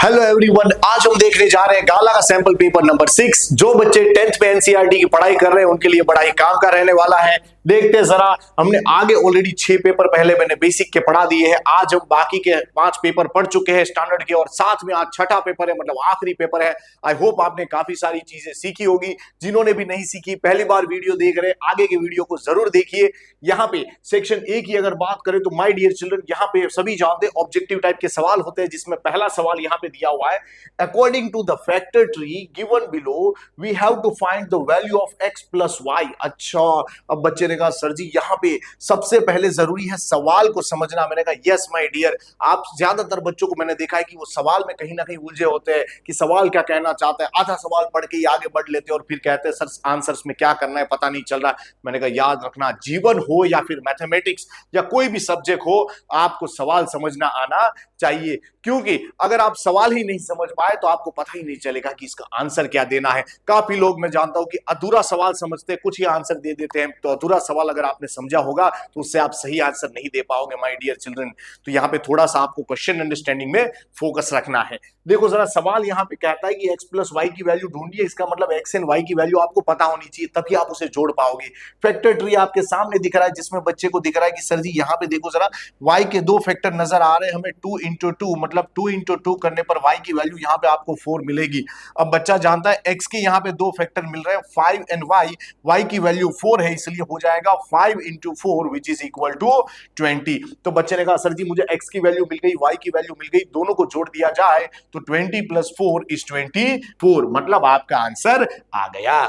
Hello everyone, आज हम देखने जा रहे हैं गाला का सैंपल पेपर नंबर 6। जो बच्चे 10th में एनसीईआरटी की पढ़ाई कर रहे हैं उनके लिए बड़ा ही काम का रहने वाला है। देखते हैं जरा, हमने आगे ऑलरेडी 6 पेपर पहले मैंने बेसिक के पढ़ा दिए हैं। आज हम बाकी के 5 पेपर पढ़ चुके हैं स्टैंडर्ड के, और साथ में आज छठा पेपर है, मतलब आखिरी पेपर है। आई होप आपने काफी सारी चीजें सीखी होगी। जिन्होंने भी नहीं सीखी, पहली बार वीडियो देख रहे हैं, आगे के वीडियो को जरूर देखिए। यहाँ पे सेक्शन ए की अगर बात करें तो माय डियर चिल्ड्रन, यहाँ पे सभी जानते हैं ऑब्जेक्टिव टाइप के सवाल होते हैं, जिसमें पहला सवाल यहाँ पे दिया हुआ है, according to the factor tree given below we have to find the value of x plus y. अच्छा, अब बच्चे ने कहा सर जी यहाँ पे सबसे पहले जरूरी है सवाल को समझना। मैंने कहा यस माय डियर, आप ज्यादातर बच्चों को मैंने देखा है कि वो सवाल में कहीं ना कहीं उलझे होते हैं कि सवाल क्या कहना चाहते हैं। आधा सवाल पढ़ के ही आगे बढ़ लेते हैं और फिर कहते हैं सर आंसर्स में क्या करना है पता नहीं चल रहा। मैंने कहा याद रखना, जीवन हो या फिर मैथमेटिक्स या कोई भी सब्जेक्ट हो, आपको सवाल समझना आना चाहिए। क्योंकि अगर आप सवाल ही नहीं समझ पाए तो आपको पता ही नहीं चलेगा कि इसका आंसर क्या देना है। काफी लोग मैं जानता हूं कि अधूरा सवाल समझते हैं, कुछ ही आंसर दे देते हैं। तो अधूरा सवाल अगर आपने समझा होगा तो उससे आप सही आंसर नहीं दे पाओगे माय डियर चिल्ड्रन। तो यहाँ पे थोड़ा सा आपको क्वेश्चन अंडरस्टैंडिंग में फोकस रखना है। देखो जरा, सवाल यहाँ पे कहता है कि x प्लस वाई की वैल्यू ढूंढिए। इसका मतलब x एंड y की वैल्यू आपको पता होनी चाहिए, तभी आप उसे जोड़ पाओगे। फैक्टर ट्री आपके सामने दिख रहा है, जिसमें बच्चे को दिख रहा है कि सर जी यहाँ पे देखो जरा, y के 2 फैक्टर नजर आ रहे हैं हमें। 2 इंटू 2 मतलब 2 इंटू 2 करने पर y की वैल्यू यहाँ पे आपको 4 मिलेगी। अब बच्चा जानता है x के यहाँ पे 2 फैक्टर मिल रहे हैं 5 एंड y की वैल्यू 4 है, इसलिए हो जाएगा 5 into 4 which is equal to 20। तो बच्चे ने कहा सर जी मुझे x की वैल्यू मिल गई, y की वैल्यू मिल गई, दोनों को जोड़ दिया जाए तो 20 प्लस 4 इज 24, मतलब आपका आंसर आ गया।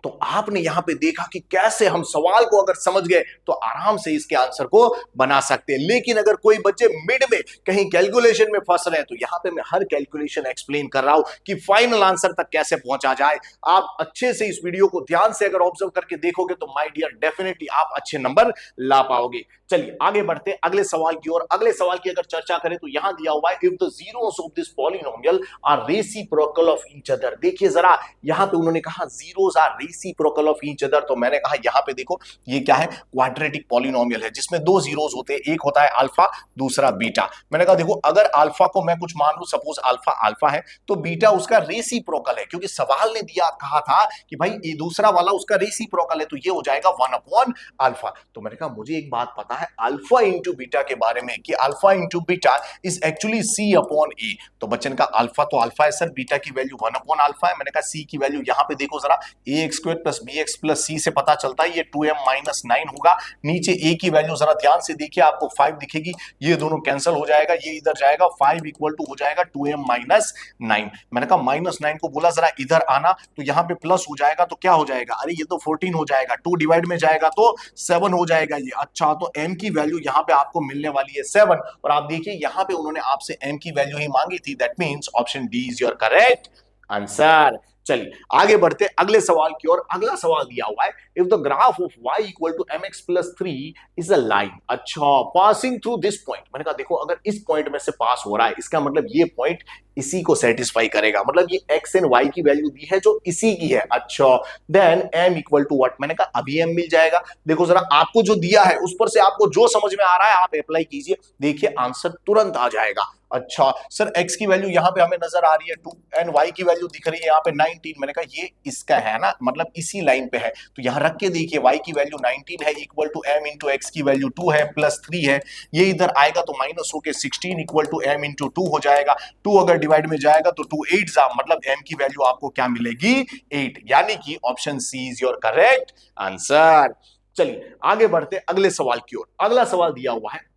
तो आपने यहां पे देखा कि कैसे हम सवाल को अगर समझ गए तो आराम से इसके आंसर को बना सकते हैं। लेकिन अगर कोई बच्चे मिड में कहीं कैलकुलेशन में फंस रहे हैं तो यहां पे मैं हर कैलकुलेशन एक्सप्लेन कर रहा हूं कि फाइनल आंसर तक कैसे पहुंचा जाए। आप अच्छे से इस वीडियो को ध्यान से अगर ऑब्जर्व करके देखोगे तो माय डियर डेफिनेटली आप अच्छे नंबर ला पाओगे। चलिए आगे बढ़ते हैं अगले सवाल की ओर। अगले सवाल की अगर चर्चा करें तो यहां दिया हुआ है, if the zeros of this polynomial are reciprocal of each other. देखिए जरा, यहां पे उन्होंने कहा zeros are reciprocal of each other, तो मैंने कहा यहां पे देखो ये क्या है, क्वाड्रेटिक पॉलिनोमियल है जिसमें 2 जीरोस होते हैं, एक होता है अल्फा, दूसरा बीटा। मैंने कहा देखो, अगर अल्फा को मैं कुछ मान लूं, सपोज अल्फा अल्फा है, तो बीटा उसका रेसिप्रोकल है, क्योंकि सवाल ने दिया कहा था कि भाई ये दूसरा वाला उसका रेसिप्रोकल है, तो ये हो जाएगा 1 अपॉन अल्फा। तो मैंने कहा मुझे एक बात पता है अल्फा इंटू बीटा के बारे में कि alpha into beta is actually C upon A. तो बच्चे ने कहा अल्फा तो अल्फा है सर, बीटा की वैल्यू 1 अपॉन अल्फा है। मैंने कहा सी की वैल्यू यहां पे देखो जरा, A X square plus B X plus C से पता चलता है ये 2m माइनस 9 होगा। नीचे ए की वैल्यू जरा ध्यान से देखिए, आपको 5 दिखेगी, ये दोनों कैंसिल हो जाएगा, ये इधर जाएगा, 5 इक्वल टू हो जाएगा 2m माइनस 9। मैंने कहा माइनस 9 को बोला जरा इधर आना, तो यहां पे प्लस हो जाएगा तो क्या हो जाएगा, अरे ये तो 14 हो जाएगा, 2 डिवाइड में जाएगा तो 7 हो जाएगा ये। अच्छा, तो m की वैल्यू यहां पे आपको मिलने वाली है 7, और आप देखिए यहां पे उन्होंने आपसे m की वैल्यू ही मांगी थी, that means option D is your correct answer. चलिए आगे बढ़ते अगले सवाल की ओर। अगला सवाल दिया हुआ है, if the graph of y equal to mx plus 3 is a line, अच्छा पासिंग थ्रू दिस पॉइंट। मैंने कहा देखो, अगर इस पॉइंट में से पास हो रहा है, इसका मतलब ये पॉइंट इसी को सेटिस्फाई करेगा, मतलब ये x एंड y की वैल्यू दी है जो इसी की है। अच्छा, then m equal to what, मैंने कहा अभी m मिल जाएगा। देखो जरा, आपको जो दिया है उस पर से आपको जो समझ में आ रहा है आप अप्लाई कीजिए, देखिए आंसर तुरंत आ जाएगा। अच्छा सर, x की वैल्यू यहाँ पे हमें नजर आ रही है 2 एंड y की वैल्यू दिख रही है यहाँ पे 19। मैंने कहा ये इसका है ना, मतलब इसी लाइन पे है, तो यहाँ रख के देखिए y की वैल्यू 19 है, equal to m into x की वैल्यू 2 है प्लस 3 है, ये इधर आएगा तो माइनस होके 16 इक्वल टू m इंटू 2 हो जाएगा। 2 अगर डिवाइड में जाएगा तो 2 8 जा, मतलब m की वैल्यू आपको क्या मिलेगी 8, यानी कि option C is your correct answer. चलिए आगे बढ़ते अगले सवाल की ओर। अगला सवाल दिया हुआ है,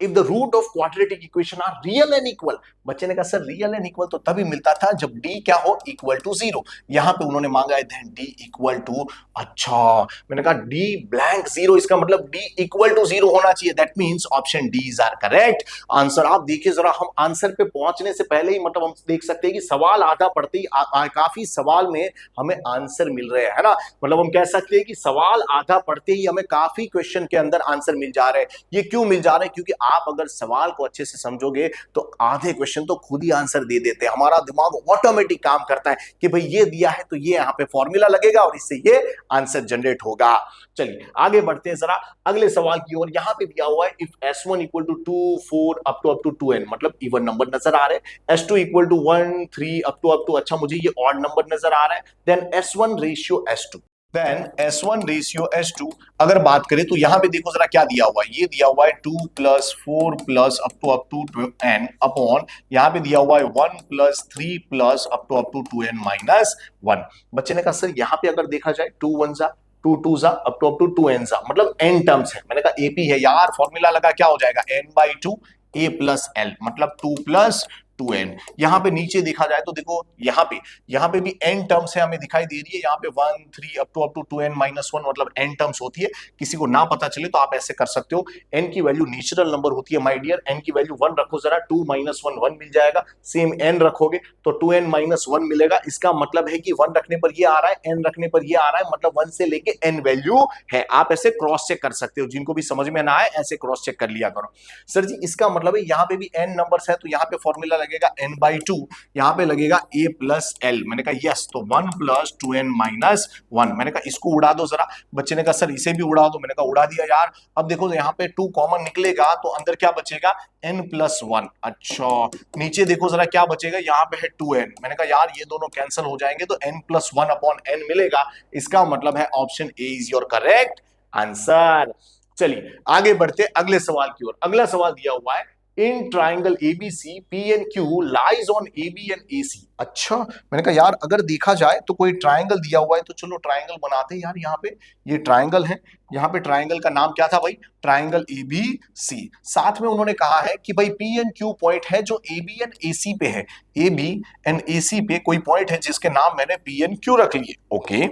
if the root of quadratic equation are real and equal. बच्चे ने कहा सर रियल एंड इक्वल तो तभी मिलता था जब d क्या हो, इक्वल टू 0। यहां पे उन्होंने मांगा है देन d इक्वल टू, अच्छा मैंने कहा d ब्लैंक 0, इसका मतलब d इक्वल टू 0 होना चाहिए, that means option D is our correct answer. आप देखिए जरा, हम आंसर पे पहुंचने से पहले ही मतलब हम देख सकते हैं कि सवाल आधा पढ़ते ही काफी सवाल में हमें आंसर मिल रहे हैं ना, मतलब हम कह सकते हैं कि सवाल आधा पढ़ते ही हमें काफी क्वेश्चन के अंदर आंसर मिल जा रहे हैं। ये क्यों मिल जा रहे हैं, क्योंकि आप अगर सवाल को अच्छे से समझोगे तो आधे क्वेश्चन तो खुद ही आंसर दे देते हैं। हमारा दिमाग ऑटोमेटिक काम करता है कि भाई ये दिया है तो ये यहाँ पे फॉर्मूला लगेगा और इससे ये आंसर जनरेट होगा। चलिए आगे बढ़ते हैं जरा अगले सवाल की ओर। यहाँ पे दिया हुआ है if S1 equal to 2 4 up to 2n, मतलब इवन नंबर नजर आ रहे हैं। S2 equal to 1 3 up to, अच्छा मुझे ये ऑड नंबर नजर आ रहा है। Then S1 ratio S2, then S1 ratio S2। अगर बात करें तो यहां पे देखो जरा क्या दिया हुआ है, ये दिया हुआ है 2 plus 4 plus up to n upon यहां पे दिया हुआ है 1 plus 3 plus up to 2n minus 1। बच्चे ने कहा सर यहां पे अगर देखा जाए 2 1 जा 2 2 जा अप टू 2n जा, मतलब n टर्म्स है। मैंने कहा AP है यार, फॉर्मूला लगा क्या हो जाएगा n/2 a प्लस l, मतलब 2 प्लस 2n। यहां पे नीचे देखा जाए तो देखो यहाँ पे भी n टर्म्स है हमें दिखाई दे रही है। यहाँ पे 1 3 अप टू 2n माइनस 1, मतलब n टर्म्स होती है। किसी को ना पता चले तो आप ऐसे कर सकते हो, n की वैल्यू नेचुरल नंबर होती है माय डियर, n की वैल्यू 1 रखो जरा, 2 माइनस 1 1 मिल जाएगा। सेम n रखोगे तो 2n माइनस 1 मिलेगा। इसका मतलब है कि 1 रखने पर ये आ रहा है, n रखने पर ये आ रहा है, मतलब 1 से लेके n वैल्यू है। आप ऐसे क्रॉस चेक कर सकते हो, जिनको भी समझ में ना आए ऐसे क्रॉस चेक कर लिया करो। सर जी इसका मतलब है यहाँ पे भी n नंबर्स है तो यहाँ पे फॉर्मूला लगेगा n/2, यहाँ पे लगेगा a प्लस l। मैंने कहा यस, तो 1 प्लस 2n माइनस 1। मैंने कहा इसको उड़ा दो जरा। बच्चे ने कहा सर इसे भी उड़ा दो। मैंने कहा उड़ा दिया यार। अब देखो यहाँ पे 2 कॉमन निकलेगा तो अंदर क्या बचेगा n प्लस 1। अच्छा नीचे देखो जरा क्या बचेगा, यहाँ पे है 2n। मैंने कहा यार ये दोनों कैंसिल हो जाएंगे तो n प्लस 1 अपॉन n मिलेगा। इसका मतलब है option A is your correct answer. चलिए आगे बढ़ते अगले सवाल की ओर। अगला सवाल दिया हुआ है in triangle ABC PNQ lies on AB and AC। अच्छा मैंने कहा यार अगर देखा जाए तो कोई ट्राइंगल दिया हुआ है तो चलो ट्राइंगल बनाते हैं यार। यहाँ पे ये ट्राइंगल है, यहाँ पे ट्राइंगल का नाम क्या था भाई, ट्राइंगल ABC। साथ में उन्होंने कहा है कि भाई PNQ पॉइंट है जो AB एंड AC पे है, AB एंड AC पे कोई पॉइंट है जिसके नाम मैंने PNQ रख लिए। ओके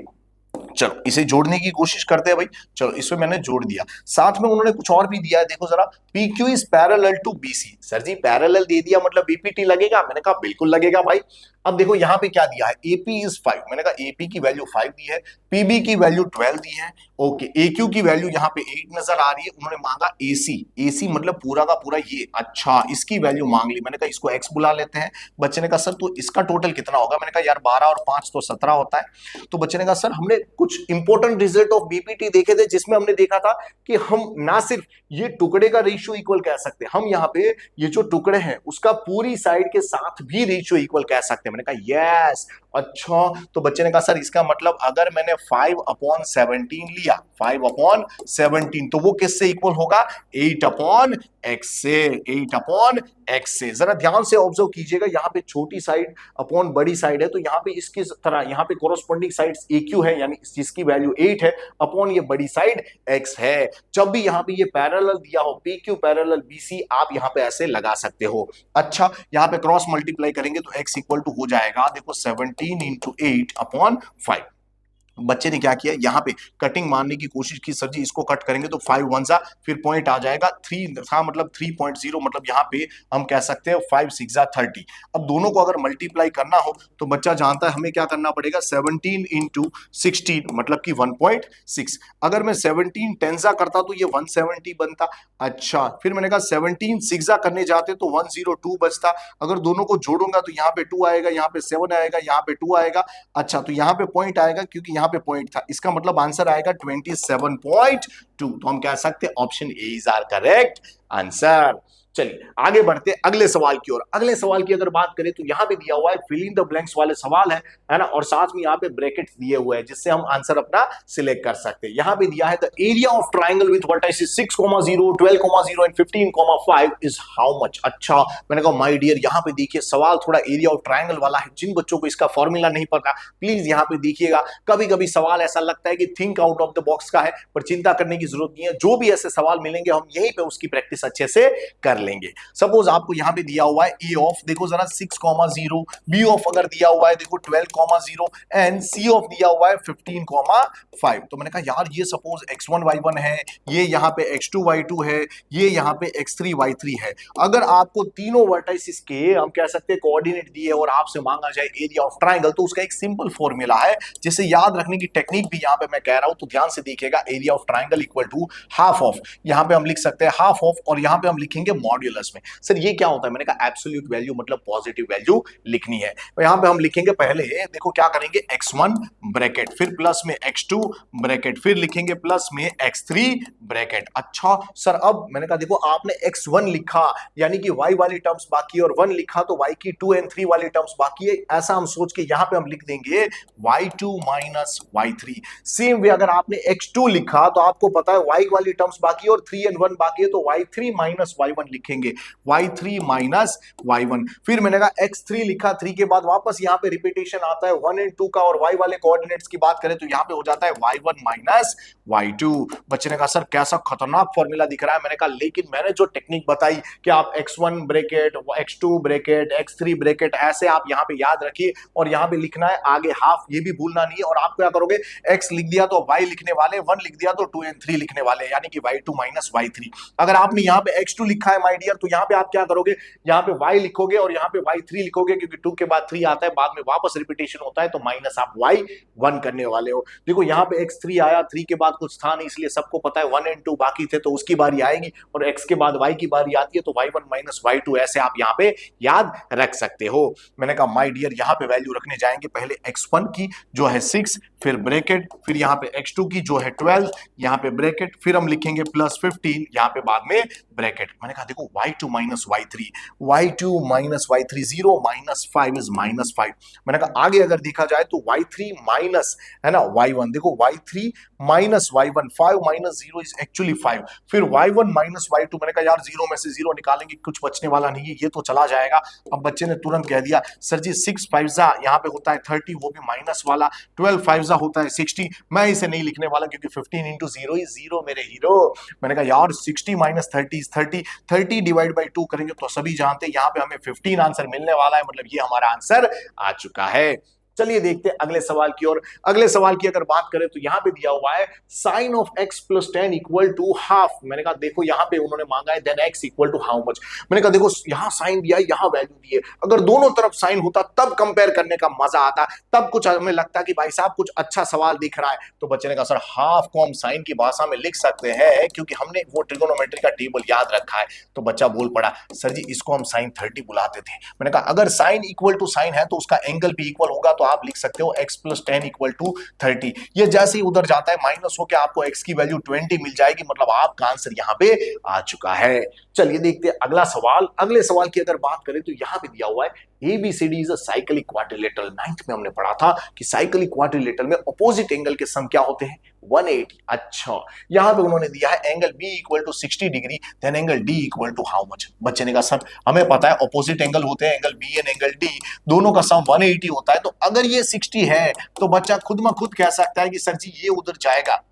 चलो इसे जोड़ने की कोशिश करते हैं भाई। चलो इसमें मैंने जोड़ दिया। साथ में उन्होंने कुछ और भी दिया है, देखो जरा, PQ is parallel to BC। Sir ji parallel दे दिया मतलब BPT लगेगा? मैंने कहा बिल्कुल लगेगा भाई। अब देखो यहाँ पे क्या दिया है, AP इज 5। मैंने कहा AP की वैल्यू 5 दी है, PB की वैल्यू 12 दी है। ओके AQ की वैल्यू यहाँ पे 8 नजर आ रही है। उन्होंने मांगा AC मतलब पूरा का पूरा ये, अच्छा इसकी वैल्यू मांग ली। मैंने कहा इसको X बुला लेते हैं। बच्चे ने कहा सर तो इसका टोटल कितना होगा? मैंने कहा यार 12 और 5 तो 17 होता है। तो बच्चे ने कहा सर हमने कुछ इंपॉर्टेंट रिजल्ट ऑफ BPT देखे थे जिसमें हमने देखा था कि हम ना सिर्फ ये टुकड़े का रेशियो इक्वल कह सकते हैं, हम यहाँ पे ये जो टुकड़े हैं उसका पूरी साइड के साथ भी रेशियो इक्वल कह सकते हैं। मैंने कहा यस। अच्छा तो बच्चे ने कहा सर इसका मतलब अगर मैंने 5/17 लिया, 5/17 तो वो किससे इक्वल होगा? 8/x से, 8/x से। जरा ध्यान से ऑब्जर्व कीजिएगा, यहाँ पे छोटी साइड अपॉन बड़ी साइड है तो यहाँ पे इसकी तरह यहाँ पे कोरोस्पोंडिंग साइड AQ है, यानी जिसकी वैल्यू 8 है, अपॉन ये बड़ी साइड x है। जब भी यहाँ पे ये पैरेलल दिया हो PQ पैरेलल BC, आप यहाँ पे ऐसे लगा सकते हो। अच्छा यहाँ पे क्रॉस मल्टीप्लाई करेंगे तो x इक्वल टू हो जाएगा, देखो 17 इंटू 8/5। बच्चे ने क्या किया, यहाँ पे कटिंग मारने की कोशिश की। सर जी इसको कट करेंगे तो 5 1 जा, फिर पॉइंट आ जाएगा 3 था, मतलब 3.0, मतलब यहाँ पे हम कह सकते हैं 5 6 जा 30। अब दोनों को अगर मल्टीप्लाई करना हो तो बच्चा जानता है हमें क्या करना पड़ेगा, 17 इंटू 16 मतलब कि 1.6। अगर मैं 17 10 जा करता तो ये 170 बनता। अच्छा फिर मैंने कहा 17 6 जा करने जाते तो 102 बचता। अगर दोनों को जोड़ूंगा तो यहाँ पे 2 आएगा, यहाँ पे 7 आएगा, यहाँ पे 2 आएगा। अच्छा तो यहाँ पे पॉइंट आएगा क्योंकि यहाँ पे पॉइंट था, इसका मतलब आंसर आएगा 27.2। तो हम कह सकते हैं option A is our correct answer. चलिए आगे बढ़ते अगले सवाल की ओर। अगले सवाल की अगर बात करें तो यहाँ पे दिया हुआ है फिल इन द ब्लैंक्स वाले सवाल है ना, और साथ में यहाँ पे ब्रैकेट्स दिए हुए हैं जिससे हम आंसर अपना सिलेक्ट कर सकते हैं। यहाँ पे दिया है the area of triangle with vertices 6,0 12,0 and 15,5 is how much. अच्छा मैंने कहा माय डियर यहाँ पे देखिए सवाल थोड़ा एरिया ऑफ ट्राइंगल वाला है। जिन बच्चों को इसका फॉर्मूला नहीं पता प्लीज यहाँ पे देखिएगा। कभी कभी सवाल ऐसा लगता है कि think out of the box का है, पर चिंता करने की जरूरत नहीं है। जो भी ऐसे सवाल मिलेंगे हम यहीं पे उसकी प्रैक्टिस अच्छे से कर लेंगे। सपोज आपको यहाँ पे दिया हुआ है ए ऑफ, देखो जरा 6,0, बी ऑफ अगर दिया हुआ है देखो 12,0 एंड सी ऑफ दिया हुआ है 15,5। तो मैंने कहा यार ये सपोज x1 y1 है, ये यहाँ पे x2 y2 है, ये यहाँ पे x3 y3 है। अगर आपको तीनों वर्टाइसिस के हम कह सकते हैं कोऑर्डिनेट दिए और आपसे मांगा जाए एरिया ऑफ ट्राइंगल, तो उसका एक सिंपल फॉर्मूला है जिसे याद रखने की टेक्निक भी यहाँ पे मैं कह रहा हूं, तो ध्यान से देखिएगा। Area of triangle equal to half of, यहाँ पे हम लिख सकते हैं हाफ ऑफ, और यहाँ पे हम लिखेंगे मॉड्यूलस में। सर ये क्या होता है? मैंने कहा एब्सोल्यूट वैल्यू मतलब पॉजिटिव वैल्यू लिखनी है। तो यहाँ पे हम लिखेंगे पहले, देखो क्या करेंगे, x1 ब्रैकेट, फिर प्लस में x2 ब्रैकेट, फिर लिखेंगे प्लस में x3 ब्रैकेट। अच्छा सर, अब मैंने कहा देखो आपने x1 लिखा यानी कि y वाली टर्म्स बाकी और 1 लिखा तो y की 2 और 3 वाली टर्म्स बाकी है, ऐसा हम सोच के यहाँ पे हम लिख देंगे y2 minus y3। Same way अगर आपने x2 लिखा तो आपको पता है y वाली टर्म्स बाकी और 3 और 1 बाकी है, तो y3 माइनस y1 लिखेंगे, y3 माइनस y1। फिर मैंने कहा x3 लिखा, 3 के बाद वापस यहाँ पे रिपीटेशन आता है 1 और 2 का, और y वाले कोऑर्डिनेट्स की बात करें तो यहाँ पे हो जाता है y1 माइनस y2। बच्चे ने कहा सर कैसा खतरनाक फॉर्मूला दिख रहा है। मैंने कहा लेकिन मैंने जो टेक्निक बताई कि आप x1 bracket, x2 bracket, x3 bracket ऐसे आप यहाँ पे याद रखिए, और यहाँ पे लिखना है आगे हाफ, ये भी भूलना नहीं है। और आप क्या करोगे, x लिख दिया तो y लिखने वाले, 1 लिख दिया तो 2 और 3 लिखने वाले, यानी कि y2 माइनस y3। अगर आपने यहाँ पे x2 लिखा है माय डियर, तो यहाँ पे आप क्या करोगे, यहाँ पे y लिखोगे और यहाँ पे y3 लिखोगे, क्योंकि 2 के बाद 3 आता है, बाद में वापस रिपीटेशन होता है, तो माइनस आप y1 करने वाले हो। देखो यहाँ पे x3 आया, 3 के बाद कुछ था नहीं, इसलिए सबको पता है 1 और 2 बाकी थे, तो उसकी बारी आएगी, और x के बाद y की बारी आती है, तो y1 माइनस y2 ऐसे आप यहाँ पे याद रख सकते हो। मैंने कहा माय डियर यहाँ पे वैल्यू रखने जाएंगे पहले x1 की जो है 6, फिर ब्रैकेट, फिर यहाँ पे x2 की जो है 12, यहाँ पे ब्रैकेट, फिर हम लिखेंगे प्लस 15, यहाँ पे बाद में ब्रैकेट। मैंने कहा देखो y2 minus y3, y2 minus y3, 0 minus 5 is minus 5। मैंने कहा आगे अगर देखा जाए तो y3 माइनस है ना y1, देखो y3 minus y1, 5 minus 0 is actually 5, फिर y1 माइनस y2। मैंने कहा यार 0 में से 0 निकालेंगे कुछ बचने वाला नहीं है, ये तो चला जाएगा। अब बच्चे ने तुरंत कह दिया सर जी 6 5 यहाँ पे होता है 30, वो भी माइनस वाला, 12 5 होता है 60। मैं इसे नहीं लिखने वाला क्योंकि 15 इंटू 0 इज 0 मेरे हीरो। मैंने कहा यार 60 माइनस 30 इज 30, 30 डिवाइड बाई 2 करेंगे तो सभी जानते हैं यहाँ पे हमें 15 आंसर मिलने वाला है, मतलब ये हमारा आंसर आ चुका है। चलिए देखते हैं अगले सवाल की ओर। अगले सवाल की अगर बात करें तो यहाँ पे दिया हुआ है sine of x plus 10 equal to half. मैंने कहा देखो यहाँ पे उन्होंने मांगा है then x equal to how much. मैंने कहा देखो यहाँ साइन दिया है, यहाँ वैल्यू दी है, अगर दोनों तरफ साइन होता तब कंपेयर करने का मजा आता, तब कुछ हमें लगता कि भाई साहब कुछ अच्छा सवाल दिख रहा है। तो बच्चे ने कहा सर हाफ को हम साइन की भाषा में लिख सकते हैं क्योंकि हमने वो ट्रिगोनोमेट्री का टेबल याद रखा है। तो बच्चा बोल पड़ा सर जी इसको हम साइन 30 बुलाते थे। मैंने कहा अगर साइन इक्वल टू साइन है तो उसका एंगल भी इक्वल होगा, तो आप लिख सकते हो x प्लस 10 इक्वल टू 30। ये जैसे ही उधर जाता है माइनस होकर आपको x की वैल्यू 20 मिल जाएगी, मतलब आपका आंसर यहाँ पे आ चुका है। चलिए देखते हैं अगला सवाल। अगले सवाल की अगर बात करें तो यहाँ पे दिया हुआ है ABCD is a cyclic quadrilateral. 9th में हमने पढ़ा था कि साइक्लिक क्वाड्रिलेटरल में ऑपोजिट एंगल के सम क्या होते हैं 180। अच्छा यहां पे उन्होंने दिया है angle B equal to 60 degree, then angle D equal to how much. बच्चे ने कहा सर हमें पता है ऑपोजिट एंगल होते हैं angle B and angle D, दोनों का सम 180 होता है, तो अगर ये 60 है तो बच्चा खुद में खुद कह सकता है कि सर जी ये उधर जाएगा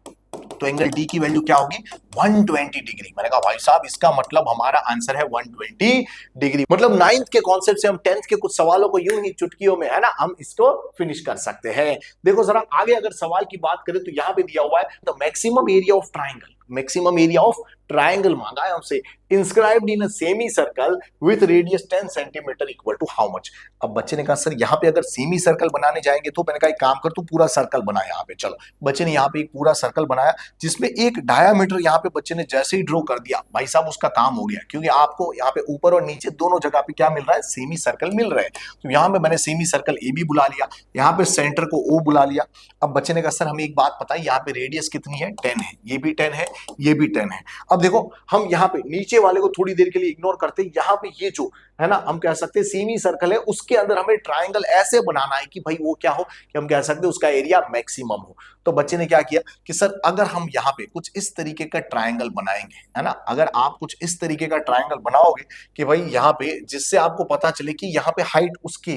तो एंगल D की वैल्यू क्या होगी 120 डिग्री। मैंने कहा भाई साहब इसका मतलब हमारा आंसर है 120 डिग्री। मतलब 9th के कॉन्सेप्ट से हम 10th के कुछ सवालों को यूं ही चुटकियों में है ना हम इसको फिनिश कर सकते हैं। देखो जरा आगे अगर सवाल की बात करें तो यहां पे दिया हुआ है the maximum area of triangle. Maximum area of triangle मांगा है हमसे, inscribed in a semi circle with radius 10 centimetre equal to how much. अब बच्चे ने कहा सर यहाँ पे अगर सेमी सर्कल बनाने जाएंगे तो मैंने कहा एक काम कर तू पूरा सर्कल बना यहाँ पे। चलो बच्चे ने यहाँ पे एक पूरा सर्कल बनाया जिसमें एक डायामीटर यहाँ पे बच्चे ने जैसे ही ड्रॉ कर दिया भाई साहब उसका काम हो गया, क्योंकि आपको यहाँ पे ऊपर और नीचे दोनों जगह पे क्या मिल रहा है सेमी सर्कल मिल रहा है। तो यहाँ पे मैंने सेमी सर्कल ए बी बुला लिया, यहाँ पे सेंटर को ओ बुला लिया। अब बच्चे ने कहा सर हमें एक बात पता है यहाँ पे रेडियस कितनी है 10 है, ये भी 10 है, ये भी 10 है। अब देखो हम यहाँ पे नीचे वाले को थोड़ी देर के लिए इग्नोर करते हैं, यहाँ पे ये जो है ना हम कह सकते हैं सेमी सर्कल है उसके अंदर हमें ट्राइंगल ऐसे बनाना है कि भाई वो क्या हो कि हम कह सकते हैं उसका एरिया मैक्सिमम हो। तो बच्चे ने क्या किया कि सर अगर हम यहाँ पे कुछ इस तरीके का ट्रायंगल बनाएंगे, है ना, अगर आप कुछ इस तरीके का ट्रायंगल बनाओगे कि भाई यहाँ पे, जिससे आपको पता चले कि यहाँ पे हाइट उसके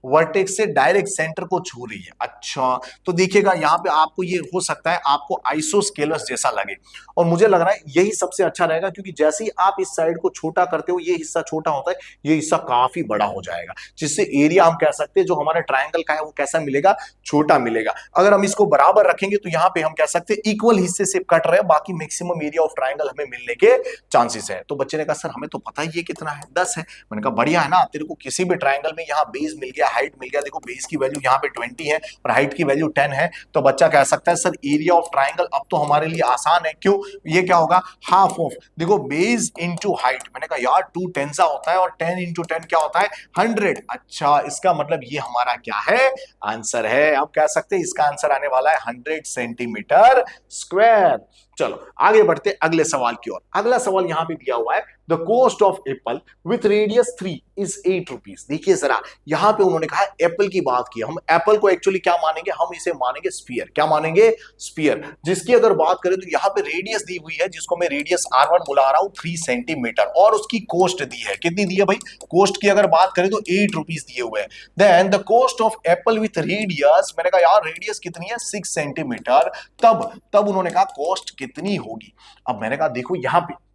वर्टेक्स से डायरेक्ट सेंटर को छू रही है। अच्छा, तो देखिएगा यहाँ पे आपको ये हो सकता है आपको आइसोस्केलस जैसा लगे, और मुझे लग रहा है यही सबसे अच्छा रहेगा, क्योंकि जैसे ही आप इस साइड को छोटा करते हो ये हिस्सा छोटा होता है, ये हिस्सा काफी बड़ा हो जाएगा, जिससे एरिया हम कह सकते हैं जो हमारा ट्रायंगल का है वो कैसा मिलेगा, छोटा मिलेगा। अगर हम इसको बराबर रखेंगे तो यहाँ पे हम कह सकते हैं इक्वल हिस्से से कट रहे हैं, बाकी मैक्सिमम एरिया ऑफ ट्रायंगल हमें मिलने के चांसेस है। तो बच्चे ने कहा सर हमें तो पता ही है कितना है, 10 है। मैंने कहा बढ़िया है ना, तेरे को किसी भी ट्रायंगल में यहाँ बेस मिल गया, हाइट मिल गया, देखो बेस की वैल्यू यहाँ पे 20 है और हाइट की वैल्यू 10 है, तो बच्चा कह सकता है सर एरिया ऑफ ट्रायंगल अब तो हमारे लिए आसान है। क्यों? ये क्या होगा, हाफ ऑफ, देखो बेस इंटू हाइट। मैंने कहा यार 2 10 होता है और 10 इंटू 10 क्या होता है, 100। अच्छा, इसका मतलब ये हमारा क्या है, आंसर है। अब कह सकते हैं इसका आंसर आने वाला है 100 सेंटीमीटर स्क्वायर। चलो आगे बढ़ते अगले सवाल की ओर। अगला सवाल यहां पे दिया हुआ है, the cost of apple with radius 3 is 8 rupees. देखिए जरा, यहां पे उन्होंने कहा एप्पल की बात की, हम एप्पल को एक्चुअली क्या मानेंगे, हम इसे मानेंगे स्फीयर। क्या मानेंगे, स्फीयर, जिसकी अगर बात करें तो यहां पे रेडियस दी हुई है, जिसको मैं रेडियस R1 बुला रहा हूं 3 सेंटीमीटर, और उसकी कॉस्ट दी है, कितनी दी है भाई, कॉस्ट की अगर बात करें तो 8 रुपीज दिए हुए हैं। Then the cost of apple with radius, मैंने कहा यार रेडियस कितनी है, 6 सेंटीमीटर, तब उन्होंने कहा कॉस्ट कितनी होगी। अब मैंने कहा देखो यहां पे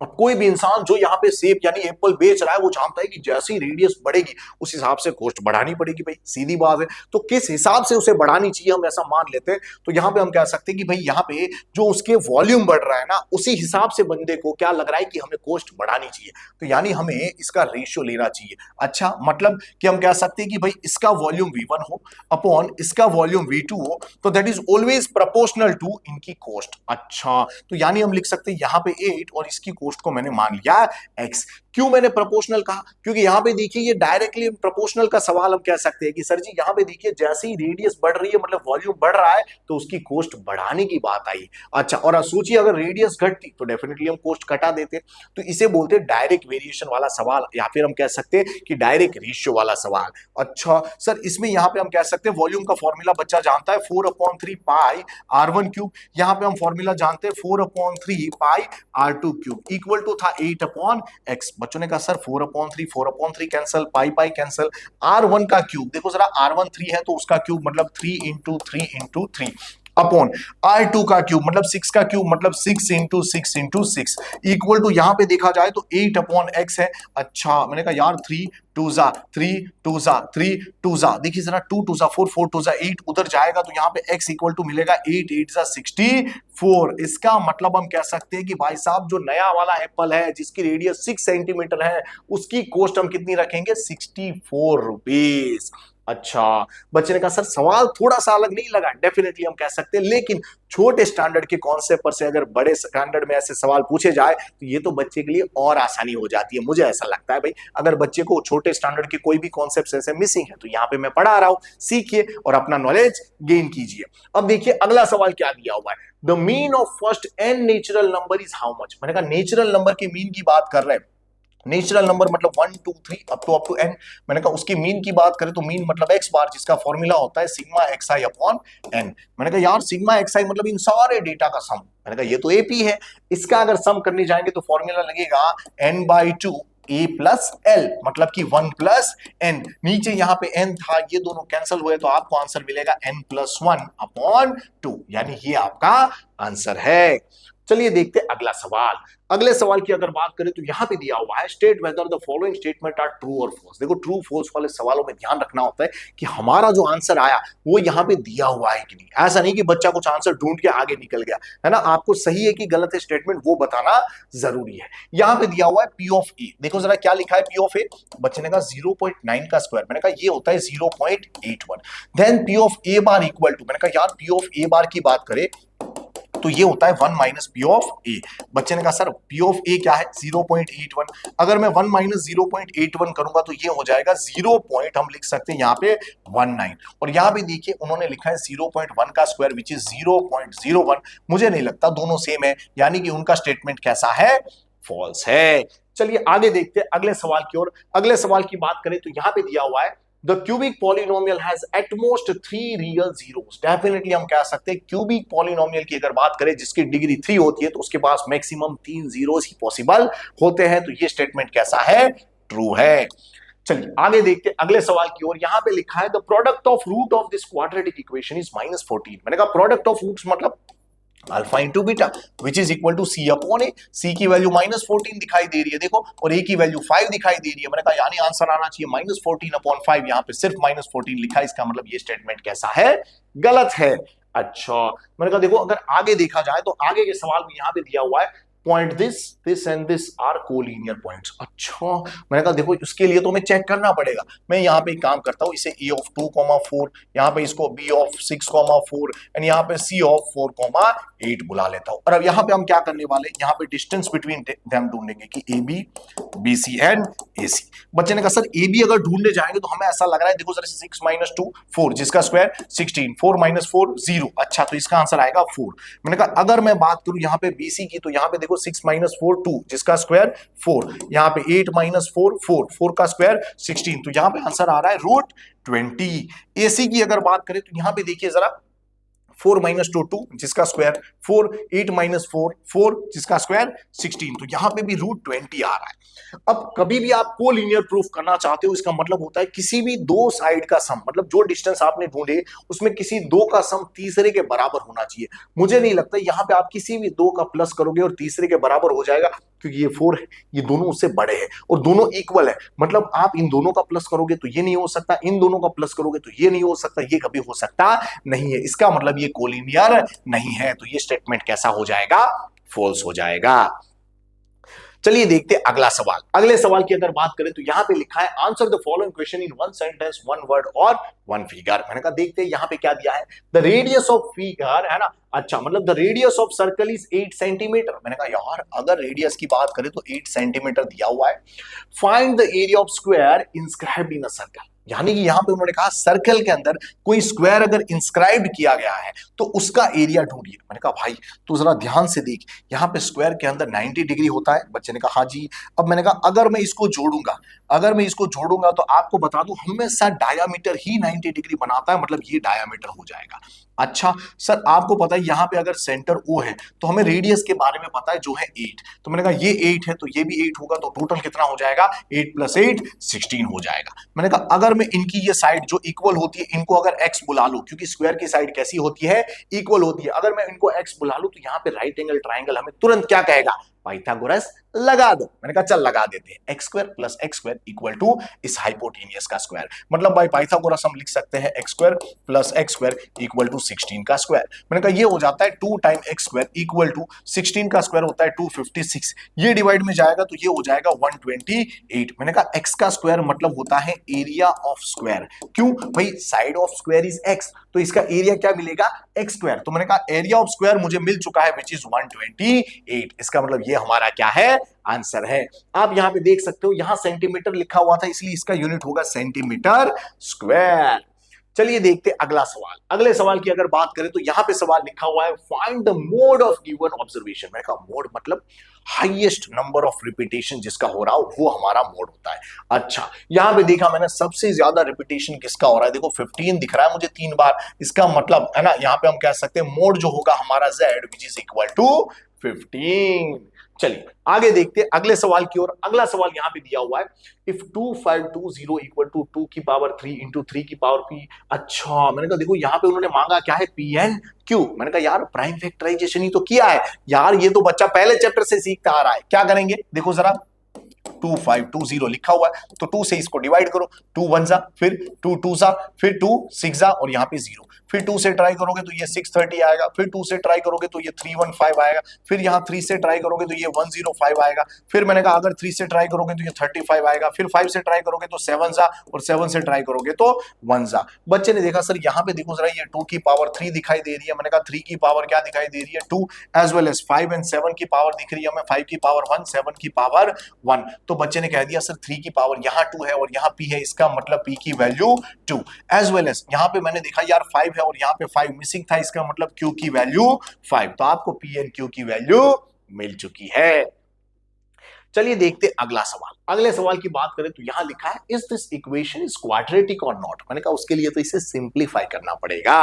अब कोई भी इंसान जो यहाँ पे सेब यानी एप्पल बेच रहा है वो जानता है कि जैसे ही रेडियस बढ़ेगी उस हिसाब से कॉस्ट बढ़ानी पड़ेगी भाई, सीधी बात है। तो किस हिसाब से उसे बढ़ानी चाहिए हम ऐसा मान लेते हैं, तो यहाँ पे हम कह सकते हैं कि भाई यहाँ पे जो उसके वॉल्यूम बढ़ रहा है ना, उसी हिसाब से बंदे को क्या लग रहा है कि हमें कॉस्ट बढ़ानी चाहिए, तो यानी हमें इसका रेशियो लेना चाहिए। अच्छा, मतलब कि हम कह सकते हैं कि भाई इसका वॉल्यूम V1 हो अपॉन इसका वॉल्यूम V2 हो, तो that is always proportional to इनकी कॉस्ट। अच्छा, तो यानी हम लिख सकते हैं यहाँ पे 8 और इसकी कॉस्ट को मैंने मान लिया x। क्यों मैंने प्रोपोर्शनल कहा, क्योंकि यहां पे देखिए ये डायरेक्टली प्रोपोर्शनल का सवाल हम कह सकते हैं कि सर जी यहां पे देखिए जैसे ही रेडियस बढ़ रही है मतलब वॉल्यूम बढ़ रहा है तो उसकी कॉस्ट बढ़ाने की बात आई। अच्छा, और सोचिए अगर रेडियस घटती तो डेफिनेटली हम कॉस्ट घटा देते, तो इसे बोलते हैं डायरेक्ट वेरिएशन वाला सवाल, या फिर हम कह सकते हैं कि डायरेक्ट रेशियो वाला सवाल। अच्छा सर, इसमें यहां पे हम कह सकते हैं वॉल्यूम का फॉर्मूला बच्चा जानता है 4/3 पाई R1 क्यूब, यहां पे हम फॉर्मूला जानते हैं 4/3 पाई R2 क्यूब इक्वल टू था 8/x। बच्चों ने कहा सर 4/3 कैंसल, पाई पाई कैंसल, R1 का क्यूब देखो जरा, R1 3 है तो उसका क्यूब मतलब 3 इंटू 3 इंटू 3 अपॉन R2 का क्यूब मतलब 6 का क्यूब मतलब 6 इंटू 6 इंटू 6 इक्वल टू यहां पे देखा जाए तो 8/x है। अच्छा, मैंने कहा यार 3 2 जा 3 2 जा 3 2 जा, देखिए जरा 2 2 जा 4 4 2 जा 8 उधर जाएगा तो यहाँ पे x इक्वल टू मिलेगा 8 8 जा 64। इसका मतलब हम कह सकते हैं कि भाई साहब जो नया वाला एप्पल है जिसकी रेडियस 6 सेंटीमीटर है उसकी कॉस्ट हम कितनी रखेंगे, 64 रुपीज। अच्छा, बच्चे ने कहा सर सवाल थोड़ा सा अलग नहीं लगा, डेफिनेटली हम कह सकते हैं, लेकिन छोटे स्टैंडर्ड के कॉन्सेप्ट पर से अगर बड़े स्टैंडर्ड में ऐसे सवाल पूछे जाए तो ये तो बच्चे के लिए और आसानी हो जाती है। मुझे ऐसा लगता है भाई अगर बच्चे को छोटे स्टैंडर्ड के कोई भी कॉन्सेप्ट ऐसे मिसिंग है तो यहाँ पे मैं पढ़ा रहा हूं, सीखिए और अपना नॉलेज गेन कीजिए। अब देखिए अगला सवाल क्या दिया हुआ है, the mean of first n natural number is how much. मैंने कहा नेचुरल नंबर के मीन की बात कर रहे हैं, नेचुरल नंबर मतलब 1 2 3 अप टू n। मैंने कहा उसकी मीन की बात करें तो मीन मतलब x बार, जिसका फॉर्मूला होता है सिग्मा xi अपॉन n। मैंने कहा यार सिग्मा xi मतलब इन सारे डेटा का सम, मैंने कहा ये तो AP है, इसका अगर सम करने जाएंगे तो फॉर्मूला लगेगा n/2 a प्लस एल मतलब कि 1 प्लस n। नीचे यहाँ पे n था, ये दोनों कैंसिल हुए तो आपको आंसर मिलेगा n+1 अपॉन 2, यानी ये आपका आंसर है। चलिए देखते हैं अगला सवाल। अगले सवाल की अगर बात करें तो यहां पे दिया हुआ है state whether the following statement are true और फॉल्स। देखो ट्रू फॉल्स वाले सवालों में ध्यान रखना होता है कि हमारा जो आंसर आया वो यहां पे दिया हुआ है कि नहीं। ऐसा नहीं कि बच्चा कुछ आंसर ढूंढ के आगे निकल गया, है ना, आपको सही है कि गलत है स्टेटमेंट वो बताना जरूरी है। यहां पे दिया हुआ है P ऑफ ए, देखो जरा क्या लिखा है P ऑफ ए, बच्चे ने कहा 0.9 का स्क्वायर, मैंने कहा ये होता है 0.81। Then P of A bar equal to, मैंने कहा यार P ऑफ ए बार की बात करें तो ये होता है 1 माइनस पी ऑफ ए। बच्चे ने कहा सर पी ऑफ ए क्या है 0.81, अगर मैं 1 माइनस 0.81 करूंगा तो ये हो जाएगा 0 पॉइंट, हम लिख सकते हैं यहाँ पे 19, और यहाँ पे देखिए उन्होंने लिखा है 0.1 का स्क्वायर विच इज 0.01। मुझे नहीं लगता दोनों सेम है, यानी कि उनका स्टेटमेंट कैसा है, फॉल्स है। चलिए आगे देखते हैं अगले सवाल की ओर। अगले सवाल की बात करें तो यहाँ पे दिया हुआ है the cubic polynomial has at most 3 real zeros. Definitely हम कह सकते हैं क्यूबिक पॉलिनोमियल की अगर बात करें जिसकी डिग्री 3 होती है तो उसके पास मैक्सिमम 3 जीरोस ही पॉसिबल होते हैं। तो ये स्टेटमेंट कैसा है? ट्रू है। चलिए आगे देखते हैं अगले सवाल की ओर। यहां पे लिखा है the product of root of this quadratic equation is -14। मैंने कहा प्रोडक्ट ऑफ रूट्स मतलब alpha into beta which is equal to C upon A. C की वैल्यू -14 दिखाई दे रही है देखो, और ए की वैल्यू 5 दिखाई दे रही है। मैंने कहा यानी आंसर आना चाहिए -14 अपॉन 5। यहां पे सिर्फ -14 लिखा है, इसका मतलब ये स्टेटमेंट कैसा है? गलत है। अच्छा, मैंने कहा देखो अगर आगे देखा जाए तो आगे के सवाल में यहां पे दिया हुआ है point this and this are collinear points. अच्छा, मैंने कहा देखो इसके लिए तो हमें चेक करना पड़ेगा। मैं यहाँ पे एक काम करता हूँ, इसे ए ऑफ 2,4, यहाँ पे इसको बी ऑफ 6,4 एंड यहाँ पे सी ऑफ 4,8 बुला लेता हूँ। और अब यहाँ पे हम क्या करने वाले, यहाँ पे डिस्टेंस बिटवीन देम ढूंढेंगे कि A B, B C and A C. बच्चे ने कहा सर ए बी अगर ढूंढने जाएंगे तो हमें ऐसा लग रहा है, देखो जरा 6 - 2 4 जिसका स्क्वायर 16, 4 - 4 0। अच्छा, तो इसका आंसर आएगा 4। मैंने कहा अगर मैं बात करूं यहाँ पे बीसी की तो यहाँ पे देखो 6 - 4 2 जिसका स्क्वायर 4, यहाँ पे 8 - 4 4 4 का स्क्वायर 16, तो यहाँ पे आंसर आ रहा है √20। एसी की अगर बात करें तो यहाँ पे देखिए जरा 4 - 2 2 जिसका स्क्वायर 4, 8 - 4 4 जिसका स्क्वायर 16, तो यहां पे भी √20 आ रहा है। अब कभी भी आप कोलिनियर प्रूफ करना चाहते हो, इसका मतलब होता है किसी भी दो साइड का सम, मतलब जो डिस्टेंस आपने ढूंढे उसमें किसी दो का सम तीसरे के बराबर होना चाहिए। मुझे नहीं लगता यहां पे आप किसी भी दो का प्लस करोगे और तीसरे के बराबर हो जाएगा, क्योंकि ये 4 है, ये दोनों उससे बड़े हैं और दोनों इक्वल है। मतलब आप इन दोनों का प्लस करोगे तो ये नहीं हो सकता, इन दोनों का प्लस करोगे तो ये नहीं हो सकता, ये कभी हो सकता नहीं है। इसका मतलब ये कोलिनियर नहीं है, तो ये स्टेटमेंट कैसा हो जाएगा? फॉल्स हो जाएगा। चलिए देखते हैं अगला सवाल। अगले सवाल की अगर बात करें तो यहां पे लिखा है answer the following question in one sentence, one word और वन फिगर। मैंने कहा देखते हैं यहां पे क्या दिया है। द रेडियस ऑफ फिगर है ना, अच्छा मतलब the radius of circle is 8 centimetre. मैंने कहा यार अगर रेडियस की बात करें तो 8 सेंटीमीटर दिया हुआ है। Find the area of square inscribed in a circle, यानी कि यहां पे उन्होंने कहा सर्कल के अंदर कोई स्क्वायर अगर इंस्क्राइब्ड किया गया है तो उसका एरिया ढूंढिए। मैंने कहा भाई तू जरा ध्यान से देख, यहां पे स्क्वायर के अंदर 90 डिग्री होता है। बच्चे ने कहा हाँ जी। अब मैंने कहा अगर मैं इसको जोड़ूंगा तो आपको बता दूं हमेशा डायामीटर ही 90 डिग्री बनाता है, मतलब ये डायामीटर हो जाएगा। अच्छा सर आपको पता है यहां पे अगर सेंटर O है तो हमें रेडियस के बारे में पता है जो है 8, तो मैंने कहा ये 8 है तो ये भी 8 होगा, तो टोटल कितना हो जाएगा? 8 + 8 16 हो जाएगा। मैंने कहा अगर मैं इनकी ये साइड जो इक्वल होती है इनको अगर x बुला लूं, क्योंकि स्क्वायर की साइड कैसी होती है? इक्वल होती है। अगर मैं इनको x बुला लूं तो यहाँ पे राइट एंगल ट्राइंगल हमें तुरंत क्या कहेगा? पाइथागोरस लगा दो। मैंने कहा चल लगा देते हैं, x² + x² = इस हाइपोटेनियस का स्क्वायर। मतलब भाई पाइथागोरस हम लिख सकते हैं x² + x² = 16 का स्क्वायर। मैंने कहा ये हो जाता है 2 × x² = 16 का स्क्वायर होता है 256। ये डिवाइड में जाएगा तो ये हो जाएगा 128। मैंने कहा x का स्क्वायर मतलब होता है एरिया ऑफ स्क्वायर। क्यों भाई? Side of square is x, तो इसका एरिया क्या मिलेगा? x²। तो मैंने कहा एरिया ऑफ स्क्वायर मुझे मिल चुका है विच इज 128। इसका मतलब ये हमारा क्या है? आंसर है। आप यहां पे देख सकते हो यहां सेंटीमीटर लिखा हुआ था इसलिए इसका यूनिट होगा सेंटीमीटर स्क्वायर। चलिए देखते अगला सवाल। अगले सवाल की अगर बात करें तो यहां पे सवाल लिखा हुआ है find the mode of given observation. मैंने कहा मोड मतलब हाईएस्ट नंबर ऑफ रिपीटेशन जिसका हो रहा हो वो हमारा मोड होता है। अच्छा यहां पे देखा मैंने सबसे ज्यादा रिपीटेशन किसका हो रहा है? देखो 15 दिख रहा है मुझे 3 बार, इसका मतलब है ना यहाँ पे हम कह सकते हैं मोड जो होगा हमारा z which is equal to 15। चलिए आगे देखते हैं अगले सवाल की ओर। अगला सवाल यहां पे दिया हुआ है इफ 2520 = 2 की पावर 3 × 3 की पावर p। अच्छा मैंने कहा देखो यहां पे उन्होंने मांगा क्या है? PNQ। मैंने कहा यार प्राइम फैक्टराइजेशन ही तो किया है यार, ये तो बच्चा पहले चैप्टर से सीखता आ रहा है। क्या करेंगे देखो जरा, 2520 लिखा हुआ है तो 2 से इसको डिवाइड करो, 2 1 जा, फिर 2 2 जा, फिर 2 6 जा और यहाँ पे 0, फिर 2 से ट्राई करोगे तो ये 630 आएगा, फिर 2 से ट्राई करोगे तो ये 315 आएगा, फिर यहाँ 3 से ट्राई करोगे तो ये 105 आएगा, फिर मैंने कहा अगर 3 से ट्राई करोगे तो ये 35 आएगा, फिर 5 से ट्राई करोगे तो 7 जा और 7 से ट्राई करोगे तो 1 जा। बच्चे ने देखा सर यहाँ पे देखो जरा ये 2 की पावर 3 दिखाई दे रही है। मैंने कहा 3 की पावर क्या दिखाई दे रही है? 2 एज वेल एज 5 एंड 7 की पावर दिख रही है हमें, 5 की पावर 1 7 की पावर 1। तो बच्चे ने कह दिया सर 3 की पावर यहाँ 2 है और यहाँ p है, इसका मतलब p की वैल्यू 2 एज वेल एज यहाँ पे मैंने देखा यार 5 है और यहाँ पे 5 मिसिंग था, इसका मतलब q की वैल्यू 5। तो आपको p एंड q की वैल्यू मिल चुकी है। चलिए देखते अगला सवाल। अगले सवाल की बात करें तो यहां लिखा है is this equation is quadratic और नॉट। मैंने कहा उसके लिए तो इसे सिंप्लीफाई करना पड़ेगा।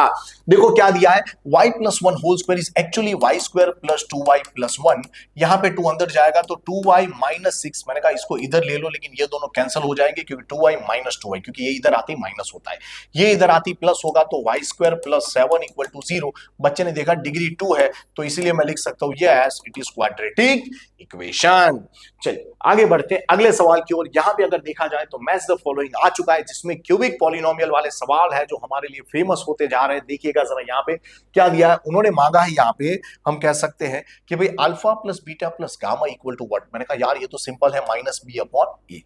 देखो क्या दिया है, y plus one whole square is actually y square plus 2y plus one. यहां पे 2 अंदर जाएगा तो 2y माइनस 6। मैंने कहा इसको इधर ले लो, लेकिन ये दोनों कैंसिल हो जाएंगे क्योंकि 2y माइनस 2y, क्योंकि ये इधर आती माइनस होता है, ये इधर आती प्लस होगा तो y square plus 7 equal to 0। बच्चे ने देखा डिग्री 2 है तो इसीलिए मैं लिख सकता हूं yes it is quadratic equation. चलिए आगे बढ़ते हैं अगले सवाल की ओर। यहां पे अगर देखा जाए तो मैच द फॉलोइंग आ चुका है, जिसमें क्यूबिक पॉलिनोमियल वाले सवाल है जो हमारे लिए फेमस होते जा रहे हैं। देखिएगा जरा यहां पे क्या दिया है, उन्होंने मांगा है यहां पे हम कह सकते हैं कि भाई alpha plus beta plus gamma equal to what. मैंने कहा यार ये तो सिंपल है, माइनस बी अपॉन ए।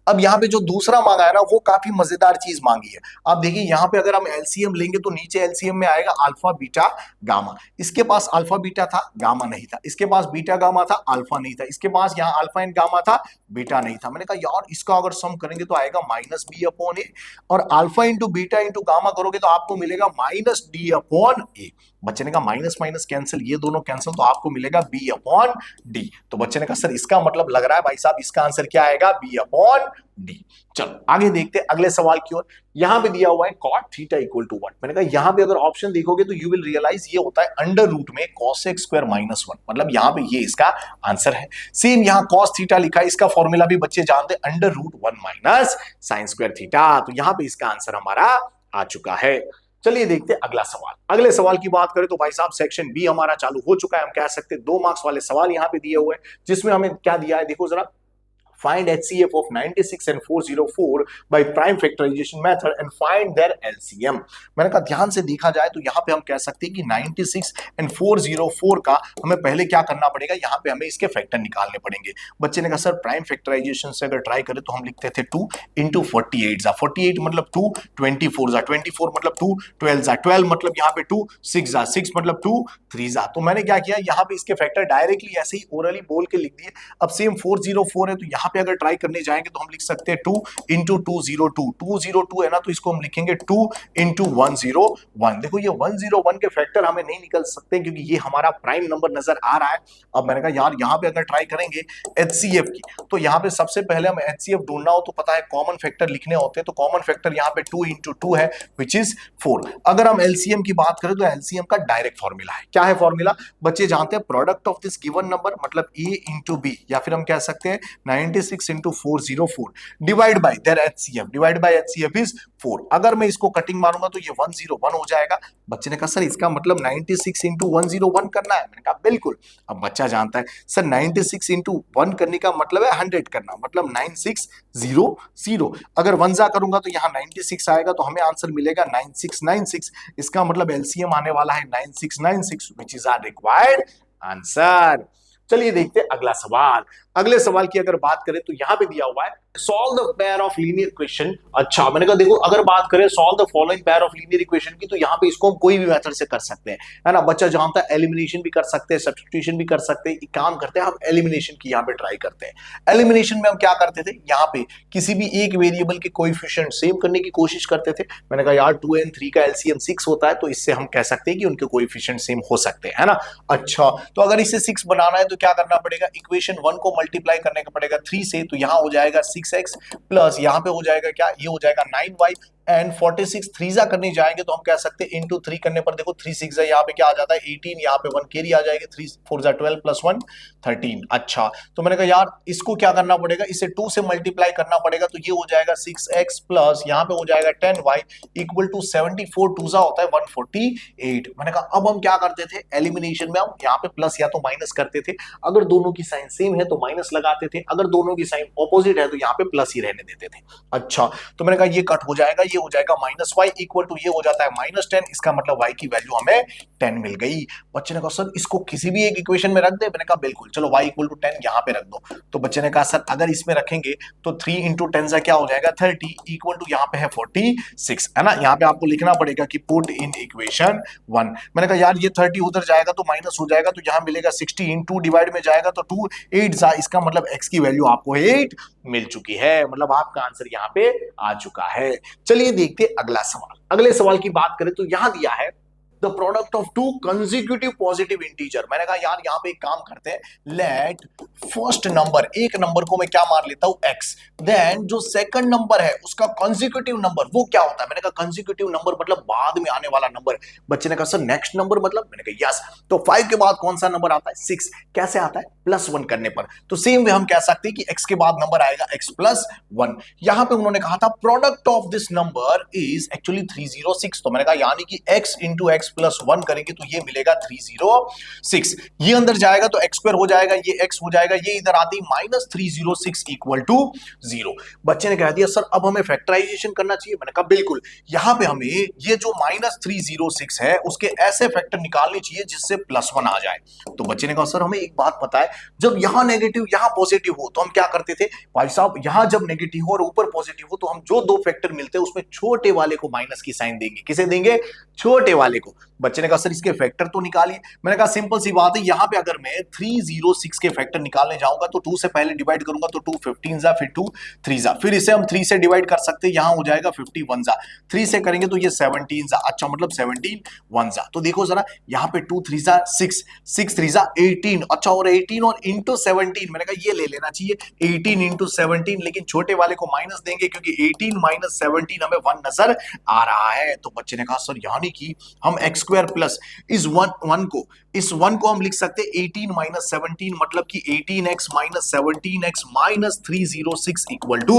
अब यहां पे जो दूसरा मांगा है ना वो काफी मजेदार चीज मांगी है। आप देखिए यहां पे अगर हम एलसीएम लेंगे तो नीचे एलसीएम में आएगा अल्फा बीटा गामा। इसके पास अल्फा बीटा था, गामा नहीं था। इसके पास बीटा गामा था, अल्फा नहीं था। इसके पास यहाँ अल्फा एंड गामा था, बीटा नहीं था। मैंने कहा यार इसका अगर सम करेंगे तो आएगा माइनस बी अपॉन ए, और alpha into beta into gamma करोगे तो आपको मिलेगा माइनस डी अपॉन ए। बच्चे ने कहा माइनस माइनस कैंसिल, ये दोनों कैंसिल, तो आपको मिलेगा बी अपॉन डी। तो बच्चे ने कहा सर इसका मतलब लग रहा है भाई साहब इसका आंसर क्या आएगा, बी अपॉन डी। चलो आगे देखते हैं अगले सवाल की ओर। यहां पे दिया हुआ है cot थीटा इक्वल टू 1। मैंने कहा यहां पे अगर ऑप्शन देखोगे तो यू विल रियलाइज ये होता है अंडर रूट में cos x स्क्वायर माइनस 1, मतलब यहां पे ये इसका आंसर है। सेम यहां cos थीटा लिखा है, इसका फॉर्मूला भी बच्चे जानते हैं under root 1 minus sine square theta. तो यहां पे इसका आंसर हमारा आ चुका है। चलिए देखते हैं अगला सवाल। अगले सवाल की बात करें तो भाई साहब सेक्शन बी हमारा चालू हो चुका है। हम कह सकते हैं 2 मार्क्स वाले सवाल यहां पे दिए हुए हैं, जिसमें हमें क्या दिया है देखो जरा। Find HCF of 96 and 404 by prime factorization method and find their LCM। मैंने कहा ध्यान से देखा जाए तो यहाँ पे हम कह सकते हैं कि 96 and 404 का हमें पहले क्या करना पड़ेगा, यहाँ पे हमें इसके फैक्टर निकालने पड़ेंगे। बच्चे ने कहा सर प्राइम फैक्टराइजेशन से अगर ट्राई करें तो हम लिखते थे 2 इंटू 48 जा 48 मतलब 2, 24 जा 24 मतलब 2, 12 जा 12 मतलब यहाँ पे 2, 6 जा 6 मतलब 2, 3 जा। तो मैंने क्या किया यहाँ पे इसके फैक्टर डायरेक्टली ऐसे ही ओरली बोल के लिख दिए। अब सेम 404 है तो यहाँ पे अगर ट्राई करने जाएंगे तो हम लिख सकते हैं 2 इंटू 202। 202 है ना तो इसको हम लिखेंगे 2 इंटू 101। देखो ये 101 के फैक्टर हमें नहीं निकल सकते क्योंकि ये हमारा प्राइम नंबर नजर आ रहा है। अब मैंने कहा यार यहाँ पे अगर ट्राई करेंगे एचसीएफ की तो यहाँ पे सबसे पहले हम एचसीएफ ढूंढना हो तो पता है कॉमन फैक्टर लिखने होते हैं। तो कॉमन फैक्टर यहाँ पे 2 इंटू 2 है विच इज 4। अगर हम एलसीएम की बात करें तो एलसीएम का डायरेक्ट फॉर्मूला है। क्या है फॉर्मूला बच्चे जानते हैं, product of this given number मतलब ए इंटू बी, या फिर हम कह सकते हैं 96 into 404 divide by there HCF. Divide by HCF is 4। अगर मैं इसको कटिंग मारूंगा तो ये 101 हो जाएगा। बच्चे ने कहा सर इसका मतलब 96 इंटू 101 करना है। मैंने कहा बिल्कुल। अब बच्चा जानता है सर 96 इंटू 1 करने का मतलब है 100 करना, मतलब 9600। अगर 1 जा करूंगा तो यहाँ 96 आएगा तो हमें आंसर मिलेगा 9696। इसका मतलब एलसीएम आने वाला है 9696 which is our required answer. चलिए देखते हैं अगला सवाल। अगले सवाल की अगर बात करें तो यहां पे दिया हुआ है solve the pair of linear equation. अच्छा मैंने कहा देखो अगर बात करें solve the following pair of linear equation की तो यहाँ पे इसको हम कोई भी मेथड से कर सकते हैं, है ना। बच्चा जानता है एलिमिनेशन भी कर सकते हैं, सब्स्टिट्यूशन भी कर सकते हैं। एक काम करते हैं हम एलिमिनेशन की यहाँ पे ट्राई करते हैं। एलिमिनेशन में हम क्या करते थे, यहाँ पे किसी भी एक वेरिएबल के कोएफिशिएंट सेम करने की कोशिश करते थे। मैंने कहा यार 2 and 3 का एलसीएम 6 होता है तो इससे हम कह सकते हैं कि उनके कोएफिशिएंट सेम हो सकते हैं, है ना। अच्छा तो अगर इसे 6 बनाना है तो क्या करना पड़ेगा, इक्वेशन 1 को मल्टीप्लाई करने का पड़ेगा 3 से, तो यहाँ हो जाएगा 6x प्लस यहाँ पे हो जाएगा क्या, ये हो जाएगा 9y एंड 46 3 करने जाएंगे तो हम कह सकते हैं इंटू 3 करने पर देखो 3 6 यहाँ पे क्या आ जाता है 18, यहाँ पे 1 कैरी आ जाएगी, 3 4 12 प्लस 1 13। अच्छा तो मैंने कहा यार इसको क्या करना पड़ेगा, इसे 2 से मल्टीप्लाई करना पड़ेगा तो ये हो जाएगा 6x प्लस यहाँ पे हो जाएगा 10y इक्वल टू 74 2 होता है 148। मैंने कहा अब हम क्या करते थे एलिमिनेशन में, हम यहाँ पे प्लस या तो माइनस करते थे। अगर दोनों की साइन सेम है तो माइनस लगाते थे, अगर दोनों की साइन ऑपोजिट है तो यहाँ पे प्लस ही रहने देते थे। अच्छा तो मैंने कहा ये कट हो जाएगा, ये हो जाएगा माइनस वाई इक्वल टू ये हो जाता है माइनस 10। इसका मतलब वाई की वैल्यू हमें 10 मिल गई। बच्चे ने कहा सर इसको किसी भी एक इक्वेशन में रख दे। मैंने कहा बिल्कुल, चलो वाई इक्वल टू 10 यहाँ पे रख दो। तो बच्चे ने कहा सर अगर इसमें रखेंगे तो 3 इंटू 10 से क्या हो जाएगा 30 इक्वल टू यहाँ पे है 46, है ना। यहाँ पे आपको लिखना पड़ेगा कि पुट इन इक्वेशन 1। मैंने कहा यार ये 30 उधर जाएगा तो माइनस हो जाएगा तो यहाँ मिलेगा 60 इंटू डिवाइड में जाएगा तो 2 8 जा, इसका मतलब x की वैल्यू आपको 8 मिल चुकी है, मतलब आपका आंसर यहाँ पे आ चुका है। चलिए देखते अगला सवाल। अगले सवाल की बात करें तो यहां दिया है the product of to consecutive positive integer. मैंने कहा यार यहाँ पे एक काम करते हैं, लेट फर्स्ट नंबर, एक नंबर को मैं क्या मान लेता हूं x, देन जो सेकंड नंबर है उसका कंसेक्यूटिव नंबर वो क्या होता है। मैंने कहा कंसेक्यूटिव नंबर मतलब बाद में आने वाला नंबर। बच्चे ने कहा सर नेक्स्ट नंबर मतलब, मैंने कहा यस। तो 5 के बाद कौन सा नंबर आता है, 6। कैसे आता है, +1 करने पर। तो सेम वे हम कह सकते हैं कि x के बाद नंबर आएगा x+1। यहां पे उन्होंने कहा था product of this number is actually 306। तो मैंने कहा यानी कि x इंटू x+1 करेंगे तो ये मिलेगा 306। ये अंदर जाएगा तो x² हो जाएगा, ये x हो जाएगा, ये इधर आती -306 इक्वल टू 0। बच्चे ने कह दिया सर अब हमें फैक्टराइजेशन करना चाहिए। मैंने कहा बिल्कुल, यहां पे हमें ये जो -306 है उसके ऐसे फैक्टर निकालने चाहिए जिससे +1 आ जाए। तो बच्चे ने कहा सर हमें एक बात पता है, जब यहां नेगेटिव यहां पॉजिटिव हो तो हम क्या करते थे भाई साहब, यहां जब नेगेटिव हो और ऊपर पॉजिटिव हो तो हम जो दो फैक्टर मिलते हैं उसमें छोटे वाले को माइनस की साइन देंगे। किसे देंगे, छोटे वाले को। बच्चे ने कहा सर इसके फैक्टर तो निकालिए। मैंने कहा सिंपल सी बात है, यहां पे अगर मैं 306 के फैक्टर निकालने जाऊंगा तो 2 से पहले डिवाइड करूंगा तो 2 15 जा, फिर 2 3 जा, फिर इसे हम 3 से डिवाइड कर सकते हैं, यहां हो जाएगा 51 जा, 3 से करेंगे तो ये 17 जा, अच्छा मतलब 17 1 जा। तो देखो जरा यहां पे 2 3 जा 6, 6 3 जा 18, अच्छा और 18 और इंटू 17, मैंने कहा ये ले लेना चाहिए 18 इंटू 17, लेकिन छोटे वाले को माइनस देंगे क्योंकि 18 माइनस 17 हमें 1 नजर आ रहा है। तो बच्चे ने कहा सर यानी कि हम x² प्लस इस 1 को हम लिख सकते हैं 18 माइनस 17 मतलब कि 18x minus 17x minus 306 equal to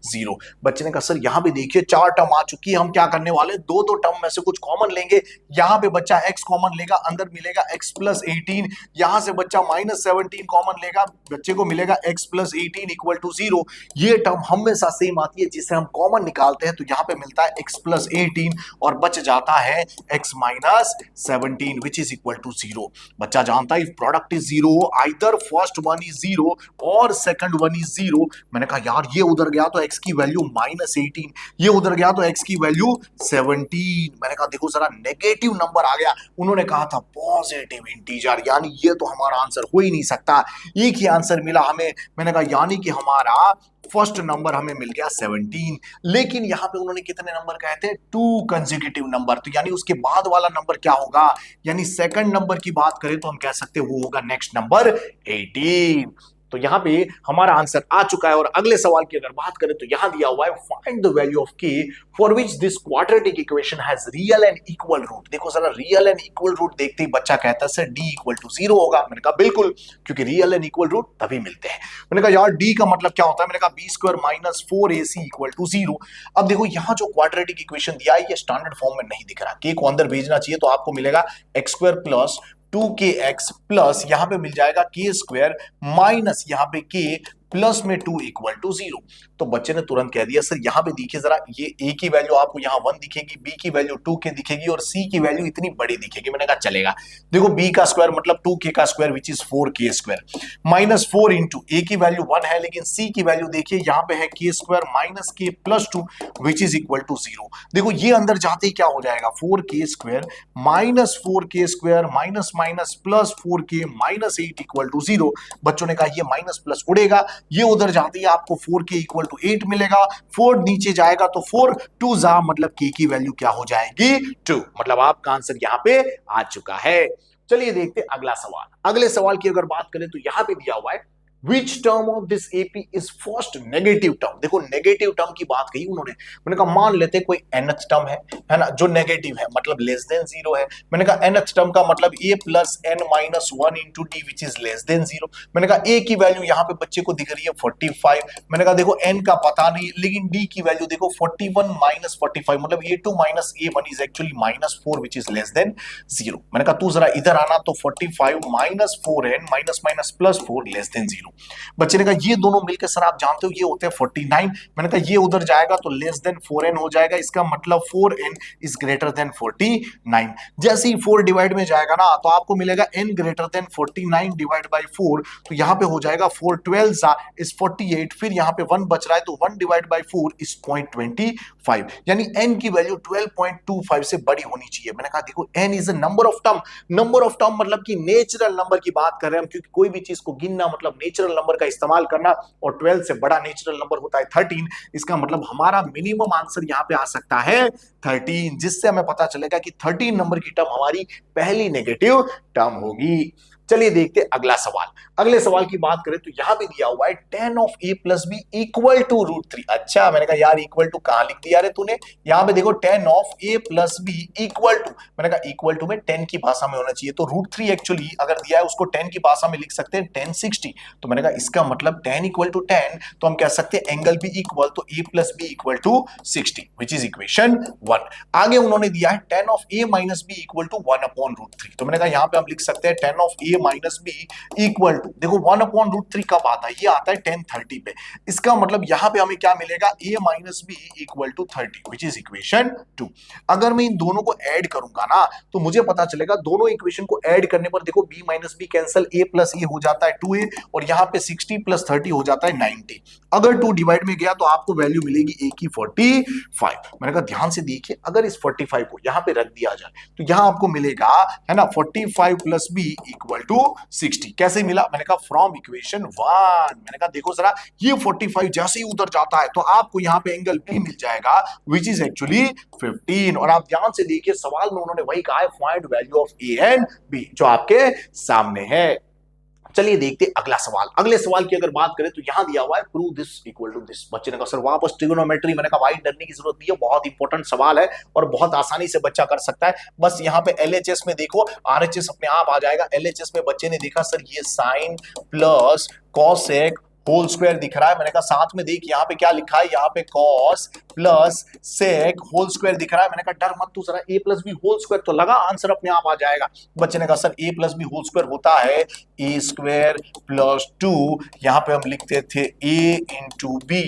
0। बच्चे ने कहा सर यहां पे देखिए 4 टर्म आ चुकी है, हम क्या करने वाले, दो टर्म में से कुछ कॉमन लेंगे। यहां पे बच्चा x कॉमन लेगा, अंदर मिलेगा x प्लस 18, यहां से बच्चा माइनस 17 कॉमन लेगा, बच्चे को मिलेगा x प्लस 18 इक्वल टू 0। ये टर्म हमेशा सेम आती है, जिसे हम कॉमन निकालते हैं तो यहां पे मिलता है x प्लस 18 और बच जाता है x minus 17 which is equal to 0। बच्चा जानता है if product is 0 either first one is 0 और सेकंड वन इज 0। मैंने कहा यार ये उधर गया तो x की वैल्यू -18, ये उधर गया तो x की वैल्यू 17। मैंने कहा देखो जरा नेगेटिव नंबर आ गया, उन्होंने कहा था पॉजिटिव इंटीजर, यानी ये तो हमारा आंसर हो ही नहीं सकता। एक ही आंसर मिला हमें, मैंने कहा यानी कि हमारा फर्स्ट नंबर हमें मिल गया 17। लेकिन यहां पे उन्होंने कितने नंबर कहे थे, 2 कंसेक्यूटिव नंबर। तो यानी उसके बाद वाला नंबर क्या होगा, यानी सेकंड नंबर की बात करें तो हम कह सकते हैं वो होगा नेक्स्ट नंबर 18। तो यहां पे हमारा आंसर आ चुका है। और अगले सवाल की अगर बात करें तो यहां दिया हुआ है find the value of k for which this quadratic equation has real and equal root. देखो जरा रियल एंड इक्वल रूट देखते ही बच्चा कहता है सर d इक्वल टू 0 होगा। मैंने कहा बिल्कुल, क्योंकि रियल एंड इक्वल रूट तभी मिलते हैं। मैंने कहा यार d का मतलब क्या होता है, मैंने कहा b² minus 4ac equal to 0। अब देखो यहां जो क्वाड्रेटिक इक्वेशन दिया है ये स्टैंडर्ड फॉर्म में नहीं दिख रहा, k को अंदर भेजना चाहिए तो आपको मिलेगा x² प्लस 2kx प्लस यहां पे मिल जाएगा k² माइनस यहां पे k प्लस में 2 इक्वल टू 0। तो बच्चे ने तुरंत कह दिया सर यहां पे देखिए जरा, ये a की वैल्यू आपको यहां 1 दिखेगी, b की वैल्यू 2k दिखेगी और c की वैल्यू इतनी बड़ी दिखेगी। मैंने कहा चलेगा, देखो b का स्क्वायर मतलब 2k का square which is 4k² minus 4 into a की वैल्यू 1 है, लेकिन c की वैल्यू देखिए यहां पे है k² minus k plus 2 which is equal to 0। देखो ये अंदर जाते ही क्या हो जाएगा, 4k² minus 4k² minus minus plus 4k minus 8 equal to 0। बच्चों ने कहा ये माइनस प्लस उड़ेगा, ये उधर जाती है आपको 4k इक्वल टू 8 मिलेगा, 4 नीचे जाएगा तो 4 2 जा मतलब k की वैल्यू क्या हो जाएगी 2। मतलब आपका आंसर यहां पे आ चुका है। चलिए देखते हैं अगला सवाल। अगले सवाल की अगर बात करें तो यहां पे दिया हुआ है Which term of this AP is first negative term। देखो नेगेटिव टर्म की बात कही उन्होंने। मैंने कहा मान लेते कोई nth टर्म है ना, जो नेगेटिव है मतलब लेस देन 0 है। मैंने कहा nth टर्म का मतलब a plus n minus 1 into T which is less than 0। मैंने कहा a की वैल्यू यहाँ पे बच्चे को दिख रही है 45। मैंने कहा देखो n का पता नहीं, लेकिन d की वैल्यू देखो 41 माइनस 45 मतलब a2 minus a1 is actually minus 4 which is less than 0। मैंने कहा तू जरा इधर आना, तो 45 minus 4n minus minus plus 4 less than 0। बच्चे ने कहा ये दोनों मिलकर सर आप जानते हो ये होते हैं 49। मैंने कहा ये उधर जाएगा तो लेस देन 4n हो जाएगा, इसका मतलब 4n इज ग्रेटर देन 49। जैसे ही 4 डिवाइड में जाएगा ना तो आपको मिलेगा n greater than 49 divide by 4। तो यहां पे हो जाएगा 4 12 इज 48, फिर यहां पे 1 बच रहा है तो 1 डिवाइड बाय 4 इज 0.25, यानी n की वैल्यू 12.25 से बड़ी होनी चाहिए। मैंने कहा देखो n is a number of term, number of term मतलब कि नेचुरल नंबर की बात कर रहे हैं हम, क्योंकि कोई भी चीज को गिनना मतलब नेचुरल नेचुरल नंबर का इस्तेमाल करना, और 12 से बड़ा नेचुरल नंबर होता है 13। इसका मतलब हमारा मिनिमम आंसर यहाँ पे आ सकता है 13, जिससे हमें पता चलेगा कि 13 नंबर की टर्म हमारी पहली नेगेटिव टर्म होगी। चलिए देखते अगला सवाल। अगले सवाल की बात करें तो यहां पे दिया हुआ है tan of a plus B equal to √3। अच्छा, मैंने कहा यार इक्वल टू कहां लिख दिया रे तूने? यहां पे देखो tan of a plus B equal to, मैंने कहा इक्वल टू में 10 की भाषा में होना चाहिए, तो √3 एक्चुअली अगर दिया है उसको 10 की भाषा में लिख सकते हैं tan 60। तो मैंने कहा इसका मतलब tan इक्वल टू 10, तो हम कह सकते हैं एंगल भी इक्वल, तो a plus B equal to 60, which is equation 1। आगे उन्होंने दिया है tan of a minus B equal to 1/√3। तो मैंने कहा यहां पे हम लिख सकते हैं tan of a minus B equal to, देखो 1/√3 कब आता है? ये आता है 1030 पे। इसका मतलब यहां पे हमें क्या मिलेगा? a minus B equal to 30, which is equation 2। अगर मैं इन दोनों को ऐड करूंगा ना तो मुझे पता चलेगा, दोनों इक्वेशन को ऐड करने पर देखो b minus B cancel, a plus A हो जाता है 2a, और यहां पे 60 प्लस 30 हो जाता है 90। अगर 2 डिवाइड में गया तो आपको वैल्यू मिलेगी a की 45। मैंने कहा ध्यान से देखिए, अगर इस 45 को यहां पे रख दिया जाए तो यहां आपको मिलेगा, है ना, 45 प्लस b इक्वल टू 60। कैसे मिला? मैंने कहा फ्रॉम इक्वेशन 1। मैंने कहा देखो जरा, ये 45 जैसे ही उधर जाता है तो आपको यहां पे एंगल b मिल जाएगा, विच इज एक्चुअली 15। और आप ध्यान से देखिए, सवाल में उन्होंने वही कहा है, find value of a and b, जो आपके सामने है। चलिए देखते अगला सवाल। अगले सवाल की अगर बात करें तो यहां दिया हुआ है prove this equal to this. बच्चे ने कहा सर वापस ट्रिगोनोमेट्री। मैंने कहा भाई डरने की जरूरत नहीं है, बहुत इंपॉर्टेंट सवाल है और बहुत आसानी से बच्चा कर सकता है। बस यहां पे एलएचएस में देखो, आरएचएस अपने आप आ जाएगा। एलएचएस में बच्चे ने देखा सर ये sine plus cosec whole square दिख रहा है। मैंने कहा साथ में देख यहाँ पे क्या लिखा है, यहाँ पे cos plus sec whole square दिख रहा है। मैंने कहा डर मत तू, जरा a plus B whole square तो लगा, आंसर अपने आप आ जाएगा। बच्चे ने कहा sir a plus B whole square होता है a स्क्वायर प्लस 2, यहाँ पे हम लिखते थे a इंटू बी,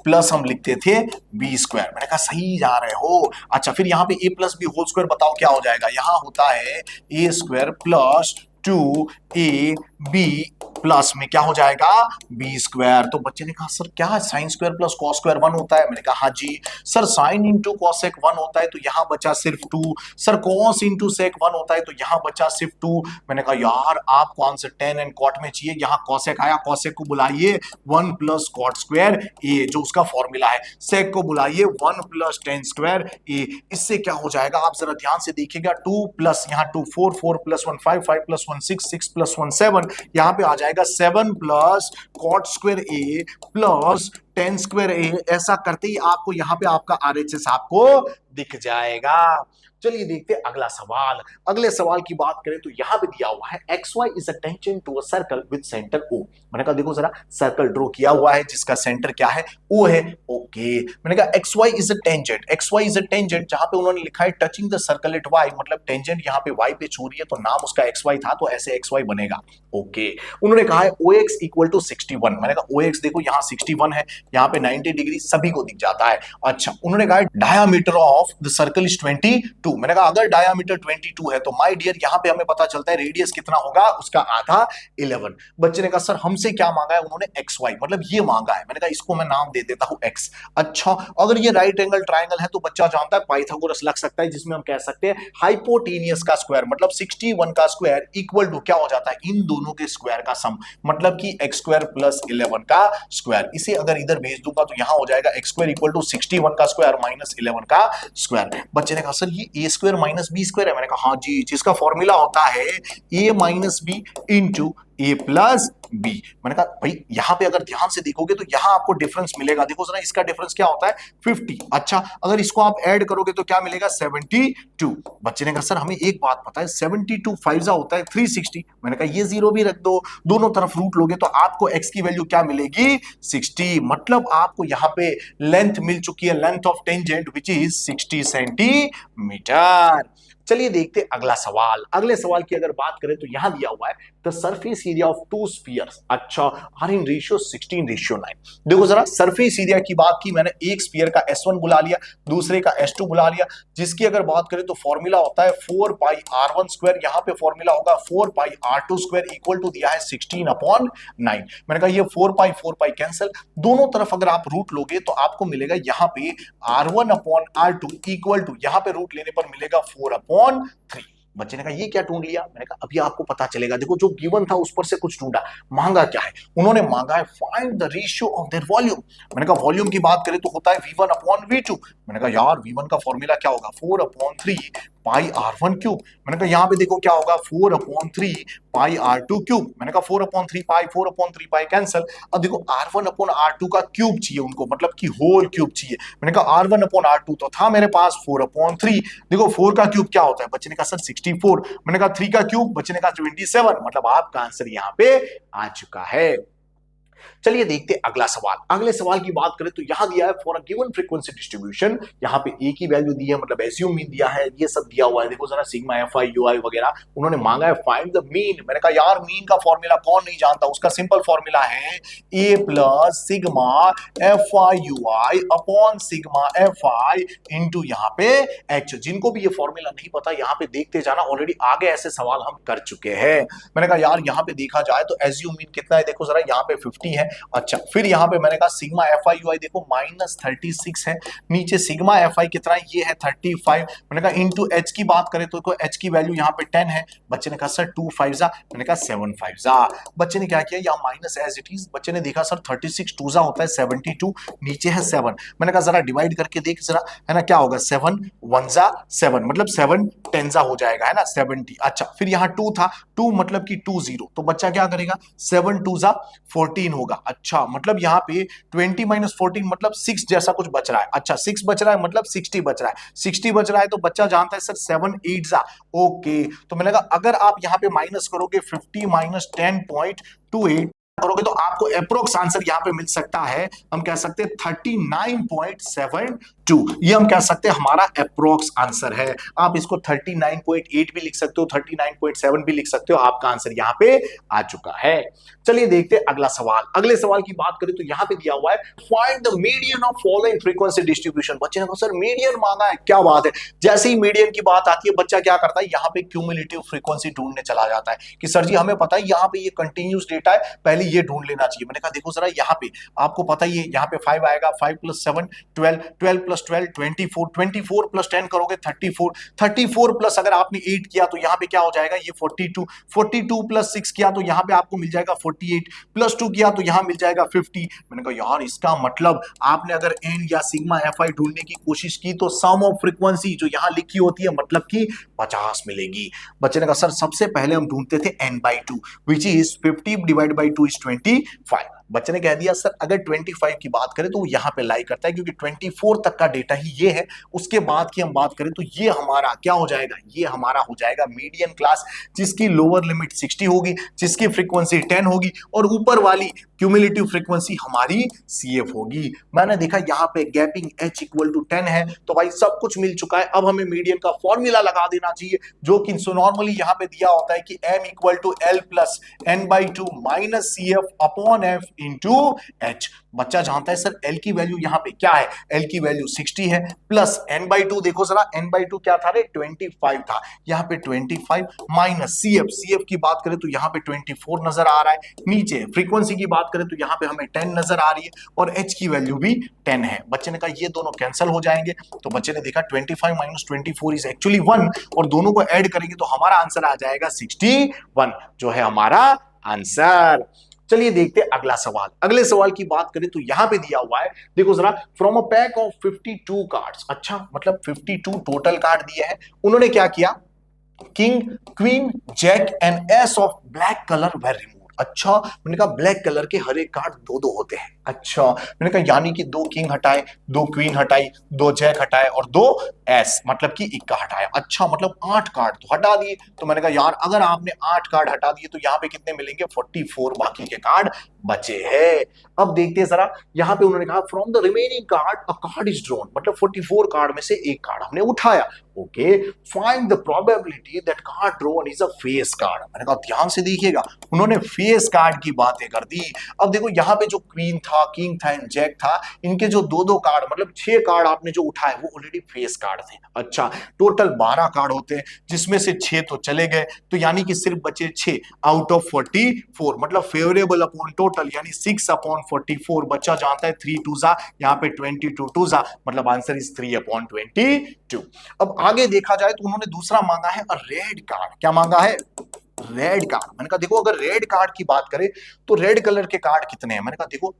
प्लस हम लिखते थे b स्क्वायर। मैंने कहा सही जा रहे हो। अच्छा, फिर यहाँ पे a plus B whole square बताओ क्या हो जाएगा? यहाँ होता है a square plus 2ab plus में क्या हो जाएगा? b square. तो बच्चे ने कहा सर क्या sine square plus cos square 1 होता है? मैंने कहा हाँ जी सर, साइन इंटू कॉसेक 1 होता है तो यहाँ बचा सिर्फ 2। सर कॉस इंटू सेक 1 होता है तो यहाँ बचा सिर्फ 2। मैंने कहा यार आपको आंसर टेन एंड कॉट में चाहिए, यहाँ कॉसेक आया, कॉसेक को बुलाइए 1 प्लस कॉट स्क्वायर a, जो उसका फॉर्मूला है। सेक को बुलाइए 1 प्लस टेन स्क्वायर a। इससे क्या हो जाएगा आप जरा ध्यान से देखिएगा, 2 प्लस यहाँ 2 4, 4 प्लस 1 5, 5 प्लस 1 6, 6 प्लस 1 7, यहाँ पे आ जाएगा 7 plus cot square a plus tan square a। ऐसा करते ही आपको यहाँ पे आपका आरएचएस आपको दिख जाएगा। चलिए देखते हैं अगला सवाल। अगले सवाल की बात करें तो यहां पे दिया हुआ है xy is a tangent to a circle with centre O। मैंने कहा देखो जरा, सर्कल ड्रॉ किया हुआ है जिसका सेंटर क्या है? O है। ओके, मैंने कहा xy is a tangent, xy is a tangent, जहां पे उन्होंने लिखा है touching the circle eight y, मतलब टेंजेंट यहाँ पे y पे छू रही है तो नाम उसका xy था, तो ऐसे xy बनेगा। ओके, उन्होंने कहा है OX इक्वल टू 61। मैंने कहा OX देखो यहाँ 61 है, यहाँ पे 90 डिग्री सभी को दिख जाता है। अच्छा, उन्होंने कहा diameter of the circle is 22। मैंने कहा अगर डायमीटर 22 है तो माय डियर यहाँ पे हमें पता चलता है रेडियस कितना होगा, उसका आधा 11। बच्चे ने कहा सर हमसे क्या मांगा है? उन्होंने XY, मतलब ये मांगा है। मैंने कहा इसको मैं नाम दे देता हूं X। अच्छा, अगर ये राइट एंगल ट्राइंगल है तो बच्चा जानता है पाइथागोरस लग सकता है, जिसमें हम कह सकते हैं हाइपोटेनियस का स्क्वायर, मतलब 61 का स्क्वायर इक्वल टू क्या हो जाता है? इन दोनों के स्क्वायर का सम, मतलब कि x स्क्वायर प्लस 11 का स्क्वायर। इसे अगर इधर भेज दूंगा तो यहां हो जाएगा x स्क्वायर इक्वल टू 61 का स्क्वायर माइनस 11 का स्क्वायर। बच्चे ने कहा सर ये a square minus b square है। मैंने कहा हाँ जी, जिसका फॉर्मूला होता है a minus B into a plus b। मैंने कहा भाई यहाँ पे अगर ध्यान से देखोगे तो यहाँ आपको डिफरेंस मिलेगा, देखो जरा इसका डिफरेंस क्या होता है? 50। अच्छा, अगर इसको आप ऐड करोगे तो क्या मिलेगा? 72। बच्चे ने कहा सर हमें एक बात पता है, 72 5 होता है 360। मैंने कहा ये जीरो भी रख दो, दोनों तरफ रूट लोगे तो आपको x की वैल्यू क्या मिलेगी? 60। मतलब आपको यहाँ पे लेंथ मिल चुकी है, length of tangent which is 60 centimetre. चलिए देखते अगला सवाल। अगले सवाल की अगर बात करें तो यहां दिया हुआ है the surface area of to spheres, अच्छा, आर इन रेशियो 16:9। देखो जरा, सरफेस एरिया की बात की मैंने, एक स्फीयर का S1 बुला लिया, दूसरे का S2 बुला लिया, जिसकी अगर बात करें तो फॉर्मूला होता है 4πr1 स्क्वायर, यहां पे फॉर्मूला होगा 4πr2 स्क्वायर इक्वल टू दिया है 16/9। मैंने कहा ये 4π कैंसिल, दोनों तरफ अगर आप रूट लोगे तो आपको मिलेगा यहां पे r1/r2 इक्वल टू, यहां पे रूट लेने पर मिलेगा 4/3। बच्चे ने कहा ये क्या ढूंढ लिया? मैंने कहा अभी आपको पता चलेगा, देखो जो गिवन था उस पर से कुछ ढूंढा। मांगा क्या है? उन्होंने मांगा है find the ratio of their volume. मैंने कहा वॉल्यूम की बात करें तो होता है V1 अपॉन V2। मैंने कहा यार V1 का फॉर्मूला क्या होगा? 4/3 पाई R1 क्यूब। मैंने कहा यहाँ पे देखो क्या होगा? 4/3 पाई R2 क्यूब। मैंने कहा 4/3 पाई कैंसल। अब देखो R1/R2 का क्यूब चाहिए उनको, मतलब कि होल क्यूब चाहिए। मैंने कहा R1/R2 तो था मेरे पास 4/3। देखो 4 का क्यूब क्या होता है? बच्चे ने कहा सर 64। मैंने कहा 3 का क्यूब, बच्चे ने कहा 27। मतलब आपका आंसर यहाँ पे आ चुका है। चलिए देखते हैं अगला सवाल। अगले सवाल की बात करें तो यहां दिया है for a given frequency distribution. यहां पे एक ही वैल्यू दी है, मतलब एसयूम मीन दिया है, ये सब दिया हुआ है। देखो जरा सिग्मा एफआई यूआई वगैरह उन्होंने मांगा है फाइंड द मीन। मैंने कहा यार मीन का फॉर्मूला कौन नहीं जानता? उसका सिंपल फॉर्मूला है A plus sigma FI UI upon sigma FI into यहाँ पे एच। जिनको भी ये फॉर्मूला नहीं पता यहाँ पे देखते जाना, ऑलरेडी आगे ऐसे सवाल हम कर चुके हैं। मैंने कहा यार यहाँ पे देखा जाए तो एसयूम मीन कितना है? देखो जरा यहाँ पे 50 है। अच्छा फिर यहाँ पे मैंने कहा सिग्मा एफ आई यू आई देखो -36 है। नीचे सिग्मा एफ आई कितना है? ये है 35। मैंने कहा इनटू एच की बात करें तो एच की वैल्यू यहाँ पे 10 है। बच्चे ने कहा सर 2 5 जा। मैंने कहा 7 5 जा। बच्चे ने क्या किया? यहाँ माइनस एज इट इज। बच्चे ने देखा सर 36 2 जा होता है 72, नीचे है 7। मैंने कहा जरा डिवाइड करके देख जरा, है ना, क्या होगा? 7 1 जा 7, मतलब 7 10 जा हो जाएगा, है ना, 70। अच्छा फिर यहाँ 2 था, 2 मतलब कि 2 0, तो बच्चा क्या करेगा? 7 2 जा 14 होगा। अच्छा मतलब यहाँ पे 20 माइनस 14 मतलब 6 जैसा कुछ बच रहा है। अच्छा 6 बच रहा है मतलब 60 बच रहा है। 60 बच रहा है तो बच्चा जानता है सर 7 8 जा। ओके तो मैंने कहा अगर आप यहाँ पे माइनस करोगे 50 माइनस 10.28 करोगे तो आपको अप्रोक्स आंसर यहाँ पे मिल सकता है, हम कह सकते हैं 39.72। ये हम कह सकते हैं हमारा अप्रोक्स आंसर है। आप इसको 39.8 भी लिख सकते हो, 39.7 भी लिख सकते हो। आपका आंसर यहाँ पे आ चुका है। चलिए देखते हैं अगला सवाल। अगले सवाल की बात करें तो यहाँ पे दिया हुआ है find the median of following frequency distribution. बच्चे ने कहा सर मीडियन मांगा है, क्या बात है। जैसे ही मीडियन की बात आती है बच्चा क्या करता है? यहाँ पे क्यूमुलेटिव फ्रीक्वेंसी ढूंढने चला जाता है कि सर जी हमें पता है यहाँ पे ये कंटिन्यूस डेटा है, पहले ये ढूंढ लेना चाहिए। मैंने कहा देखो जरा यहाँ पे आपको पता ही है, यहाँ पे 5 आएगा, 5 + 7 12, 12 + 12 24, 24 + 10 करोगे 34, 34 प्लस अगर आपने 8 किया तो यहाँ पे क्या हो जाएगा? ये 42, 42 + 6 किया तो यहाँ पे आपको मिल जाएगा 48, +2 किया तो यहाँ मिल जाएगा 50। मैंने कहा यार इसका मतलब आपने अगर एन या सिग्मा एफ आई ढूंढने की कोशिश की तो सम ऑफ फ्रीक्वेंसी जो यहाँ लिखी होती है मतलब कि 50 मिलेगी। बच्चे ने कहा सर सबसे पहले हम ढूंढते थे n/2 विच इज 50 / 2 = 25। बच्चे ने कह दिया सर अगर 25 की बात करें तो वो यहाँ पे लाई करता है क्योंकि 24 तक का डेटा ही ये है। उसके बाद की हम बात करें तो ये हमारा क्या हो जाएगा? ये हमारा हो जाएगा मीडियन क्लास, जिसकी लोअर लिमिट 60 होगी, जिसकी फ्रीक्वेंसी 10 होगी और ऊपर वाली क्यूमुलेटिव फ्रीक्वेंसी हमारी CF होगी। मैंने देखा यहाँ पे गैपिंग H = 10 है, तो भाई सब कुछ मिल चुका है। अब हमें मीडियन का फॉर्मूला लगा देना चाहिए जो कि नॉर्मली यहाँ पे दिया होता है कि M = L + n/2 - CF / F × H। बच्चा जानता है सर L की वैल्यू यहाँ पे क्या है? L की वैल्यू 60 है प्लस n/2, देखो जरा n/2 क्या था रे? 25 था। यहाँ पे 25 माइनस CF की बात करें तो यहाँ पे 24 नजर आ रहा है। नीचे फ्रीक्वेंसी की बात करें तो यहाँ पे हमें 10 नजर आ रही है और H की वैल्यू भी 10 है। बच्चे ने कहा ये दोनों कैंसिल हो जाएंगे, तो बच्चे ने देखा 25 - 24 इज एक्चुअली 1 और दोनों को ऐड करेंगे तो हमारा आंसर आ जाएगा 61 जो है हमारा आंसर। चलिए देखते हैं अगला सवाल। अगले सवाल की बात करें तो यहां पे दिया हुआ है, देखो जरा, from a pack of 52 cards. अच्छा मतलब 52 टोटल कार्ड दिए हैं। उन्होंने क्या किया? King, queen, jack and ace of black colour were removed. अच्छा मैंने कहा ब्लैक कलर के हर एक कार्ड 2-2 होते हैं। अच्छा मैंने कहा यानी कि 2 किंग हटाए, 2 क्वीन हटाई, 2 जैक हटाए और 2 एस मतलब कि इक्का हटाया। अच्छा मतलब 8 कार्ड तो हटा दिए। तो मैंने कहा यार अगर आपने 8 कार्ड हटा दिए तो यहाँ पे कितने मिलेंगे? 44 बाकी के कार्ड बचे हैं। अब देखते हैं जरा, यहाँ पे उन्होंने कहा from the remaining card a card is drawn, मतलब 44 कार्ड में से एक कार्ड हमने उठाया। Okay find the probability that card drawn is a face card. मैंने कहा ध्यान से देखिएगा, उन्होंने फेस कार्ड की बातें कर दी। अब देखो यहाँ पे जो क्वीन था, किंग था एंड जैक था, इनके जो 2-2 कार्ड मतलब 6 कार्ड आपने जो उठाए वो ऑलरेडी फेस कार्ड थे। अच्छा टोटल 12 कार्ड होते हैं जिसमें से 6 तो चले गए, तो यानी कि सिर्फ बचे 6 आउट ऑफ 44, मतलब फेवरेबल अपॉन टोटल यानी 6/44। बच्चा जानता है 3 2 जा, यहाँ पे 22 2 जा, मतलब आंसर इज 3/22। अब आगे देखा जाए तो उन्होंने दूसरा मांगा है रेड कार्ड। क्या मांगा है? Red card. मैंने कहा देखो अगर रेड कार्ड की बात करें तो रेड कलर के कार्ड कितने हैं? मैंने कहा देखो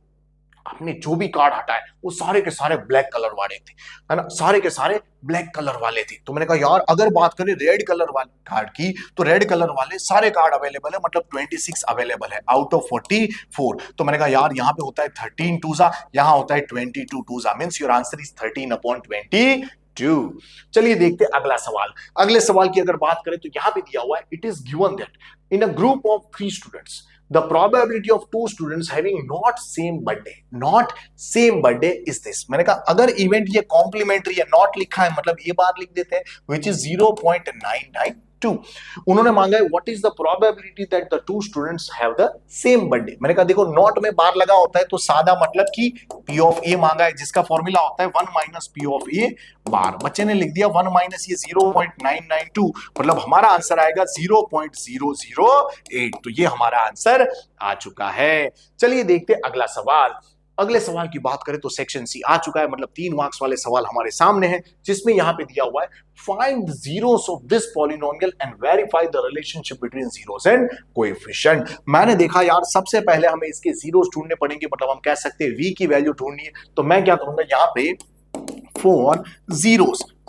आपने जो भी कार्ड हटाए वो सारे के सारे ब्लैक कलर वाले थे, है ना, सारे के सारे ब्लैक कलर वाले थे। तो मैंने कहा यार अगर बात करें रेड कलर वाले कार्ड की तो रेड कलर वाले सारे कार्ड अवेलेबल है, मतलब 26 अवेलेबल है आउट ऑफ 44। तो मैंने कहा यार यहाँ पे होता है 13 टूजा, यहाँ होता है 22 टूजा, मींस योर आंसर इज 13/22। चलिए देखते हैं अगला सवाल। अगले सवाल की अगर बात करें तो यहां पे दिया हुआ है it is given that in a group of 3 students the probability of 2 students having not same birthday is this। मैंने कहा अगर इवेंट ये कॉम्प्लीमेंट्री है, नॉट लिखा है मतलब ये बार लिख देते हैं, which is 0.992। उन्होंने मांगा है what is the probability that the 2 students have the same birthday. मैंने कहा देखो नॉट में बार लगा होता है तो सादा मतलब कि p ऑफ a मांगा है, जिसका फॉर्मूला होता है 1 माइनस p ऑफ a बार। बच्चे ने लिख दिया 1 माइनस ये 0.992, मतलब हमारा आंसर आएगा 0.008। तो ये हमारा आंसर आ चुका है। चलिए देखते हैं अगला सवाल। अगले सवाल की बात करें तो सेक्शन सी आ चुका है, मतलब 3 मार्क्स वाले सवाल हमारे सामने हैं, जिसमें यहां पे दिया हुआ है find the zeros of this polynomial and verify the relationship between zeros and coefficient. मैंने देखा यार सबसे पहले हमें इसके जीरोस ढूंढने पड़ेंगे, मतलब हम कह सकते हैं v की वैल्यू ढूंढनी है। तो मैं क्या करूंगा यहाँ पे फॉर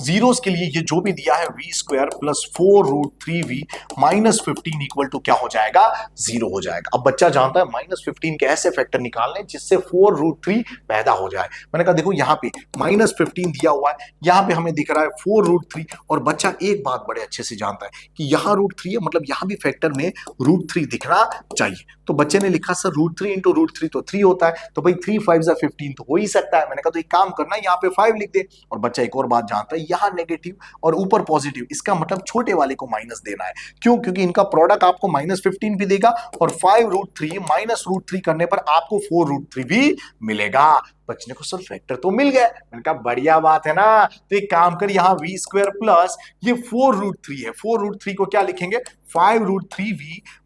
जीरोस के लिए ये जो भी दिया है v square plus 4√3v minus 15 equal to क्या हो जाएगा? 0 हो जाएगा। अब बच्चा जानता है माइनस 15 के ऐसे फैक्टर निकालने जिससे 4√3 पैदा हो जाए। मैंने कहा देखो यहाँ पे माइनस 15 दिया हुआ है, यहाँ पे हमें दिख रहा है 4√3, और बच्चा एक बात बड़े अच्छे से जानता है कि यहाँ √3 है, मतलब यहाँ भी फैक्टर में √3 दिखना चाहिए। तो बच्चे ने लिखा सर √3 इंटू √3 तो 3 होता है, तो भाई 3 5 15 तो हो ही सकता है। मैंने कहा तो एक काम करना यहाँ पे 5 लिख दे। और बच्चा एक और बात जानता है यहाँ नेगेटिव और ऊपर पॉजिटिव, इसका मतलब छोटे वाले को माइनस देना है। क्यों? क्योंकि इनका प्रोडक्ट आपको माइनस 15 भी देगा और 5√3 माइनस √3 करने पर आपको 4√3 भी मिलेगा। बच्चे को सर फैक्टर तो मिल गया। मैंने कहा बढ़िया बात है ना। तो एक काम कर यहाँ v स्क्वायर प्लस ये 4√3 है, 4√3 को क्या लिखेंगे? 5√3v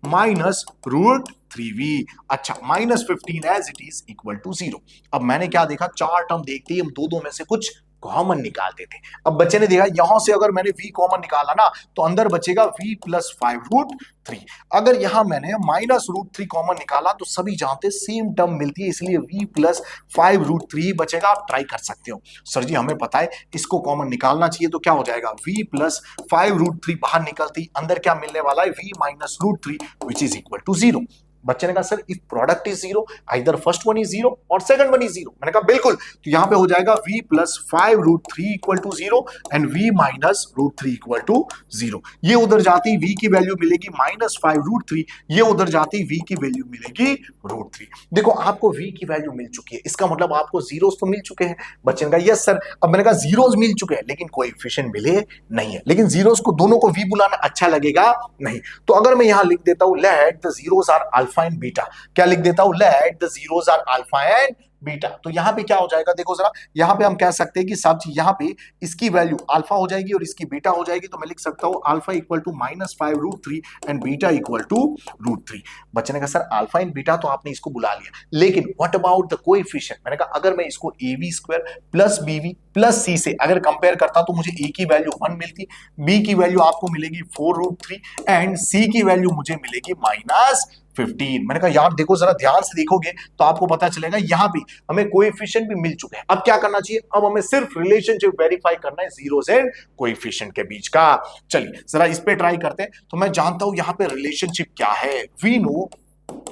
minus √3v। अच्छा minus 15 as it is equal to 0। अब मैंने क्या देखा, 4 टर्म देखते ही हम दो में से कुछ कॉमन निकालते थे। अब बच्चे ने देखा यहां से अगर मैंने v कॉमन निकाला ना तो अंदर बचेगा v प्लस 5√3। अगर यहां मैंने माइनस √3 कॉमन निकाला तो सभी जानते सेम टर्म मिलती है, इसलिए v प्लस 5√3 बचेगा। आप ट्राई कर सकते हो। सर जी हमें पता है इसको कॉमन निकालना चाहिए, तो क्या हो जाएगा? v प्लस 5√3 बाहर निकलती, अंदर क्या मिलने वाला है? v minus √3 which is equal to 0। बच्चे ने कहा sir if product is 0 either first one is 0 और सेकंड वन इज 0। मैंने कहा बिल्कुल, तो यहां पे हो जाएगा v plus 5√3 equal to 0 and v minus √3 equal to 0। ये उधर जाती v की वैल्यू मिलेगी माइनस 5√3, ये उधर जाती v की वैल्यू मिलेगी √3। देखो आपको v की वैल्यू मिल चुकी है, इसका मतलब आपको जीरोस तो मिल चुके हैं। बच्चे ने कहा यस सर। अब मैंने कहा जीरोस मिल चुके हैं लेकिन कोएफिशिएंट मिले नहीं है, लेकिन जीरोस को दोनों को v बुलाना अच्छा लगेगा नहीं। तो अगर मैं यहां लिख देता हूं let the zeros are alpha and beta, क्या लिख देता हूं? Let the zeros are alpha and beta. तो यहां पे क्या हो जाएगा? देखो जरा, यहां पे हम कह सकते हैं कि सब चीज यहां पे इसकी वैल्यू अल्फा हो जाएगी और इसकी बीटा हो जाएगी। तो मैं लिख सकता हूं alpha equal to minus 5√3 and beta equal to √3। बच्चे ने कहा सर अल्फा एंड बीटा तो आपने इसको बुला लिया, लेकिन व्हाट अबाउट द कोएफिशिएंट? मैंने कहा अगर मैं इसको ab square plus bv plus c से अगर कंपेयर करता तो मुझे a की वैल्यू 1 मिलती, b की वैल्यू आपको मिलेगी 4√3 एंड c की वैल्यू मुझे मिलेगी माइनस 15। मैंने कहा यार देखो जरा ध्यान से देखोगे तो आपको पता चलेगा यहां भी हमें कोएफिशिएंट भी मिल चुके हैं। अब क्या करना चाहिए? अब हमें सिर्फ रिलेशनशिप वेरीफाई करना है जीरोस एंड कोएफिशिएंट के बीच का। चलिए जरा इस पे ट्राई करते हैं। तो मैं जानता हूं यहां पे रिलेशनशिप क्या है। We know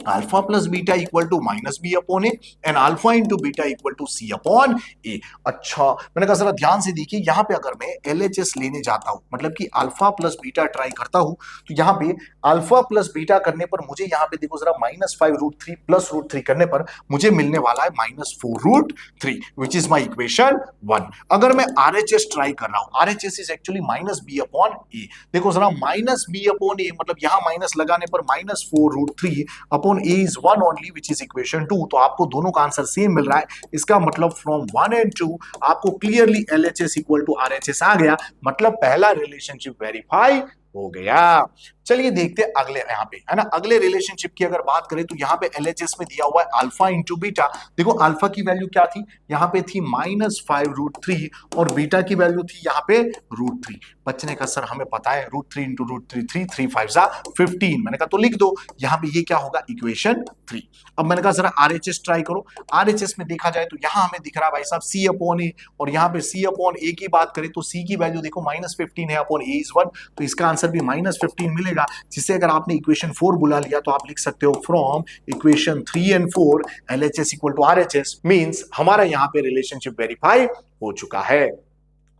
alpha plus beta equal to minus B upon A and alpha into beta equal to C upon A. अच्छा मैंने कहा जरा ध्यान से देखिए, यहां पे अगर मैं LHS लेने जाता हूं, मतलब कि अल्फा प्लस बीटा ट्राई करता हूं, तो यहां पे अल्फा प्लस बीटा करने पर मुझे यहां पे देखो जरा माइनस 5√3 प्लस √3 करने पर मुझे मिलने वाला है minus 4√3 which is my equation 1। अगर मैं RHS ट्राई कर रहा हूं, RHS is actually minus B upon A. देखो जरा माइनस बी अपॉन ए मतलब यहां माइनस लगाने पर minus 4√3 upon a is 1 only which is equation 2। तो आपको दोनों का आंसर सेम मिल रहा है। इसका मतलब फ्रॉम 1 and 2 आपको clearly LHS equal to RHS आ गया, मतलब पहला रिलेशनशिप वेरीफाई हो गया। चलिए देखते हैं अगले यहाँ पे, है ना, अगले रिलेशनशिप की अगर बात करें तो यहाँ पे एलएचएस में दिया हुआ है अल्फा इंटू बीटा। देखो अल्फा की वैल्यू क्या थी, यहाँ पे थी -5√3 और बीटा की वैल्यू थी यहाँ पे √3। बच्चे ने कहा सर हमें पता है √3 इंटू √3 3 5 15। मैंने कहा तो लिख दो, यहाँ पे ये क्या होगा, इक्वेशन 3। अब मैंने कहा जरा आरएचएस ट्राई करो। आरएचएस में देखा जाए तो यहाँ हमें दिख रहा है भाई साहब C/A, और यहाँ पे C/A की बात करें तो C की वैल्यू देखो -15 है अपॉन A इज 1, तो इसका आंसर भी -15 मिलेगा। जिससे अगर आपने इक्वेशन 4 बुला लिया तो आप लिख सकते हो from equation 3 and 4 LHS equal to RHS, means हमारा यहाँ पे रिलेशनशिप वेरीफाई हो चुका है।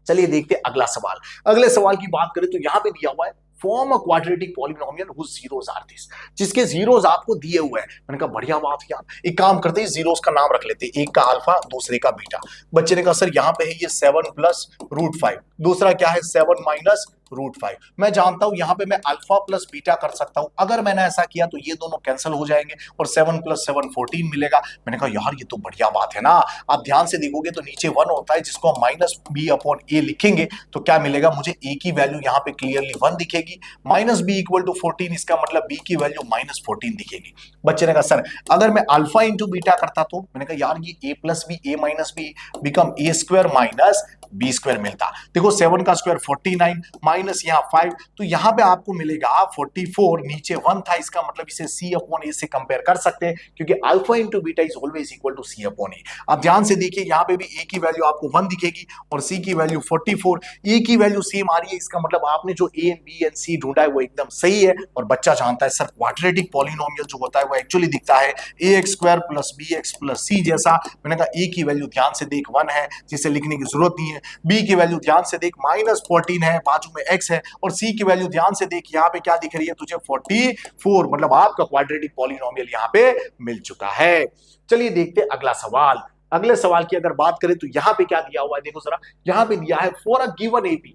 चलिए देखते हैं अगला सवाल। अगले सवाल की बात करें तो यहाँ पे दिया हुआ है form a quadratic polynomial whose zeros are this, जिसके जीरोस आपको दिए हुए हैं। मैंने कहा बढ़िया बात है यार, एक काम करते हैं जीरोस का नाम रख लेते हैं, एक का अल्फा दूसरे का बीटा। बच्चे ने कहा सर यहाँ पे है ये 7 प्लस √5, दूसरा क्या है 7 माइनस √5। मैं जानता हूं यहां पे मैं अल्फा प्लस बीटा कर सकता हूं, अगर मैंने ऐसा किया तो ये दोनों कैंसिल हो जाएंगे और 7 + 7 14 मिलेगा। मैंने कहा यार ये तो बढ़िया बात है ना। आप ध्यान से देखोगे तो नीचे 1 होता है जिसको हम -b/a लिखेंगे तो क्या मिलेगा मुझे, a की वैल्यू यहाँ पे क्लियरली 1 दिखेगी, -b = 14, इसका मतलब b की वैल्यू -14 दिखेगी। बच्चे ने कहा सर अगर मैं अल्फा इंटू बीटा करता तो, मैंने कहा यार ये a + b a - b become a² - b² मिलता। देखो 7 का स्क्वायर 49 माइनस यहाँ 5, तो यहाँ पे आपको मिलेगा 44, नीचे 1 था, इसका मतलब इसे C/A से कंपेयर कर सकते हैं क्योंकि alpha into beta is always equal to C/A। अब ध्यान से देखिए यहाँ पे भी a की वैल्यू आपको 1 दिखेगी और c की वैल्यू 44, a की वैल्यू सेम आ रही है, इसका मतलब आपने जो a b एंड c ढूंढा है वो एकदम सही है। और बच्चा जानता है सर क्वाड्रेटिक पॉलिनोमियल जो होता है वो एक्चुअली दिखता है ax² + bx + c जैसा। मैंने कहा a की वैल्यू ध्यान से देख 1 है जिसे लिखने की जरूरत नहीं है, b की वैल्यू ध्यान से देख -14 है, बाजू में x है, और c की वैल्यू ध्यान से देख यहाँ पे क्या दिख रही है तुझे 44, मतलब आपका क्वाड्रेटिक पॉलिनोमियल यहाँ पे मिल चुका है। चलिए देखते हैं अगला सवाल। अगले सवाल की अगर बात करें तो यहाँ पे क्या दिया हुआ है, देखो जरा, यहाँ पे दिया है for a given AP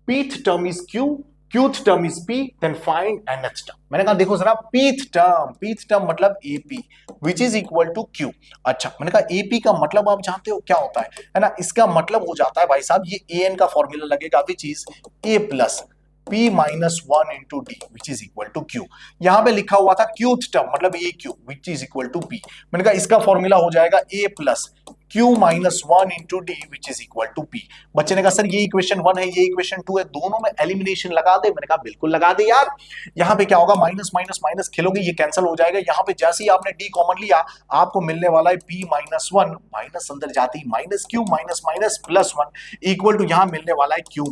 pth term is q, qth term is p, then find nth term. मैंने कहा देखो जरा pth टर्म मतलब AP which is equal to q। अच्छा मैंने कहा AP का मतलब आप जानते हो क्या होता है ना, इसका मतलब हो जाता है भाई साहब ये an का फॉर्मूला लगेगा which is a + p - 1 into d which is equal to q। यहां पे लिखा हुआ था qth टर्म मतलब aq which is equal to p। मैंने कहा इसका फॉर्मूला हो जाएगा a + q - 1 into d which is equal to p। बच्चे ने कहा सर ये इक्वेशन 1 है ये इक्वेशन 2 है, दोनों में एलिमिनेशन लगा दे। मैंने कहा बिल्कुल लगा दे यार। यहाँ पे क्या होगा, माइनस माइनस माइनस खेलोगे ये कैंसिल हो जाएगा। यहाँ पे जैसे ही आपने d कॉमन लिया आपको मिलने वाला है p - 1, माइनस अंदर जाती -q -+1 इक्वल टू यहाँ मिलने वाला है q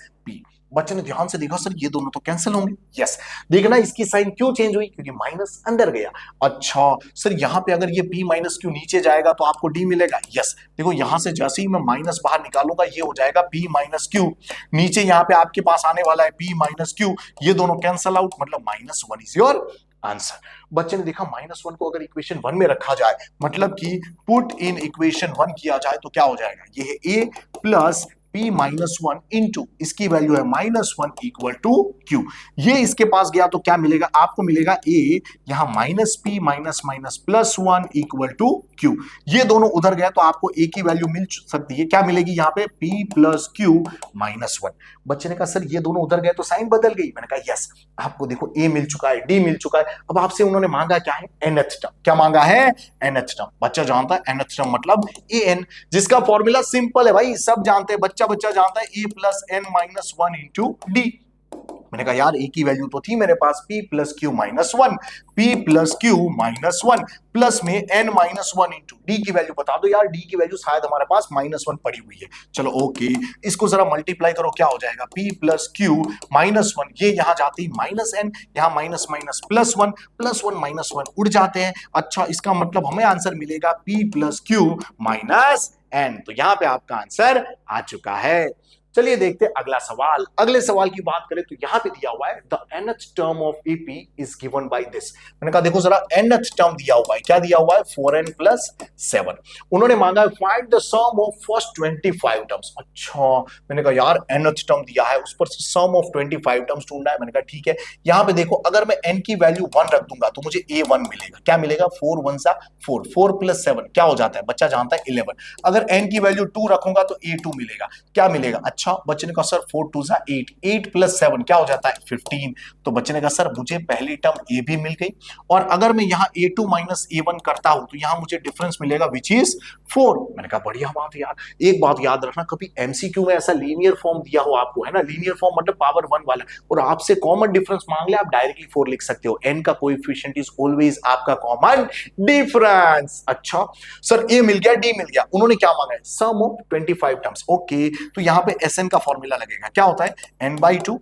- p। बच्चे ने ध्यान से देखा सर ये दोनों तो कैंसिल होंगे, यस। देखना इसकी साइन क्यों चेंज हुई, क्योंकि माइनस अंदर गया। अच्छा सर यहाँ पे अगर ये p - q नीचे जाएगा तो आपको d मिलेगा, यस। देखो यहां से जैसे ही मैं माइनस बाहर निकालूंगा ये हो जाएगा p - q, नीचे यहाँ पे आपके पास आने वाला है p - q, ये दोनों कैंसिल आउट, मतलब -1 इज योर आंसर। बच्चे ने देखा -1 को अगर इक्वेशन 1 में रखा जाए, मतलब कि पुट इन इक्वेशन 1 किया जाए तो क्या हो जाएगा, ये है a + p - 1 इंटू इसकी वैल्यू है -1 इक्वल टू q। ये इसके पास गया तो क्या मिलेगा, आपको मिलेगा a यहां -p -+1 इक्वल टू q। ये दोनों उधर गया तो आपको a की वैल्यू मिल सकती है, क्या मिलेगी यहाँ पे p + q - 1। बच्चे ने कहा सर ये दोनों उधर गए तो साइन बदल गई। मैंने कहा यस, आपको देखो a मिल चुका है, d मिल चुका है, अब आपसे उन्होंने मांगा क्या है, nth टर्म। क्या मांगा है, nth टर्म। बच्चा जानता है nth टर्म मतलब an, जिसका फॉर्मूला सिंपल है भाई, सब जानते हैं, बच्चा जानता है a + n - 1 इंटू d। मैंने कहा यार a की वैल्यू तो थी मेरे पास p + q - 1, p + q - 1 plus में n - 1 इंटू d की वैल्यू बता दो यार, d की वैल्यू शायद हमारे पास -1 पड़ी हुई है। चलो ओके, इसको जरा मल्टीप्लाई करो, क्या हो जाएगा p + q - 1, ये यहां जाती -n, यहां +1 +1 -1 उड़ जाते हैं। अच्छा इसका मतलब हमें आंसर मिलेगा p + q - n, तो यहां पे आपका आंसर आ चुका है। चलिए देखते हैं अगला सवाल। अगले सवाल की बात करें तो यहां पे दिया हुआ है the nth term of AP is given by this. मैंने कहा देखो जरा nth टर्म दिया हुआ है, क्या दिया हुआ है 4n + 7। उन्होंने मांगा है find the sum of first 25 terms. अच्छा मैंने कहा यार nth टर्म दिया है उस पर सम ऑफ 25 टर्म्स ढूंढना है। मैंने कहा ठीक है, यहां पे देखो अगर मैं n की वैल्यू 1 रख दूंगा तो मुझे a1 मिलेगा। क्या मिलेगा, 4 1 4, 4 + 7 क्या हो जाता है, बच्चा जानता है 11। अगर n की वैल्यू 2 रखूंगा तो a2 मिलेगा। क्या मिलेगा, अच्छा अच्छा बच्चे ने कहा सर 4 2 जा 8, 8 प्लस 7 क्या हो जाता है 15। तो बच्चे ने कहा सर मुझे पहली टर्म ए भी मिल गई, और अगर मैं यहाँ a2 माइनस a1 करता हूं तो यहाँ मुझे डिफरेंस मिलेगा विच इज 4। मैंने कहा बढ़िया बात है यार। एक बात याद रखना, कभी एमसीक्यू में ऐसा लीनियर फॉर्म दिया हो आपको, है ना, लीनियर फॉर्म मतलब पावर 1 वाला, और आपसे कॉमन डिफरेंस मांग ले, आप डायरेक्टली 4 लिख सकते हो। एन का कोएफिशिएंट इज ऑलवेज आपका कॉमन डिफरेंस। अच्छा सर ए मिल गया, डी मिल गया, उन्होंने क्या मांगा है सम ऑफ 25 टर्म्स। ओके तो यहाँ पे एसएन का फॉर्मूला लगेगा, क्या होता है n/2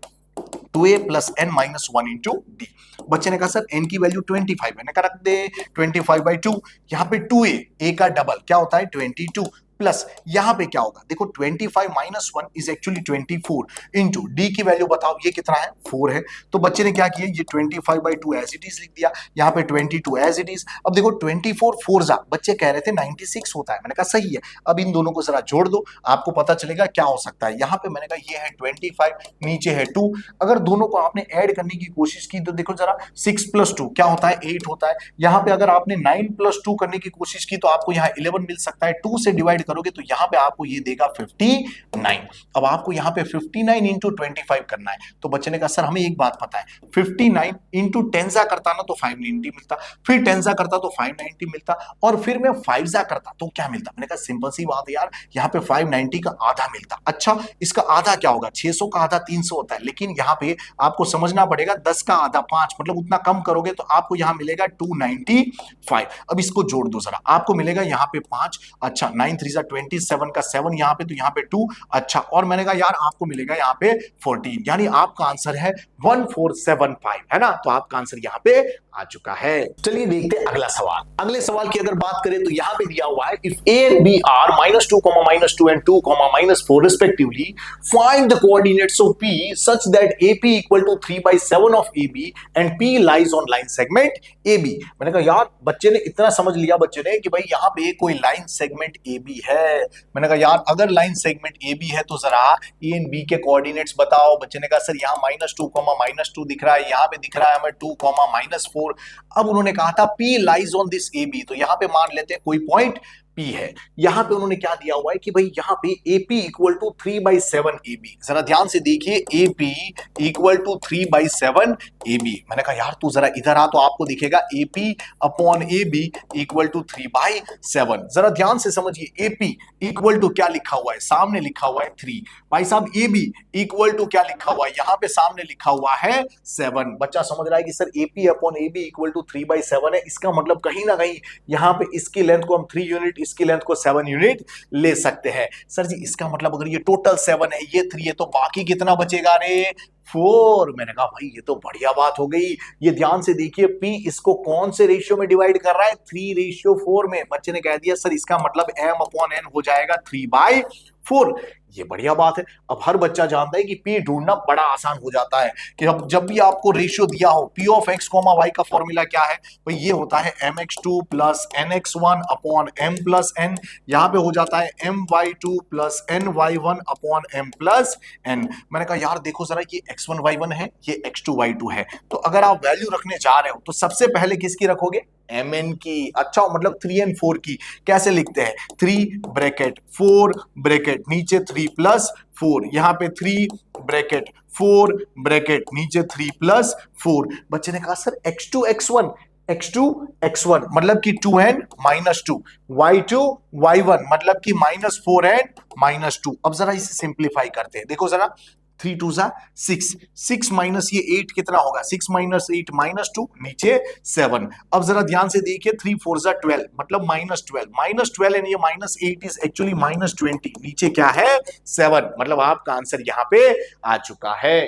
2a plus n minus 1 into D. बच्चे ने कहा सर n की वैल्यू 25 है, मैंने कहा रख दे 25/2, यहाँ पे 2a, a का डबल क्या होता है 22, प्लस यहाँ पे क्या होगा देखो 25 minus 1 is actually 24 into D की वैल्यू बताओ ये कितना है 4 है। तो बच्चे ने क्या किया ये 25/2 एज इट इज लिख दिया, यहाँ पे 22 एज इट इज। अब देखो 24 4 जा, बच्चे कह रहे थे 96 होता है, मैंने कहा सही है। अब इन दोनों को जरा जोड़ दो, आपको पता चलेगा क्या हो सकता है। यहाँ पे मैंने कहा ये है 25, नीचे है 2, अगर दोनों को आपने ऐड करने की कोशिश की तो देखो जरा 6 प्लस 2 क्या होता है 8 होता है। यहाँ पे अगर आपने 9 प्लस 2 करने की कोशिश की तो आपको यहाँ 11 मिल सकता है, 2 से डिवाइड करोगे तो यहां पे आपको ये देगा 59। अब आपको यहां पे 59 इंटू 25 करना है। तो बच्चे ने कहा सर हमें एक बात पता है 59 इंटू 10 जा करता ना तो 590 मिलता, फिर 10 जा करता तो 590 मिलता, और फिर मैं 5 जा करता तो क्या मिलता। मैंने कहा सिंपल सी बात है यार, यहाँ पे 590 का आधा मिलता। अच्छा इसका आधा क्या होगा 600 का आधा 300 होता है, लेकिन यहाँ पे आपको समझना पड़ेगा 10 का आधा 5, मतलब उतना कम करोगे तो आपको यहाँ मिलेगा 295। अब इसको जोड़ दो जरा, आपको मिलेगा यहाँ पे 5, अच्छा 9 3 जा 27 का 7 यहाँ पे, तो यहाँ पे 2, अच्छा और मैंने कहा यार आपको मिलेगा यहाँ पे 14, यानी आपका आंसर है 1475, है ना। तो आपका आंसर यहाँ पे आ चुका है। चलिए देखते हैं अगला सवाल। अगले सवाल की अगर बात करें तो यहाँ पे दिया हुआ है if a and b are -2, -2 and 2, -4 respectively, find the coordinates of p such that ap equal to 3/7 of ab and p lies on line segment ab। मैंने कहा यार बच्चे ने इतना समझ लिया, बच्चे ने कि भाई यहाँ पे कोई लाइन सेगमेंट ab है। मैंने कहा यार अगर लाइन सेगमेंट ab है तो जरा a and b के कोऑर्डिनेट्स बताओ। बच्चे ने कहा सर यहाँ -2, -2 दिख रहा है, यहाँ पे दिख रहा है हमें 2, -4। अब उन्होंने कहा था P lies on this AB, तो यहां पे मान लेते हैं कोई पॉइंट P है। यहां पे उन्होंने क्या दिया हुआ है कि भाई यहां पे AP इक्वल टू 3/7 AB। जरा ध्यान से देखिए AP इक्वल टू 3/7 AB। मैंने कहा यार तू जरा इधर आ तो आपको दिखेगा AP upon AB equal to 3/7। जरा ध्यान से समझिए AP इक्वल टू क्या लिखा हुआ है, सामने लिखा हुआ है 3। भाई साहब AB इक्वल टू क्या लिखा हुआ है, यहां पे सामने लिखा हुआ है 7। बच्चा समझ रहा है कि sir AP upon AB equal to 3/7 है, इसका मतलब कहीं ना कहीं यहां पे इसकी लेंथ को हम 3 यूनिट, इसकी लेंथ को 7 यूनिट ले सकते हैं। सर जी इसका मतलब अगर ये टोटल 7 है ये 3 है तो बाकी कितना बचेगा रे 4। मैंने कहा भाई ये तो बढ़िया बात हो गई। ये ध्यान से देखिए P इसको कौन से रेशियो में डिवाइड कर रहा है 3:4 में। बच्चे ने कह दिया सर इसका मतलब m अपॉन n हो जाएगा 3/4। ये बढ़िया बात है। अब हर बच्चा जानता है कि P ढूंढना बड़ा आसान हो जाता है कि अब जब भी आपको रेशियो दिया हो P ऑफ x, y का फॉर्मूला क्या है भाई, ये होता है mx2 plus nx1 upon m plus n। यहाँ पे हो जाता है my2 plus ny1 upon m plus n। मैंने कहा यार देखो जरा ये x1 y1 है, ये x2 y2 है, तो अगर आप वैल्यू रखने जा रहे हो तो सबसे पहले किसकी रखोगे mn की। अच्छा मतलब 3 and 4 की। कैसे लिखते हैं 3 ब्रैकेट 4 ब्रैकेट नीचे 3 प्लस 4, यहाँ पे 3 ब्रैकेट 4 ब्रैकेट नीचे 3 प्लस 4। बच्चे ने कहा सर x2 x1 मतलब कि 2n -2, y2 y1 मतलब कि -4n -2। अब जरा इसे सिंप्लीफाई करते हैं, देखो जरा 3 2 जा 6, 6 माइनस ये 8 कितना होगा 6 माइनस 8 -2 नीचे 7। अब जरा ध्यान से देखिए 3 4 जा 12 मतलब -12 एंड ये -8 इज एक्चुअली -20, नीचे क्या है 7, मतलब आपका आंसर यहाँ पे आ चुका है।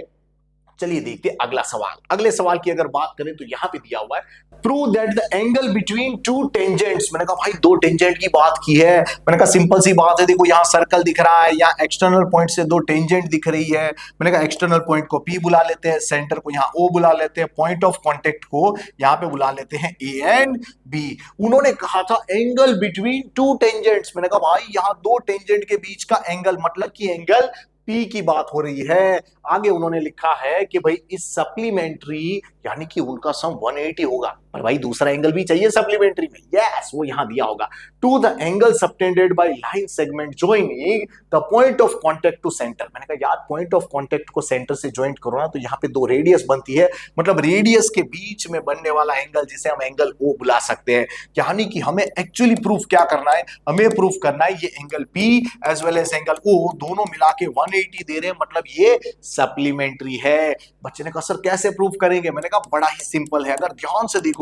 चलिए देखते हैं अगला सवाल। अगले सवाल की अगर बात करें तो यहां पे दिया हुआ है prove that the angle between two tangents. मैंने कहा भाई दो टेंजेंट की बात की है। मैंने कहा सिंपल सी बात है, देखो यहाँ सर्कल दिख रहा है, यहाँ एक्सटर्नल पॉइंट से दो टेंजेंट दिख रही है। मैंने कहा एक्सटर्नल पॉइंट को P बुला लेते हैं, सेंटर को यहाँ O बुला लेते हैं, पॉइंट ऑफ कॉन्टेक्ट को यहाँ पे बुला लेते हैं A एंड B। उन्होंने कहा था एंगल बिटवीन टू टेंजेंट्स। मैंने कहा भाई यहाँ दो टेंजेंट के बीच का एंगल मतलब कि एंगल पी की बात हो रही है। आगे उन्होंने लिखा है कि भाई इस सप्लीमेंट्री यानी कि उनका सम 180 होगा, पर भाई दूसरा एंगल भी चाहिए सप्लीमेंट्री में। यस, वो यहां दिया होगा to the angle subtended by line segment joining the point of contact to centre. मैंने कहा यार पॉइंट ऑफ कांटेक्ट को सेंटर से ज्वाइंट करो ना, तो यहाँ पे दो रेडियस बनती है, मतलब रेडियस के बीच में बनने वाला एंगल जिसे हम एंगल ओ बुला सकते हैं। यानी कि हमें एक्चुअली प्रूफ क्या करना है, हमें प्रूफ करना है ये angle P as well as angle O दोनों मिला के 180 दे रहे हैं, मतलब ये सप्लीमेंट्री है। बच्चे ने कहा सर कैसे प्रूफ करेंगे? मैंने कहा बड़ा ही सिंपल है, अगर ध्यान से देखोगे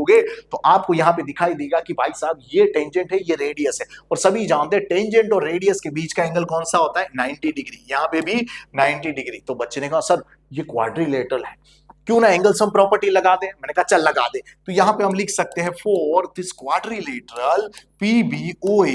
तो आपको यहां पे दिखाई देगा कि भाई साहब ये टेंजेंट है, ये रेडियस है, और सभी जानते हैं टेंजेंट और रेडियस के बीच का एंगल कौन सा होता है, 90 डिग्री। यहां पे भी 90 डिग्री। तो बच्चे ने कहा सर ये क्वाड्रिलेटरल है, क्यों ना एंगल सम प्रॉपर्टी लगा दे। मैंने कहा चल लगा दे। तो यहां पे हम लिख सकते हैं फॉर दिस क्वाड्रिलेटरल PBOA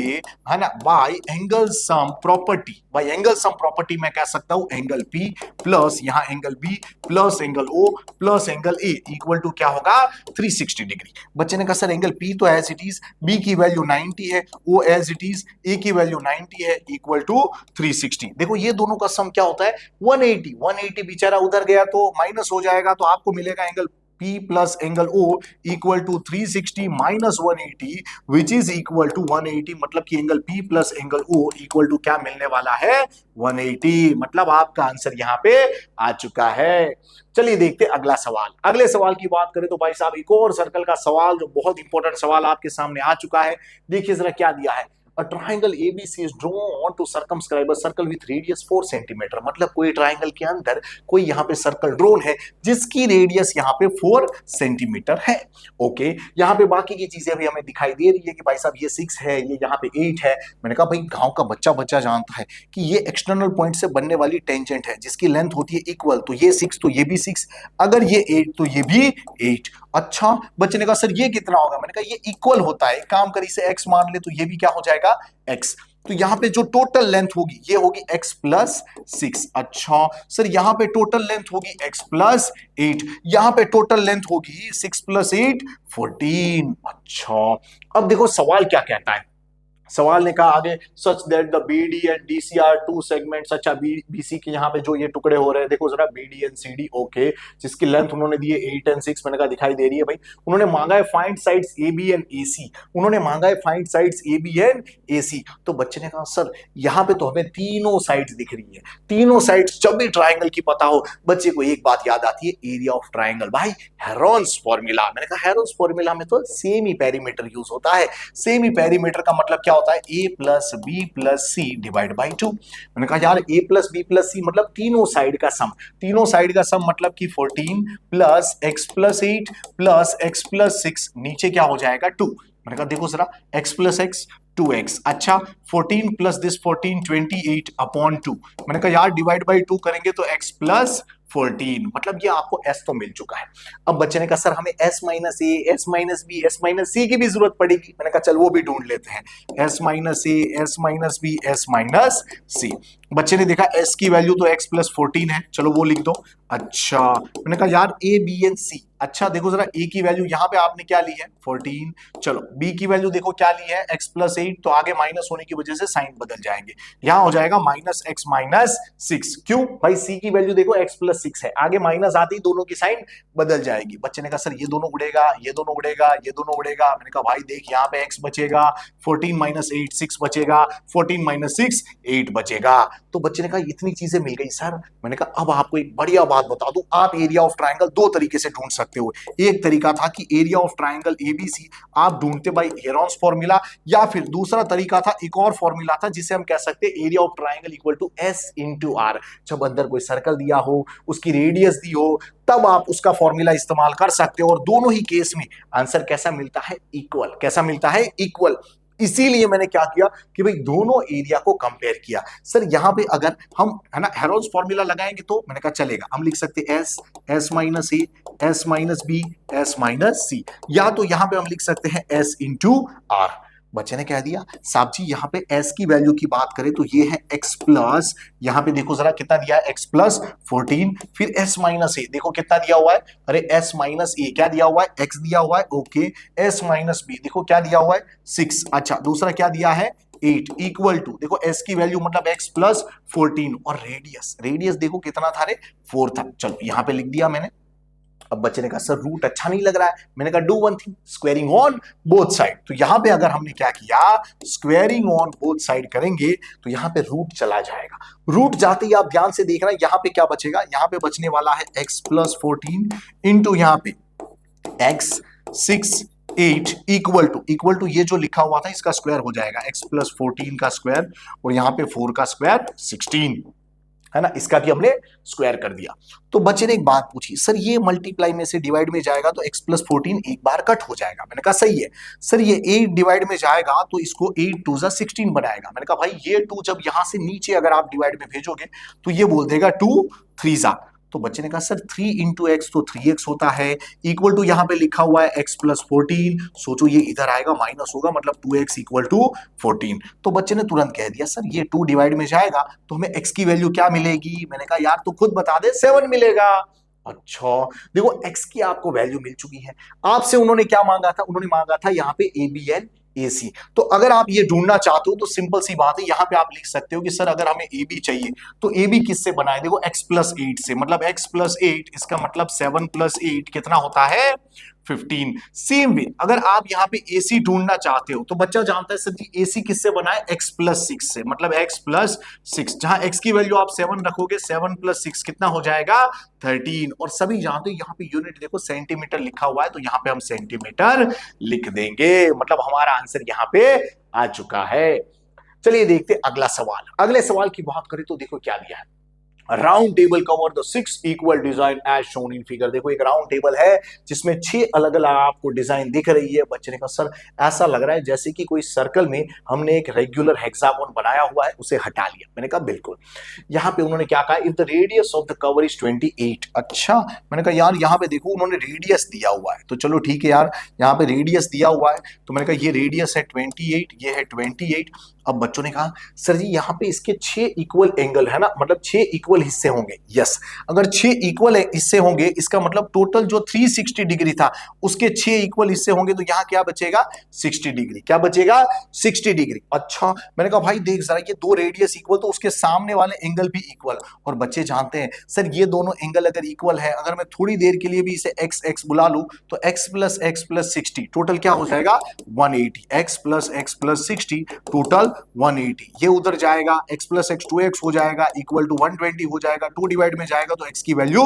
है ना by angle sum property, by angle sum property मैं कह सकता हूं एंगल P प्लस यहां angle B plus angle O plus angle A equal to क्या होगा 360 डिग्री। बच्चे ने कहा सर एंगल P तो एज इट इज, B की वैल्यू 90 है, O as it is, A की वैल्यू 90 है इक्वल टू 360। देखो ये दोनों का सम क्या होता है 180। 180 बेचारा उधर गया तो माइनस हो जाएगा, तो आपको मिलेगा angle P plus angle O equal to 360 minus 180 which is equal to 180। मतलब कि angle P plus angle O equal to क्या मिलने वाला है 180। मतलब आपका आंसर यहां पे आ चुका है। चलिए देखते हैं अगला सवाल। अगले सवाल की बात करें तो भाई साहब एक और सर्कल का सवाल जो बहुत इंपॉर्टेंट सवाल आपके सामने आ चुका है। देखिए जरा क्या दिया है, A triangle ABC is drawn to circumscribe a circle with radius 4 centimetre. मतलब कोई ट्राइंगल के अंदर कोई यहाँ पे सर्कल ड्रोन है जिसकी रेडियस यहाँ पे 4 सेंटीमीटर है। ओके, यहाँ पे बाकी की चीजें भी हमें दिखाई दे रही है कि भाई साहब ये 6 है, ये यहाँ पे 8 है। मैंने कहा भाई गांव का बच्चा बच्चा जानता है कि ये एक्सटर्नल पॉइंट से बनने वाली टेंजेंट है जिसकी लेंथ होती है इक्वल, तो ये 6 तो ये भी 6, अगर ये 8 तो ये भी 8। अच्छा, बच्चे ने कहा सर ये कितना होगा? मैंने कहा ये इक्वल होता है, काम कर इसे x मान ले तो ये भी क्या हो जाएगा x। तो यहां पे जो टोटल लेंथ होगी ये होगी x प्लस 6। अच्छा सर यहां पे टोटल लेंथ होगी x प्लस 8, यहां पे टोटल लेंथ होगी 6 प्लस 8 14। अच्छा अब देखो सवाल क्या कहता है, सवाल ने कहा आगे such that the BD and DC are two segments. अच्छा BC के यहाँ पे जो ये टुकड़े हो रहे हैं देखो जरा BD एंड CD, ओके, जिसकी लेंथ उन्होंने दी है 8 एंड 6। मैंने कहा दिखाई दे रही है भाई। उन्होंने मांगा है find sides AB and AC, उन्होंने मांगा है find sides AB and AC। तो बच्चे ने कहा सर यहाँ पे तो हमें तीनों साइड्स दिख रही है, तीनों साइड्स जब भी ट्राइंगल की पता हो बच्चे को एक बात याद आती है एरिया ऑफ ट्राइंगल। भाई हेरोन्स फॉर्मूला, मैंने कहा हेरोन्स फॉर्मूला में तो सेमी पेरीमीटर यूज होता है। सेमी पेरीमीटर का मतलब क्या होता है a plus b plus c divide by 2। मैंने कहा यार a plus b plus c मतलब तीनों साइड का सम, तीनों साइड का सम मतलब कि 14 plus x plus 8 plus x plus 6, नीचे क्या हो जाएगा 2। मैंने कहा देखो जरा x प्लस x 2x। अच्छा 14 प्लस दिस 14 28 अपॉन 2। मैंने कहा यार डिवाइड बाई 2 करेंगे तो x प्लस 14, मतलब ये आपको s तो मिल चुका है। अब बच्चे ने कहा सर हमें s minus A, s minus B, s minus C की भी जरूरत पड़ेगी। मैंने कहा चल वो भी ढूंढ लेते हैं, s minus A, s minus B, s minus C. बच्चे ने देखा s की वैल्यू तो x प्लस 14 है, चलो वो लिख दो। अच्छा मैंने कहा यार a b एंड c। अच्छा देखो जरा a की वैल्यू यहाँ पे आपने क्या ली है 14, चलो b की वैल्यू देखो क्या ली है x प्लस 8, तो आगे माइनस होने की वजह से साइन बदल जाएंगे, यहाँ हो जाएगा माइनस x माइनस 6। क्यों भाई c की वैल्यू देखो x प्लस 6 है, आगे माइनस आती दोनों की साइन बदल जाएगी। बच्चे ने कहा सर ये दोनों उड़ेगा, ये दोनों उड़ेगा, ये दोनों उड़ेगा। मैंने कहा भाई देख यहाँ पे x बचेगा 14 माइनस 8 6 बचेगा, 14 माइनस 6 8 बचेगा। तो बच्चे ने कहा इतनी चीजें मिल गई सर। मैंने कहा अब आपको एक बढ़िया बात बता दूं, आप एरिया ऑफ ट्राइंगल दो तरीके से ढूंढ सकते हो। एक तरीका था कि एरिया ऑफ ट्राइंगल एबीसी आप ढूंढते बाय हेरोन्स फॉर्मूला, या फिर दूसरा तरीका था एक और फॉर्मूला था जिसे हम कह सकते हैं area of triangle equal to s into r. जब अंदर कोई सर्कल दिया हो, उसकी रेडियस दी हो, तब आप उसका फॉर्मूला इस्तेमाल कर सकते हो, और दोनों ही केस में आंसर कैसा मिलता है इक्वल। कैसा मिलता है इक्वल। इसीलिए मैंने क्या किया कि भाई दोनों एरिया को कंपेयर किया। सर यहां पे अगर हम है ना हेरोन्स फॉर्मूला लगाएंगे तो मैंने कहा चलेगा, हम लिख सकते हैं S, S minus A, S minus B, S minus C, या तो यहां पे हम लिख सकते हैं एस इंटू आर। बच्चे ने कह दिया साहब जी यहाँ पे s की वैल्यू की बात करें तो ये है x प्लस, यहाँ पे देखो जरा कितना दिया है x प्लस 14, फिर s माइनस ए देखो कितना दिया हुआ है, अरे s माइनस ए क्या दिया हुआ है x दिया हुआ है, ओके, s माइनस बी देखो क्या दिया हुआ है 6। अच्छा दूसरा क्या दिया है 8 इक्वल टू, देखो s की वैल्यू मतलब x प्लस 14 और रेडियस देखो कितना था रे 4 था। चलो यहां पे लिख दिया मैंने। अब बच्चे ने कहा सर रूट अच्छा नहीं लग रहा है। मैंने कहा do one thing, squaring on both side. तो यहां पे अगर हमने क्या किया, स्क्वेयरिंग ऑन बोथ साइड करेंगे तो यहां पे रूट चला जाएगा। रूट जाते ही आप ध्यान से देखना यहां पे क्या बचेगा, यहां पे बचने वाला है x प्लस 14 इंटू यहां पे x 6 8 इक्वल टू ये जो लिखा हुआ था इसका स्क्वायर हो जाएगा, x प्लस 14 का स्क्वायर और यहां पे 4 का स्क्वायर 16 है ना, इसका भी हमने स्क्वायर कर दिया। तो बच्चे ने एक बात पूछी, सर ये मल्टीप्लाई में से डिवाइड में जाएगा तो x प्लस 14 एक बार कट हो जाएगा। मैंने कहा सही है। सर ये 8 डिवाइड में जाएगा तो इसको 8 टू जा 16 बनाएगा। मैंने कहा भाई ये 2 जब यहां से नीचे अगर आप डिवाइड में भेजोगे तो ये बोल देगा 2 3 जा। तो बच्चे ने कहा सर 3 इंटू एक्स तो 3x होता है, इक्वल टू यहां पे लिखा हुआ है x प्लस 14। सोचो ये इधर आएगा माइनस होगा, मतलब 2x इक्वल टू 14। तो बच्चे ने तुरंत कह दिया सर ये 2 डिवाइड में जाएगा तो हमें x की वैल्यू क्या मिलेगी। मैंने कहा यार तू खुद बता दे, 7 मिलेगा। अच्छा देखो x की आपको वैल्यू मिल चुकी है। आपसे उन्होंने क्या मांगा था, उन्होंने मांगा था यहाँ पे ABN AC। तो अगर आप ये ढूंढना चाहते हो तो सिंपल सी बात है, यहां पे आप लिख सकते हो कि सर अगर हमें AB चाहिए तो AB किससे बनाए, देखो x प्लस 8 से, मतलब x प्लस 8 इसका मतलब 7 प्लस 8 कितना होता है 15। सेम वे अगर आप यहाँ पे AC ढूंढना चाहते हो तो बच्चा जानता है सर जी AC किससे बनाए, x प्लस 6 से, मतलब x प्लस 6, जहां x की वैल्यू आप 7 रखोगे 7 प्लस 6 कितना हो जाएगा 13। और सभी जानते हो यहाँ पे यूनिट देखो सेंटीमीटर लिखा हुआ है तो यहाँ पे हम सेंटीमीटर लिख देंगे, मतलब हमारा आंसर यहाँ पे आ चुका है। चलिए देखते अगला सवाल। अगले सवाल की बात करें तो देखो क्या दिया है, round table cover the 6 equal design as shown in figure. देखो एक राउंड टेबल है जिसमें 6 अलग अलग आपको डिजाइन दिख रही है। बच्चे ने कहा सर ऐसा लग रहा है जैसे कि कोई सर्कल में हमने एक रेगुलर हेक्सागोन बनाया हुआ है उसे हटा लिया। मैंने कहा बिल्कुल। यहाँ पे उन्होंने क्या कहा, if the radius of the cover is 28। अच्छा मैंने कहा यार यहाँ पे देखो उन्होंने रेडियस दिया हुआ है तो चलो ठीक है यार, यहाँ पे रेडियस दिया हुआ है तो मैंने कहा ये रेडियस है 28, ये है 28। अब बच्चों ने कहा सर जी यहाँ पे इसके 6 इक्वल एंगल है ना, मतलब 6 इक्वल हिस्से होंगे। यस, अगर 6 इक्वल हिस्से होंगे इसका मतलब टोटल जो 360 डिग्री था उसके 6 इक्वल हिस्से होंगे तो यहाँ क्या बचेगा 60 डिग्री। क्या बचेगा 60 डिग्री। अच्छा मैंने कहा भाई देख जरा ये 2 रेडियस इक्वल तो उसके सामने वाले एंगल भी इक्वल। और बच्चे जानते हैं सर ये दोनों एंगल अगर इक्वल है, अगर मैं थोड़ी देर के लिए भी इसे x x बुला लूं तो x प्लस 60 टोटल क्या हो जाएगा 180। x plus 60 total 180। ये उधर जाएगा x प्लस x 2x हो जाएगा इक्वल टू 120 हो जाएगा। 2 डिवाइड में जाएगा तो x की वैल्यू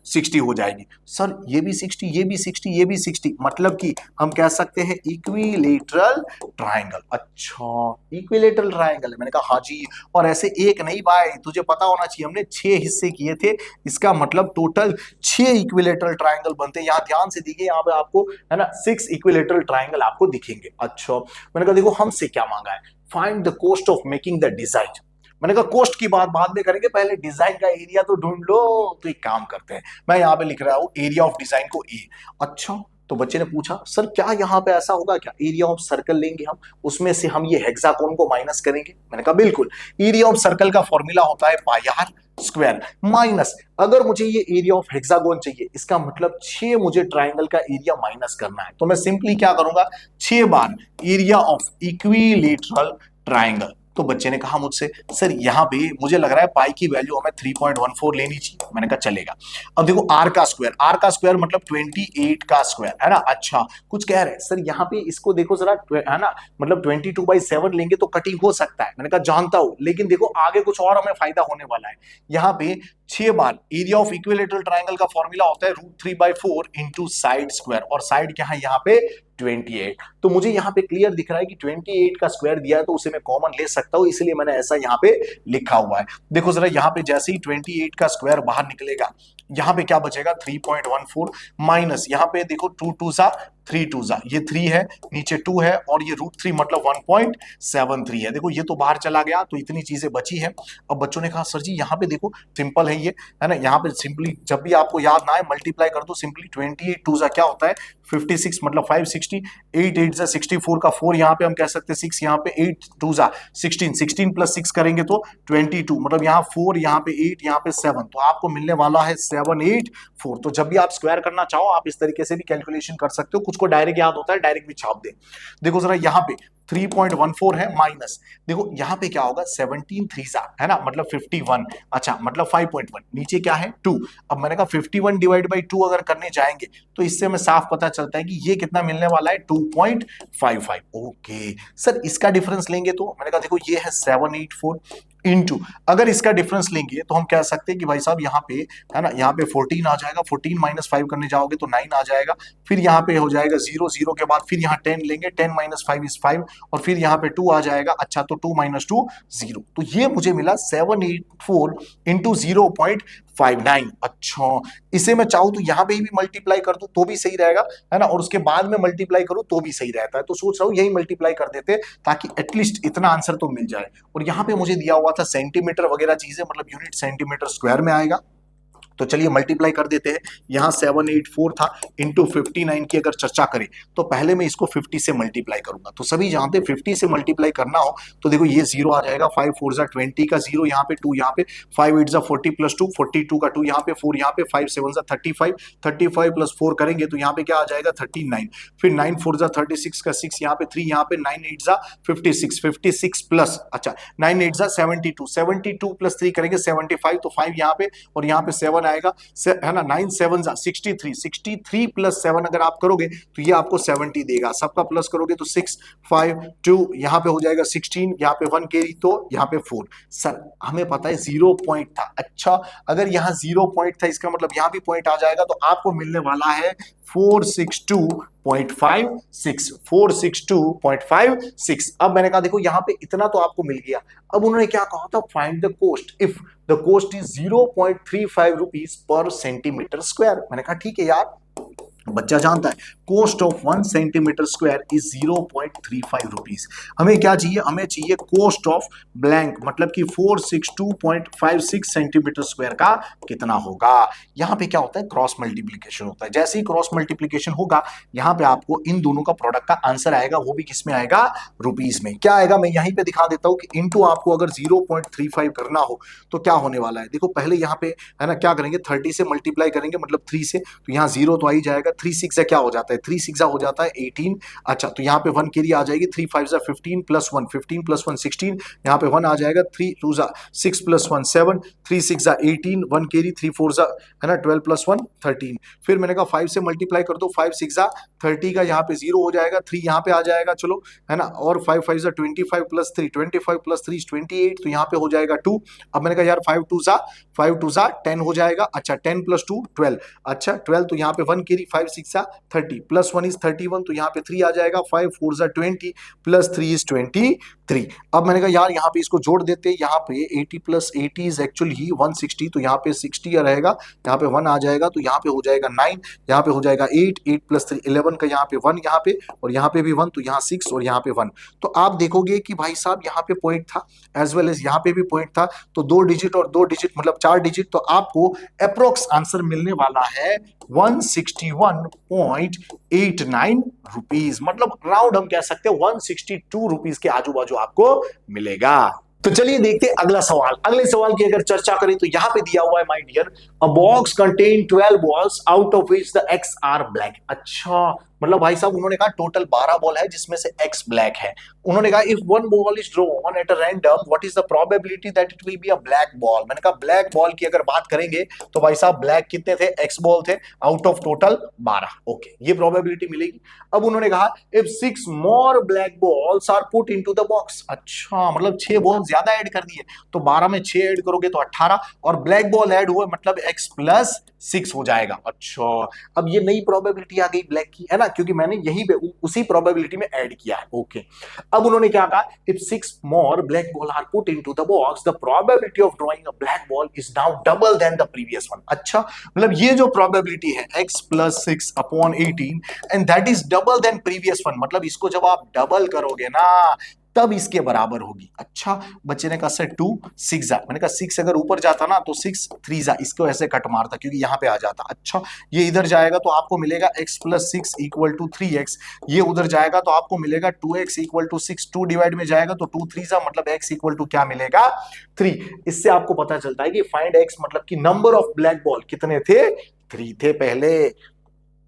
60 हो जाएगी। सर ये भी 60, ये भी 60, ये भी 60, मतलब कि हम कह सकते हैं इक्विलेटरल ट्रायंगल। अच्छा इक्विलेटरल ट्रायंगल है। मैंने कहा हाँ जी, और ऐसे एक नहीं भाई, तुझे पता होना चाहिए हमने 6 हिस्से किए थे, इसका मतलब टोटल 6 इक्विलेटरल ट्रायंगल बनते हैं। यहाँ ध्यान से देखिए यहाँ पे आपको है ना 6 इक्विलेटरल ट्रायंगल आपको दिखेंगे। अच्छा मैंने कहा देखो हमसे क्या मांगा है, find the cost of making the design. मैंने कहा कॉस्ट की बात बाद में करेंगे, पहले डिजाइन का एरिया तो ढूंढ लो। तो एक काम करते हैं, मैं यहाँ पे लिख रहा हूं एरिया ऑफ डिजाइन को ए। अच्छा तो बच्चे ने पूछा सर क्या यहाँ पे ऐसा होगा क्या, एरिया ऑफ सर्कल लेंगे हम, उसमें से हम ये हेक्सागोन को माइनस करेंगे। मैंने कहा बिल्कुल, एरिया ऑफ सर्कल का फॉर्मूला होता है पाई आर स्क्वायर माइनस, अगर मुझे ये एरिया ऑफ हेक्सागोन चाहिए इसका मतलब 6 मुझे ट्राइंगल का एरिया माइनस करना है। तो मैं सिंपली क्या करूंगा 6 बार एरिया ऑफ इक्विलेटरल ट्राइंगल। तो बच्चे ने कहा मुझसे सर यहाँ पे मुझे लग रहा है पाई की वैल्यू हमें 3.14 लेनी चाहिए। मैंने कहा चलेगा। अब देखो आर का स्क्वायर मतलब 28 का स्क्वायर है ना। अच्छा कुछ कह रहे हैं सर यहाँ पे इसको देखो जरा है ना, मतलब 22/7 लेंगे तो कटिंग हो सकता है। मैंने कहा जानता हूं, लेकिन देखो आगे कुछ और हमें फायदा होने वाला है। यहाँ पे 6 बार एरिया ऑफ इक्विलेटरल ट्राइंगल का फॉर्मूला होता है √3/4 इंटू साइड स्क्वायर, और साइड क्या है यहाँ पे 28। तो मुझे यहाँ पे क्लियर दिख रहा है कि 28 का स्क्वायर दिया है तो उसे मैं कॉमन ले सकता हूं, इसलिए मैंने ऐसा यहाँ पे लिखा हुआ है। देखो जरा यहाँ पे जैसे ही 28 का स्क्वायर बाहर निकलेगा यहाँ पे क्या बचेगा 3.14 माइनस यहाँ पे देखो 2 2 सा 3 2 सा, ये 3 है नीचे 2 है और ये √3 मतलब 1.73 है। देखो ये तो बाहर चला गया तो इतनी चीजें बची है। अब बच्चों ने कहा सर जी यहाँ पे देखो सिंपल है ये है ना, यहाँ पे सिंपली जब भी आपको याद ना आए मल्टीप्लाई कर दो सिंपली। 28 2 सा क्या होता है 56 मतलब 560, 8 8 64 का 4 यहाँ पे हम कह सकते हैं 6, यहाँ पे 8 2 16, 16 प्लस 6 करेंगे तो 22, मतलब यहाँ 4 यहाँ पे 8 यहाँ पे 7, तो आपको मिलने वाला है 784। तो जब भी आप स्क्वायर करना चाहो आप इस तरीके से भी कैलकुलेशन कर सकते हो, कुछ मुझको डायरेक्ट याद होता है, डायरेक्ट भी छाप दे। देखो जरा यहाँ पे 3.14 है माइनस, देखो यहाँ पे क्या होगा 17 थ्रीजा है ना, मतलब 51, अच्छा मतलब 5.1, नीचे क्या है 2। अब मैंने कहा 51 डिवाइड बाई 2 अगर करने जाएंगे तो इससे हमें साफ पता चलता है कि ये कितना मिलने वाला है 2.55। ओके सर इसका डिफरेंस लेंगे तो मैंने कहा देखो ये है 784 इनटू, अगर इसका डिफरेंस लेंगे तो हम कह सकते हैं कि भाई साहब यहाँ पे है ना, यहाँ पे 14 आ जाएगा, 14 माइनस 5 करने जाओगे तो 9 आ जाएगा, फिर यहाँ पे हो जाएगा 0, 0 के बाद फिर यहाँ 10 लेंगे, 10 माइनस 5 इज 5, और फिर यहाँ पे 2 आ जाएगा, अच्छा तो 2 माइनस 2 0, तो ये मुझे मिला 784 इंटू 0.59। अच्छा इसे मैं चाहूँ तो यहाँ पे भी मल्टीप्लाई कर दूं तो भी सही रहेगा है ना, और उसके बाद में मल्टीप्लाई करूं तो भी सही रहता है, तो सोच रहा हूँ यही मल्टीप्लाई कर देते ताकि एटलीस्ट इतना आंसर तो मिल जाए। और यहाँ पे मुझे दिया हुआ था सेंटीमीटर वगैरह चीजें, मतलब यूनिट सेंटीमीटर स्क्वायर में आएगा, तो चलिए मल्टीप्लाई कर देते हैं। यहाँ 784 था इंटू 59 की अगर चर्चा करें तो पहले मैं इसको 50 से मल्टीप्लाई करूंगा, तो सभी जानते हैं 50 से मल्टीप्लाई करना हो तो देखो ये 0 आ जाएगा, 5 4 जा 20 का 0 यहाँ पे, 2 यहाँ पे, 5 8 जा 40 प्लस 2 42 का 2 यहाँ पे, 4 यहाँ पे, 5 7 जा 35, 35 प्लस 4 करेंगे तो यहाँ पे क्या आ जाएगा 39, फिर 9 4 जा 36 का 6 यहाँ पे, 3 यहाँ पे, 9 8 जा 56, 56 प्लस अच्छा 9 8 जा 72, 72 प्लस 3 करेंगे 75, तो 5 यहाँ पे और यहाँ पे 7 आएगा है ना, 9 7 जा 63, 63 प्लस 7 अगर आप करोगे तो ये आपको 70 देगा, सबका प्लस करोगे तो 6 5 2 यहाँ पे हो जाएगा 16, यहाँ पे 1 कैरी तो यहाँ पे 4। सर हमें पता है 0 पॉइंट था, अच्छा अगर यहाँ 0 पॉइंट था इसका मतलब यहाँ भी पॉइंट आ जाएगा, तो आपको मिलने वाला है 462.56, 462.56। अब मैंने कहा देखो यहाँ पे इतना तो आपको मिल गया, अब उन्होंने क्या कहा था find the cost if the cost is 0.35 rupees per centimetre square. मैंने कहा ठीक है यार, बच्चा जानता है cost of 1 centimetre square is 0.35 rupees. हमें क्या चाहिए, हमें चाहिए कोस्ट ऑफ ब्लैंक, मतलब कि 462.56 सेंटीमीटर स्क्वायर का कितना होगा। यहाँ पे क्या होता है क्रॉस मल्टीप्लीकेशन होता है, जैसे ही क्रॉस मल्टीप्लीकेशन होगा यहाँ पे आपको इन दोनों का प्रोडक्ट का आंसर आएगा, वो भी किसमें आएगा रुपीज में। क्या आएगा मैं यहीं पे दिखा देता हूँ कि इनटू आपको अगर 0.35 करना हो तो क्या होने वाला है, देखो पहले यहाँ पे है ना क्या करेंगे 30 से मल्टीप्लाई करेंगे, मतलब 3 से, तो यहाँ 0 तो आ ही जाएगा, 3 6 क्या हो जाता है 3 6 हो जाता है 18, अच्छा तो यहाँ पे 1 कैरी आ जाएगी, 3 5 15 प्लस 1 15 प्लस 1 16, यहाँ पे 1 आ जाएगा, 3 2 6 प्लस 1 7, 3 6 18, 1 कैरी, 3 4 है ना 12 प्लस 1 13, फिर मैंने कहा 5 से मल्टीप्लाई कर दो, 5 6 30 का यहाँ पे 0 हो जाएगा, 3 यहाँ पे आ जाएगा चलो है ना, और 5 5 25 प्लस 3 25 प्लस 3 28, तो यहाँ पे हो जाएगा 2। अब मैंने कहा यार 5 2 10 हो जाएगा, अच्छा 10 प्लस 2 12, अच्छा 12, तो यहाँ पे 1 कैरी, 5 6 30 प्लस 1 इज 31, तो यहाँ पे 3 आ जाएगा, 5 4 20 प्लस 3 इज 23। अब मैंने कहा यार यहाँ पे इसको जोड़ देते, यहाँ पे 80 प्लस 80 इज एक्चुअली 160, तो यहाँ पे 60 रहेगा, यहाँ पे 1 आ जाएगा, तो यहाँ पे हो जाएगा 9, यहाँ पे हो जाएगा 8 8 प्लस 3 11 का यहाँ पे 1, यहाँ पे और यहाँ पे भी 1, तो यहाँ 6 और यहाँ पे 1। तो आप देखोगे कि भाई साहब यहाँ पे पॉइंट था एज वेल एज यहाँ पे भी पॉइंट था, तो 2 डिजिट और 2 डिजिट मतलब 4 डिजिट, तो आपको अप्रोक्स आंसर मिलने वाला है 161.89 रुपीज, मतलब राउंड हम कह सकते हैं 162 रुपीज के आजू बाजू आपको मिलेगा। तो चलिए देखते हैं अगला सवाल। अगले सवाल की अगर चर्चा करें तो यहां पे दिया हुआ है my dear, a box contain 12 balls out of which the x are black. अच्छा मतलब भाई साहब उन्होंने कहा टोटल 12 बॉल है जिसमें से एक्स ब्लैक है। उन्होंने कहा if one ball is drawn at a random what is the probability that it will be a black ball. मैंने कहा ब्लैक बॉल की अगर बात करेंगे तो भाई साहब ब्लैक कितने थे, एक्स बॉल थे आउट ऑफ टोटल 12। ओके ये प्रोबेबिलिटी मिलेगी। अब उन्होंने कहा if 6 more black balls are put into the box. अच्छा मतलब 6 बॉल ज्यादा ऐड कर दिए, तो 12 में 6 ऐड करोगे तो 18, और ब्लैक बॉल ऐड हुए मतलब x प्लस 6 हो जाएगा। अच्छा अब ये नई प्रोबेबिलिटी आ गई ब्लैक की है ना, क्योंकि मैंने यही पे उसी प्रोबेबिलिटी में ऐड किया है। ओके अब उन्होंने क्या कहा if 6 more black ball are put into the box the probability of drawing a black ball is now double then the previous one. अच्छा मतलब ये जो प्रोबेबिलिटी है x plus 6 upon 18 and that is double then previous one, मतलब इसको जब आप double करोगे ना तब इसके बराबर होगी। अच्छा बच्चे ने कहा सर 2 6 जा, मैंने कहा 6 अगर ऊपर जाता ना तो 6 3 जा, इसको ऐसे कट मारता क्योंकि यहां पे आ जाता। अच्छा ये इधर जाएगा तो आपको मिलेगा x plus 6 equal to 3x, ये उधर जाएगा तो आपको मिलेगा 2x इक्वल टू 6, 2 डिवाइड में जाएगा तो 2 3 जा मतलब x इक्वल टू क्या मिलेगा 3। इससे आपको पता चलता है कि फाइंड x मतलब कि नंबर ऑफ ब्लैक बॉल कितने थे, 3 थे पहले।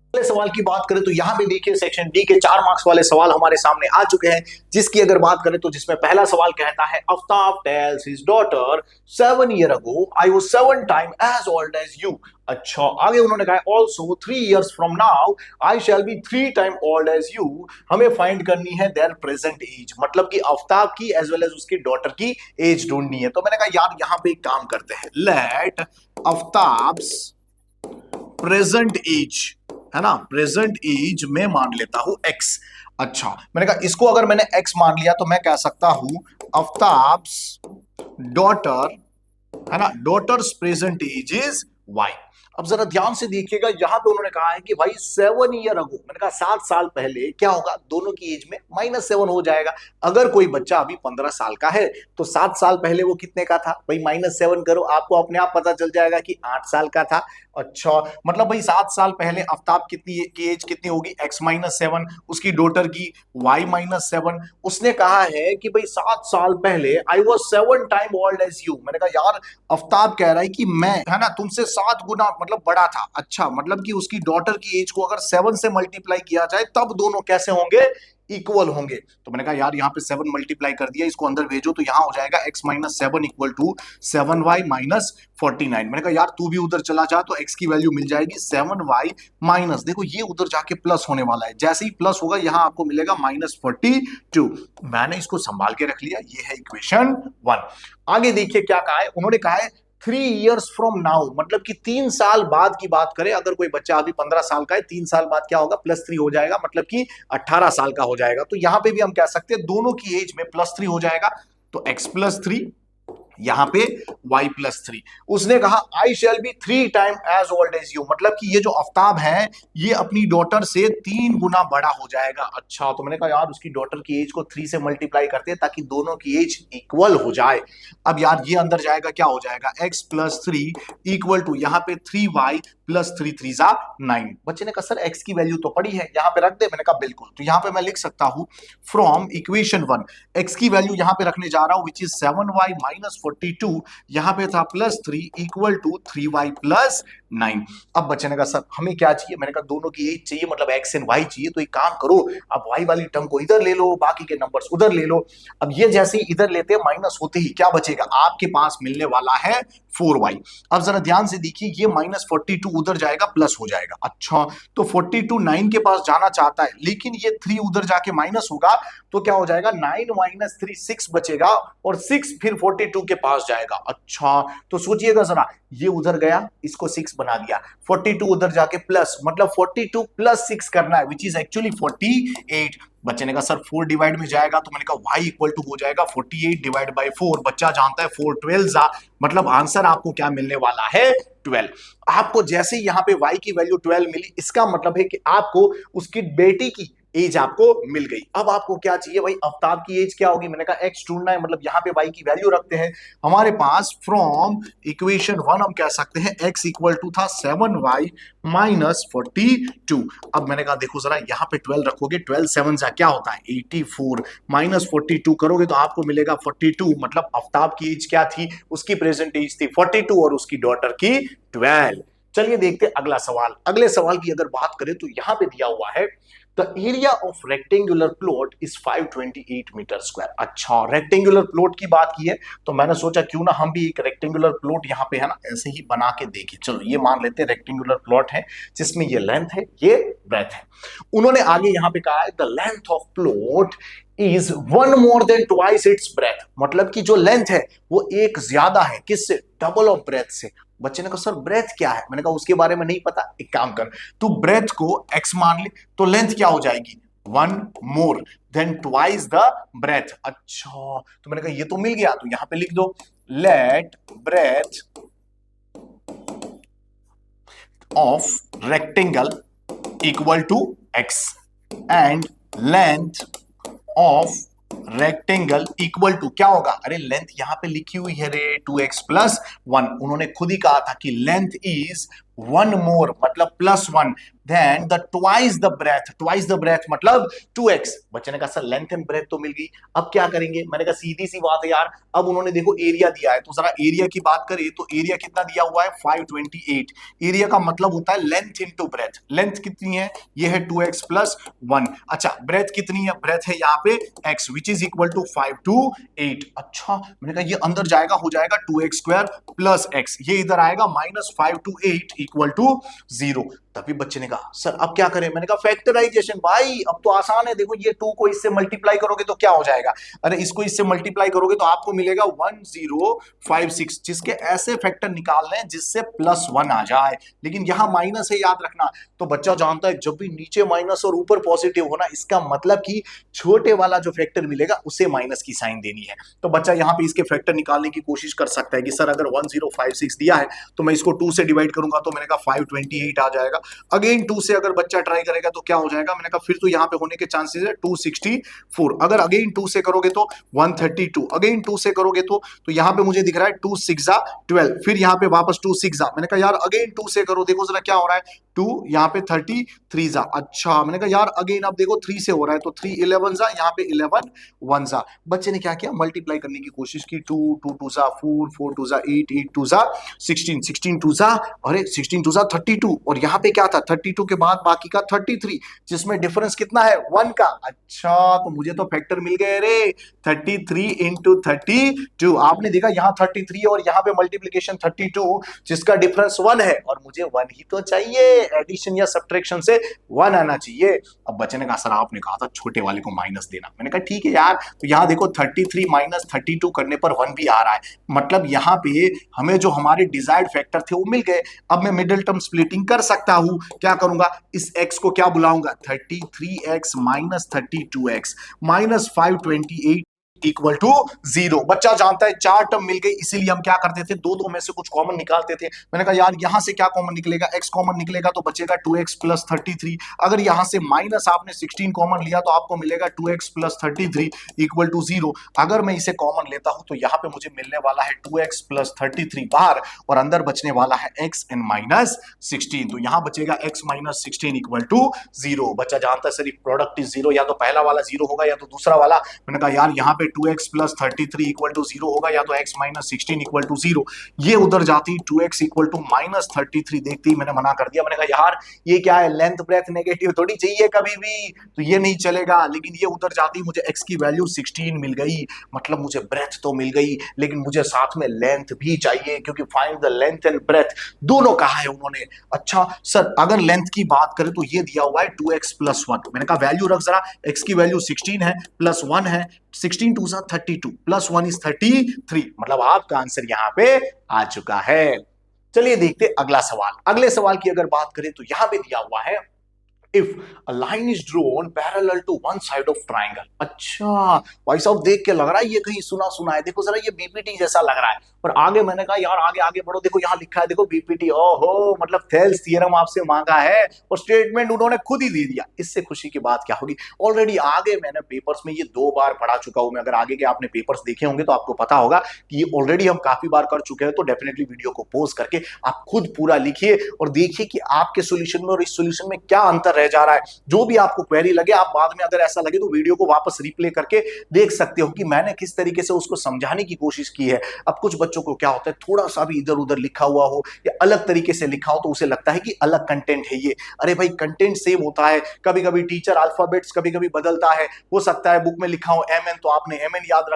अगले सवाल की बात करें तो यहां पे देखिए सेक्शन डी के 4 मार्क्स वाले सवाल हमारे सामने आ चुके हैं, जिसकी अगर बात करें तो जिसमें पहला सवाल कहता है Aftab tells his daughter 7 year ago I was 7 time as old as you. अच्छा, आगे उन्होंने कहा also 3 years from now I shall be 3 time old as you. हमें फाइंड करनी है देयर प्रेजेंट एज, मतलब कि आफ्ताब की एज वेल एज उसकी डॉटर की एज ढूंढनी है। तो मैंने कहा यार यहां पे एक काम करते हैं, लेट आफ्ताब्स प्रेजेंट एज, है ना, प्रेजेंट एज में मान लेता हूं एक्स। अच्छा, मैंने कहा इसको अगर मैंने एक्स मान लिया तो मैं कह सकता हूं आफ्ताब्स डॉटर, है ना, daughter's present age is y. अब जरा ध्यान से देखिएगा, यहां पे उन्होंने कहा है कि भाई 7 ईयर अगो, मैंने कहा 7 साल पहले क्या होगा, दोनों की एज में -7 हो जाएगा। अगर कोई बच्चा अभी 15 साल का है तो 7 साल पहले वो कितने का था भाई, -7 करो, आपको अपने आप पता चल जाएगा कि 8 साल का था। अच्छा, मतलब भाई 7 साल पहले आफ्ताब कितनी की एज कितनी होगी, x-7, उसकी डॉटर की y-7। उसने कहा है कि भाई 7 साल पहले आई was 7 time old as you. मैंने कहा यार आफ्ताब कह रहा है कि मैं, है ना, तुमसे 7 गुना मतलब बड़ा था। अच्छा, मतलब कि उसकी डॉटर की एज को अगर 7 से मल्टीप्लाई किया जाए तब दोनों कैसे होंगे, इक्वल होंगे। तो मैंने कहा यार यहाँ पे 7 मल्टीप्लाई कर दिया, इसको अंदर भेजो तो यहाँ हो जाएगा x-7 इक्वल टू 7y-49। मैंने कहा यार तू भी उधर चला जा तो x की वैल्यू मिल जाएगी 7y माइनस, देखो ये उधर जाके प्लस होने वाला है, जैसे ही प्लस होगा यहाँ आपको मिलेगा -42। मैंने इसको संभाल के रख लिया, ये है इक्वेशन 1। आगे देखिए क्या कहा है, उन्होंने कहा है 3 इयर्स फ्रॉम नाउ, मतलब कि 3 साल बाद की बात करें। अगर कोई बच्चा अभी 15 साल का है, 3 साल बाद क्या होगा, +3 हो जाएगा, मतलब कि 18 साल का हो जाएगा। तो यहां पे भी हम कह सकते हैं दोनों की एज में +3 हो जाएगा, तो x+3, यहां पे y+3। उसने कहा I shall be 3 time as old as you, मतलब कि ये जो आफ्ताब है ये अपनी डॉटर से 3 गुना बड़ा हो जाएगा। अच्छा, तो मैंने कहा यार उसकी डॉटर की एज को 3 से मल्टीप्लाई करते हैं ताकि दोनों की एज इक्वल हो जाए। अब यार ये अंदर जाएगा, क्या हो जाएगा, x+3 इक्वल टू यहाँ पे 3y+3 3 = 9। बच्चे ने कहा सर x की वैल्यू तो पड़ी है, यहाँ पे रख दे। मैंने कहा बिल्कुल, तो यहाँ पे मैं लिख सकता हूं फ्रॉम इक्वेशन 1 x की वैल्यू यहाँ पे रखने जा रहा हूं विच इज 7y-42, यहाँ पे था +3 इक्वल टू 3y+9। अब बच्चे ने कहा सर हमें क्या चाहिए, मैंने कहा दोनों की एज चाहिए, मतलब x एंड y चाहिए। तो एक काम करो, अब y वाली टर्म को इधर ले लो, बाकी के नंबर्स उधर ले लो। अब ये जैसे ही इधर लेते हैं माइनस होते ही क्या बचेगा, आपके पास मिलने वाला है 4y। अब जरा ध्यान से देखिए, ये -42 उधर जाएगा प्लस हो जाएगा। अच्छा, तो 42 9 के पास जाना चाहता है, लेकिन ये 3 उधर जाके माइनस होगा तो क्या हो जाएगा, 9 - 3 6 बचेगा, और 6 फिर 42 के पास जाएगा। अच्छा, तो सोचिएगा जरा, ये उधर गया, इसको 6 बना दिया, 42 उधर जाके प्लस, मतलब 42 + 6 करना है विच इज एक्चुअली 48। बच्चे ने कहा सर 4 डिवाइड में जाएगा, तो मैंने कहा y इक्वल टू हो जाएगा 48 डिवाइड बाई 4। बच्चा जानता है 4 12 मतलब आंसर आपको क्या मिलने वाला है, 12। आपको जैसे ही यहाँ पे y की वैल्यू 12 मिली, इसका मतलब है कि आपको उसकी बेटी की एज आपको मिल गई। अब आपको क्या चाहिए भाई, आफ्ताब की एज क्या होगी, मैंने कहा x ढूंढना है, मतलब यहाँ पे y की वैल्यू रखते हैं। हमारे पास फ्रॉम इक्वेशन 1 हम कह सकते हैं x इक्वल टू था 7y-42। अब मैंने कहा देखो जरा, यहाँ पे 12 रखोगे, 12 7 सा क्या होता है 84, -42 करोगे तो आपको मिलेगा 42। मतलब आफ्ताब की एज क्या थी, उसकी प्रेजेंट एज थी 42 और उसकी डॉटर की 12। चलिए देखते हैं अगला सवाल। अगले सवाल की अगर बात करें तो यहां पे दिया हुआ है the area of rectangular plot is 528 metre square. अच्छा, रेक्टेंगुलर प्लॉट की बात की है तो मैंने सोचा क्यों ना हम भी एक रेक्टेंगुलर प्लॉट यहाँ पे, है ना, ऐसे ही बना के देखें। चलो ये मान लेते हैं रेक्टेंगुलर प्लॉट है जिसमें ये लेंथ है, ये ब्रेथ है। उन्होंने आगे यहाँ पे कहा है the length of plot is 1 more than twice its breadth, मतलब कि जो लेंथ है वो एक ज्यादा है, किससे, डबल ऑफ ब्रेथ से। बच्चे ने कहा सर ब्रेथ क्या है, मैंने कहा उसके बारे में नहीं पता, एक काम कर, तू ब्रेथ को x मान ले तो लेंथ क्या हो जाएगी, 1 more than twice the breadth। अच्छा, तो मैंने कहा ये तो मिल गया, तो यहां पे लिख दो let breadth of rectangle equal to x and length of rectangle equal to क्या होगा, अरे लेंथ यहां पे लिखी हुई है रे 2x+1। उन्होंने खुद ही कहा था कि लेंथ इज 1 more मतलब +1 then the twice the breadth मतलब 2x। बच्चे ने कहा सर लेंथ एंड ब्रेथ तो मिल गई, अब क्या करेंगे? मैंने कहा सीधी सी बात है यार, अब उन्होंने देखो एरिया दिया है, तो जरा एरिया की बात करें तो एरिया कितना दिया हुआ है 528। एरिया का मतलब होता है लेंथ इनटू ब्रेथ। लेंथ कितनी है? ये है 2x प्लस 1। अच्छा ब्रेथ कितनी है? ब्रेथ है यहाँ पे x which is equal to 5 to 8। अच्छा मैंने कहा ये अंदर जाएगा, हो जाएगा 2x स्क्वायर प्लस x, ये इधर आएगा -5 to 8 इक्वल टू 0। तभी बच्चे ने कहा सर अब क्या करें? मैंने कहा फैक्टराइजेशन भाई, अब तो आसान है। देखो ये 2 को इससे मल्टीप्लाई करोगे तो क्या हो जाएगा? अरे इसको इससे मल्टीप्लाई करोगे तो आपको मिलेगा 1056, जिसके ऐसे फैक्टर निकालने हैं जिससे +1 आ जाए, लेकिन यहां माइनस है याद रखना। तो बच्चा जानता है जब भी नीचे माइनस और ऊपर पॉजिटिव होना, इसका मतलब कि छोटे वाला जो फैक्टर मिलेगा उसे माइनस की साइन देनी है। तो बच्चा यहाँ पे इसके फैक्टर निकालने की कोशिश कर सकता है कि सर अगर 1056 दिया है तो मैं इसको 2 से डिवाइड करूंगा तो मैंने कहा 528 आ जाएगा। अगेन 2 से अगर बच्चा ट्राई करेगा तो क्या हो जाएगा? मैंने कहा फिर तो यहाँ पे होने के चांसेस है 264। अगर अगेन 2 से करोगे तो 132। अगेन 2 से करोगे तो यहाँ पे मुझे दिख रहा है 2 6 12। फिर यहाँ पे वापस 2 6 मैंने कहा यार अगेन 2 से करो, देखो जरा क्या हो रहा है 2 यहाँ पे 33 अच्छा मैंने कहा यार अगेन अब देखो 3 से हो रहा है तो 3 11 यहाँ पे 11 1 बच्चे ने क्या किया? मल्टीप्लाई करने की कोशिश की। 2 2 2 4 4 2 8 8 2 16 16 2 अरे 16 2 32 और यहाँ पे क्या था 32 के बाद बाकी का 33, जिसमें डिफरेंस कितना है 1 का। अच्छा तो मुझे तो फैक्टर मिल गए रे 33 इंटू 32। आपने देखा यहाँ 33 और यहाँ पे मल्टीप्लीकेशन 32 जिसका डिफरेंस 1 है और मुझे 1 ही तो चाहिए, एडिशन या सब्ट्रैक्शन से 1 आना चाहिए। अब बच्चे ने कहा सर आपने कहा था छोटे वाले को माइनस देना। मैंने कहा ठीक है यार, तो यहाँ देखो 33 माइनस 32 करने पर 1 भी आ रहा है, मतलब यहाँ पे हमें जो हमारे डिजायर्ड फैक्टर थे वो मिल गए। अब मैं मिडिल टर्म स्प्लिटिंग कर सकता हूं, क्या करूंगा? इस x को क्या बुलाऊंगा 33x minus 32x minus 528 equal to 0। बच्चा जानता है 4 टर्म मिल गई, इसीलिए हम क्या करते थे दो दो में से कुछ कॉमन निकालते थे। मैंने कहा यार यहां से क्या कॉमन निकलेगा? x कॉमन निकलेगा तो बचेगा 2x प्लस 33। अगर यहां से माइनस आपने 16 कॉमन लिया तो आपको मिलेगा 2x प्लस 33 इक्वल टू 0। अगर मैं इसे कॉमन लेता हूं तो यहां पे मुझे मिलने वाला है 2x प्लस 33 बाहर और अंदर बचने वाला है x एंड माइनस 16। तो यहां बचेगा x माइनस 16 इक्वल टू 0। बच्चा जानता है सर प्रोडक्ट इज 0, या तो पहला वाला 0 होगा या तो दूसरा वाला। मैंने कहा यार यहाँ पे 2x प्लस 33 इक्वल टू 0 होगा या तो x माइनस 16 इक्वल टू 0। ये उधर जाती 2x इक्वल टू माइनस 33 देखते ही मैंने मना कर दिया। मैंने कहा यार ये क्या है, लेंथ ब्रेथ नेगेटिव थोड़ी चाहिए कभी भी, तो ये नहीं चलेगा। लेकिन ये उधर जाती मुझे x की वैल्यू 16 मिल गई, मतलब मुझे ब्रेथ तो मिल गई लेकिन मुझे साथ में लेंथ भी चाहिए, क्योंकि find the length and breadth दोनों कहा है उन्होंने। अच्छा सर अगर लेंथ की बात करें तो ये दिया हुआ है 2x प्लस 1। मैंने कहा वैल्यू रख जरा, x की वैल्यू 16 है प्लस 1 है, 16 2 32 प्लस 1 इज 33, मतलब आपका आंसर यहां पे आ चुका है। चलिए देखते अगला सवाल। अगले सवाल की अगर बात करें तो यहां पे दिया हुआ है If a line is drawn parallel to one side of triangle। अच्छा भाई साहब देख के लग रहा है ये कहीं सुना सुना है, देखो जरा ये बीपीटी जैसा लग रहा है। पर आगे मैंने कहा यार आगे आगे बढ़ो, देखो यहाँ लिखा है देखो बीपीटी, ओहो मतलब थेल्स थ्योरम आपसे मांगा है और स्टेटमेंट उन्होंने खुद ही दे दिया। इससे खुशी की बात क्या होगी, ऑलरेडी आगे मैंने पेपर्स में ये 2 बार पढ़ा चुका हूं मैं। अगर आगे के आपने पेपर्स देखे होंगे तो आपको पता होगा कि ये ऑलरेडी हम काफी बार कर चुके हैं। तो डेफिनेटली वीडियो को पॉज करके आप खुद पूरा लिखिए और देखिए कि आपके सॉल्यूशन में और इस सॉल्यूशन में क्या अंतर रह जा रहा है। जो भी आपको क्वेरी लगे आप बाद में अगर ऐसा लगे तो वीडियो को वापस रिप्ले करके देख सकते हो कि मैंने किस तरीके से उसको समझाने की कोशिश की है। अब कुछ बच्चों को क्या होता है, थोड़ा सा भी इधर उधर लिखा हुआ हो या अलग तरीके से लिखा हो तो उसे लगता है कि अलग कंटेंट है ये। अरे भाई कंटेंट सेम होता है, कभी कभी टीचर अल्फाबेट्स कभी कभी बदलता है। हो सकता है बुक में लिखा हो MN तो आपने MN याद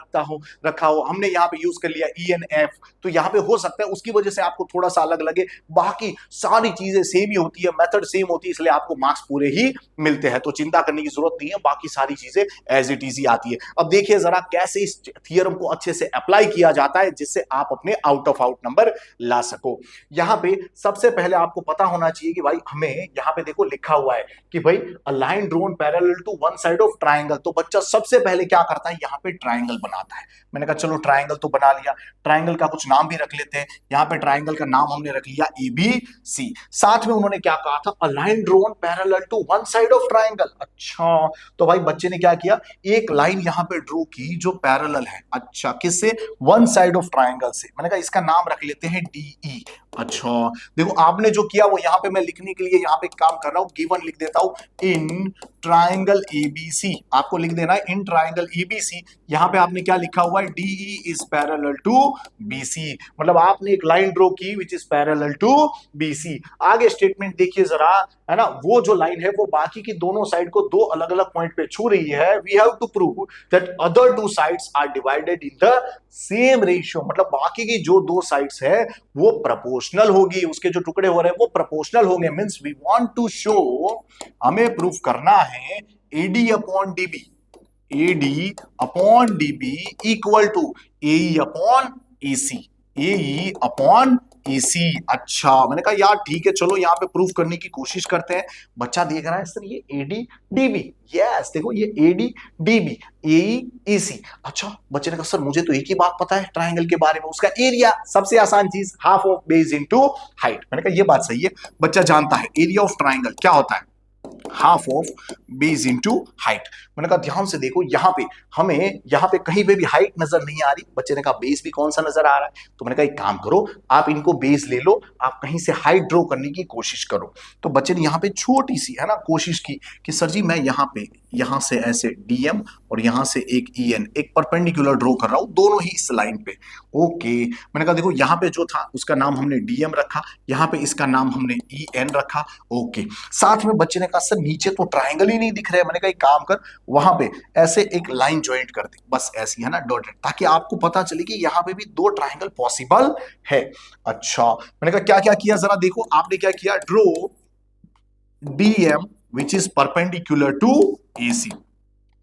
रखा हो, हमने यहाँ पे यूज कर लिया ENF, तो यहाँ पे हो सकता है उसकी वजह से आपको थोड़ा सा अलग लगे। बाकी सारी चीजें सेम ही होती है, मेथड सेम होती है, इसलिए आपको मार्क्स पूरे ही मिलते हैं। तो चिंता करने की जरूरत नहीं है, बाकी सारी चीजें एज इट इज ही आती है। अब देखिए जरा कैसे इस थियरम को अच्छे से अप्लाई किया जाता है जिससे आप अपने आउट ऑफ आउट नंबर ला सको। यहां पे सबसे पहले आपको पता होना चाहिए कि भाई हमें यहां पे देखो लिखा हुआ है कि भाई a line drawn parallel to one side of triangle. तो बच्चा सबसे पहले क्या करता है, यहां पे ट्राइंगल बनाता है। मैंने कहा चलो ट्राइंगल तो बना लिया, ट्राइंगल का कुछ नाम भी रख लेते हैं। यहां पे ट्राइंगल का नाम हमने रख लिया ABC। साथ में उन्होंने क्या कहा था, a line drawn parallel to one side of triangle. अच्छा तो भाई बच्चे ने क्या किया, एक लाइन यहां पे ड्रॉ की जो पैरेलल है। अच्छा किससे, वन साइड ऑफ ट्राइंगल से। मैंने कहा इसका नाम रख लेते हैं DE। अच्छा, देखो आपने जो किया वो यहां पे मैं लिखने के लिए यहां पे काम कर रहा हूं, गिवन लिख देता हूं इन ट्राइंगल एबीसी, आपको लिख देना है इन ट्राइंगल एबीसी। यहां पे आपने क्या लिखा हुआ है, DE is parallel to BC, मतलब आपने एक लाइन ड्रॉ की which is parallel to BC. आगे स्टेटमेंट देखिए जरा, है ना, वो जो लाइन है वो बाकी की दोनों साइड को दो अलग अलग पॉइंट पे छू रही है। We have to prove that other two sides are divided in the same ratio, मतलब बाकी की जो दो साइड्स है वो प्रोपोर्शनल होगी, उसके जो टुकड़े हो रहे हैं वो प्रोपोर्शनल होंगे। Means we want to show, हमें प्रूफ करना है AD upon DB, AD upon DB equal to AE upon AC, AE upon AC. अच्छा, मैंने कहा यार ठीक है, चलो यहाँ पे प्रूफ करने की कोशिश करते हैं। बच्चा देख रहा है सर ये एडी डीबी, यस देखो ये एडी डीबी एई एसी। अच्छा, बच्चे ने कहा सर मुझे तो एक ही बात पता है ट्राइंगल के बारे में, उसका एरिया, सबसे आसान चीज half of base into height. मैंने कहा ये बात सही है, बच्चा जानता है एरिया ऑफ ट्राइंगल क्या होता है, half of base into height. मैंने कहा ध्यान से देखो यहाँ पे हमें यहाँ पे कहीं पे भी हाइट नजर नहीं आ रही। बच्चे ने कहा बेस भी कौन सा नजर आ रहा है, तो मैंने कहा एक काम करो आप इनको बेस ले लो, आप कहीं से हाइट ड्रॉ करने की कोशिश करो। तो बच्चे ने यहाँ पे छोटी सी, है ना, कोशिश की कि सर जी मैं यहाँ पे, यहाँ से ऐसे डीएम और यहाँ से एक ईएन, एक परपेंडिकुलर ड्रॉ कर रहा हूँ दोनों ही इस लाइन पे। ओके, मैंने कहा देखो यहाँ पे जो था उसका नाम हमने डीएम रखा, यहाँ पे इसका नाम हमने ईएन रखा। ओके, साथ में बच्चे ने कहा सर नीचे तो ट्राइंगल ही नहीं दिख रहे। मैंने कहा एक काम कर, वहां पे ऐसे एक लाइन ज्वाइंट कर दे, बस ऐसी, है ना, डॉटेड, ताकि आपको पता चले कि यहाँ पे भी दो ट्राइंगल पॉसिबल है। अच्छा, मैंने कहा क्या क्या किया जरा देखो, आपने क्या किया, draw DM which is perpendicular to AC,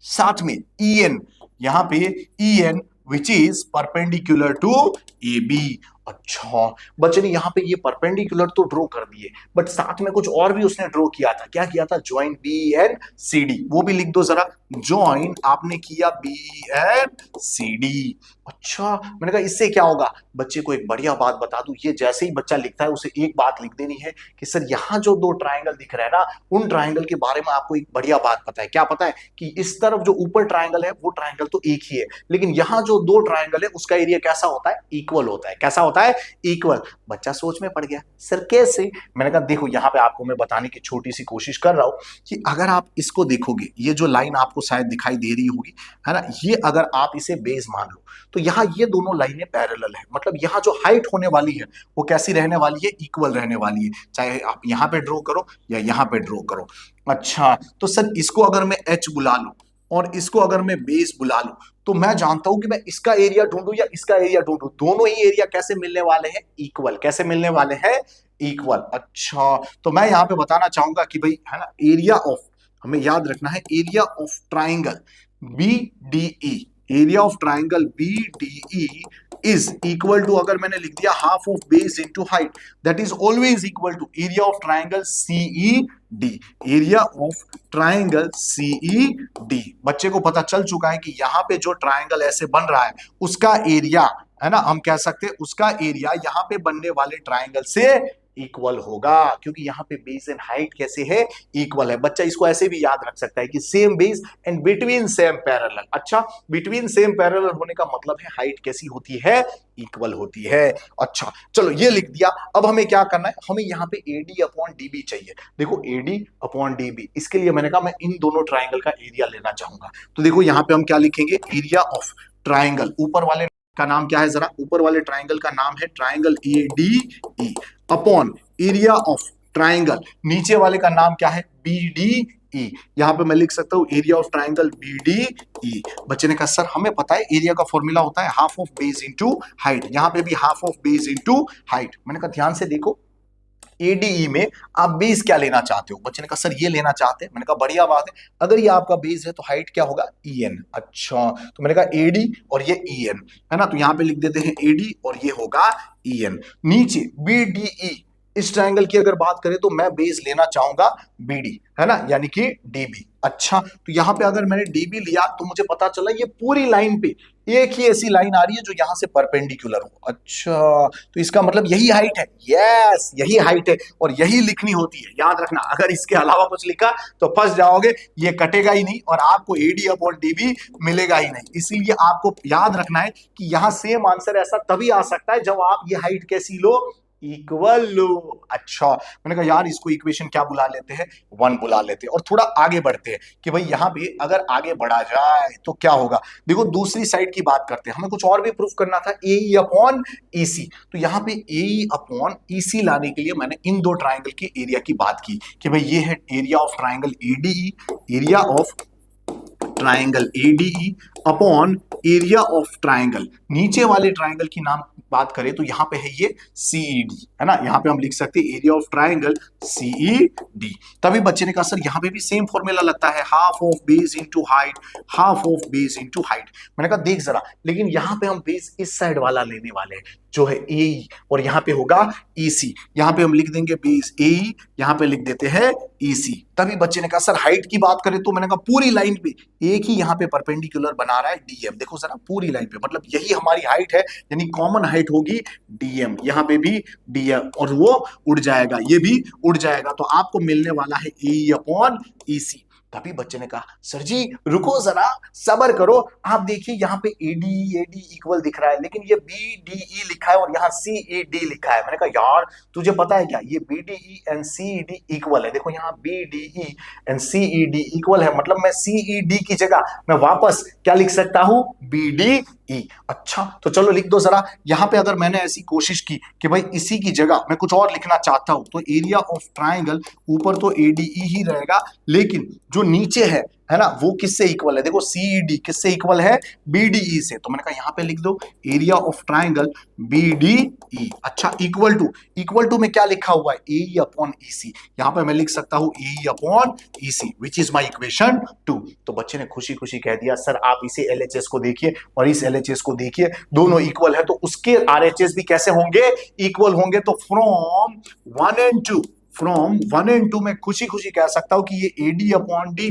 साथ में ईएन, यहां पे EN which is perpendicular to A B. अच्छा, बच्चे ने यहां पे ये परपेंडिकुलर तो ड्रॉ कर दिए, बट साथ में कुछ और भी उसने ड्रॉ किया था। क्या किया था, join B and C D, वो भी लिख दो जरा, जॉइन आपने किया बी एंड सी डी। अच्छा, मैंने कहा इससे क्या होगा, बच्चे को एक बढ़िया बात बता दूं, ये जैसे ही बच्चा लिखता है उसे एक बात लिख देनी है कि सर यहां जो दो ट्राइंगल दिख रहे हैं ना, उन ट्राइंगल के बारे में आपको एक बढ़िया बात पता है। क्या पता है कि इस तरफ जो ऊपर ट्राइंगल है वो ट्राइंगल तो एक ही है, लेकिन यहां जो दो ट्राइंगल है उसका एरिया कैसा होता है, इक्वल होता है। कैसा होता है, इक्वल। बच्चा सोच में पड़ गया, सर कैसे। मैंने कहा देखो यहाँ पे आपको मैं बताने की छोटी सी कोशिश कर रहा हूं कि अगर आप इसको देखोगे, ये जो लाइन आपको शायद दिखाई दे रही होगी, है ना, ये अगर आप इसे बेस मान लो तो यहाँ ये दोनों लाइनें पैरेलल है, मतलब यहाँ जो हाइट होने वाली है वो कैसी रहने वाली है, इक्वल रहने वाली है, चाहे आप यहाँ पे ड्रॉ करो या यहाँ पे ड्रॉ करो। अच्छा, तो सर इसको अगर मैं एच बुला लूं और इसको अगर मैं बेस बुला लूं, तो मैं जानता हूं कि मैं इसका एरिया ढूंढूं या इसका एरिया ढूंढूं, दोनों ही एरिया कैसे मिलने वाले हैं, इक्वल। कैसे मिलने वाले हैं, इक्वल। अच्छा, तो मैं यहां पे बताना चाहूंगा कि भाई, है ना, एरिया ऑफ, हमें याद रखना है area of triangle B D E, area of triangle B D E is equal to, अगर मैंने लिख दिया half of base into height, that is always equal to area of triangle CE D, area of triangle CE D. बच्चे को पता चल चुका है कि यहाँ पे जो ट्राइंगल ऐसे बन रहा है उसका एरिया, है ना, हम कह सकते हैं उसका एरिया यहाँ पे बनने वाले ट्राइंगल से इक्वल होगा, क्योंकि यहाँ पे बेस एंड हाइट कैसे है, इक्वल है। बच्चा इसको ऐसे भी याद रख सकता है कि same base and between same parallel. अच्छा, बिटवीन सेम पैरेलल होने का मतलब है हाइट कैसी होती है, इक्वल होती है। अच्छा, चलो ये लिख दिया। अब हमें क्या करना है, हमें यहाँ पे एडी अपॉन डीबी चाहिए। देखो एडी अपॉन डीबी, इसके लिए मैंने कहा मैं इन दोनों ट्राइंगल का एरिया लेना चाहूंगा। तो देखो यहाँ पे हम क्या लिखेंगे, एरिया ऑफ ट्राइंगल, ऊपर वाले का नाम क्या है जरा, ऊपर वाले ट्राइंगल का नाम है triangle A D E, upon area of triangle, नीचे वाले का नाम क्या है, बी डी ई। यहां पे मैं लिख सकता हूं area of triangle B D E. बच्चे ने कहा सर हमें पता है एरिया का फॉर्मूला होता है half of base into height, यहां पे भी half of base into height. मैंने कहा ध्यान से देखो, एडीई में आप बेस क्या लेना चाहते हो, बच्चे ने कहा सर ये लेना चाहते हैं। मैंने कहा बढ़िया बात है, अगर ये आपका बेस है तो हाइट क्या होगा, ईएन। अच्छा, तो मैंने कहा एडी और ये ईएन, है ना, तो यहां पे लिख देते हैं एडी और ये होगा ईएन। नीचे बीडीई, इस ट्रायंगल की अगर बात करें तो मैं बेस लेना चाहूंगा बीडी, है ना, यानी कि डीबी। अच्छा, तो यहां पे अगर मैंने डीबी लिया तो मुझे पता चला ये पूरी लाइन पे एक ही ऐसी लाइन आ रही है जो यहां से परपेंडिकुलर हो। अच्छा, तो इसका मतलब यही हाइट है, यस यही हाइट है और यही लिखनी होती है, याद रखना। अगर इसके अलावा कुछ लिखा तो फंस जाओगे, ये कटेगा ही नहीं और आपको एडी अपॉन डीबी मिलेगा ही नहीं। इसीलिए आपको याद रखना है कि यहां सेम आंसर ऐसा तभी आ सकता है जब आप ये हाइट कैसी लो, इक्वल लो। अच्छा, मैंने कहा यार इसको इक्वेशन क्या बुला लेते हैं, 1 बुला लेते हैं और थोड़ा आगे बढ़ते हैं कि भाई यहाँ पे अगर आगे बढ़ा जाए तो क्या होगा। देखो दूसरी साइड की बात करते हैं, हमें कुछ और भी प्रूफ करना था, ए अपॉन ई सी। तो यहाँ पे ए अपॉन ई सी लाने के लिए मैंने इन दो ट्राइंगल के एरिया की बात की कि भाई ये है area of triangle ADE, area of triangle ADE upon area of triangle, नीचे वाले ट्राइंगल की नाम बात करें तो यहां पे है ये सीईडी, है ना। यहां पे हम लिख सकते हैं एरिया ऑफ ट्राइंगल सीईडी। तभी बच्चे ने कहा सर यहां पे भी सेम फॉर्मूला लगता है, half of base into height, half of base into height. मैंने कहा देख जरा, लेकिन यहां पे हम बेस इस साइड वाला लेने वाले हैं जो है ए, और यहां पे होगा ईसी। यहां पे हम लिख देंगे बेस ए, यहां पे लिख देते हैं ईसी। तभी बच्चे ने कहा सर हाइट की बात करें तो मैंने कहा पूरी लाइन पे एक ही यहां पे परपेंडिकुलर बना रहा है डीएम, देखो जरा पूरी लाइन पे, मतलब यही हमारी हाइट है, यानी कॉमन हाइट होगी डीएम, यहां पे भी डीएम, और वो उड़ जाएगा, ये भी उड़ जाएगा, तो आपको मिलने वाला है ए अपॉन ईसी। तभी बच्चे ने कहा सर जी रुको जरा, सबर करो, आप देखिए यहाँ पे एडी एडी इक्वल दिख रहा है, लेकिन ये बी डी ई लिखा है और यहाँ सी ई डी लिखा है। मैंने कहा यार तुझे पता है क्या, ये B D E and C E D equal है, देखो यहाँ B D E and C E D equal है, मतलब मैं सी ई डी की जगह मैं वापस क्या लिख सकता हूं, बी डी ई। अच्छा तो चलो लिख दो जरा, यहां पे अगर मैंने ऐसी कोशिश की कि भाई इसी की जगह मैं कुछ और लिखना चाहता हूं, तो एरिया ऑफ ट्राइंगल ऊपर तो एडीई ही रहेगा, लेकिन जो नीचे है ना, वो किससे इक्वल है, देखो सीईडी किससे इक्वल है, बीडीई से। तो मैंने कहा यहां पे लिख दो एरिया ऑफ ट्राइंगल बीडीई। अच्छा इक्वल टू में क्या लिखा हुआ है, ए अपॉन ईसी, यहां पे मैं लिख सकता हूं A upon EC, which is my equation 2। तो बच्चे ने खुशी खुशी कह दिया सर आप इसे एलएचएस को देखिए और इस एलएचएस को देखिए, दोनों इक्वल है, तो उसके आरएचएस भी कैसे होंगे, इक्वल होंगे। तो फ्रॉम 1 एंड 2 मैं खुशी खुशी कह सकता हूं कि ये AD upon D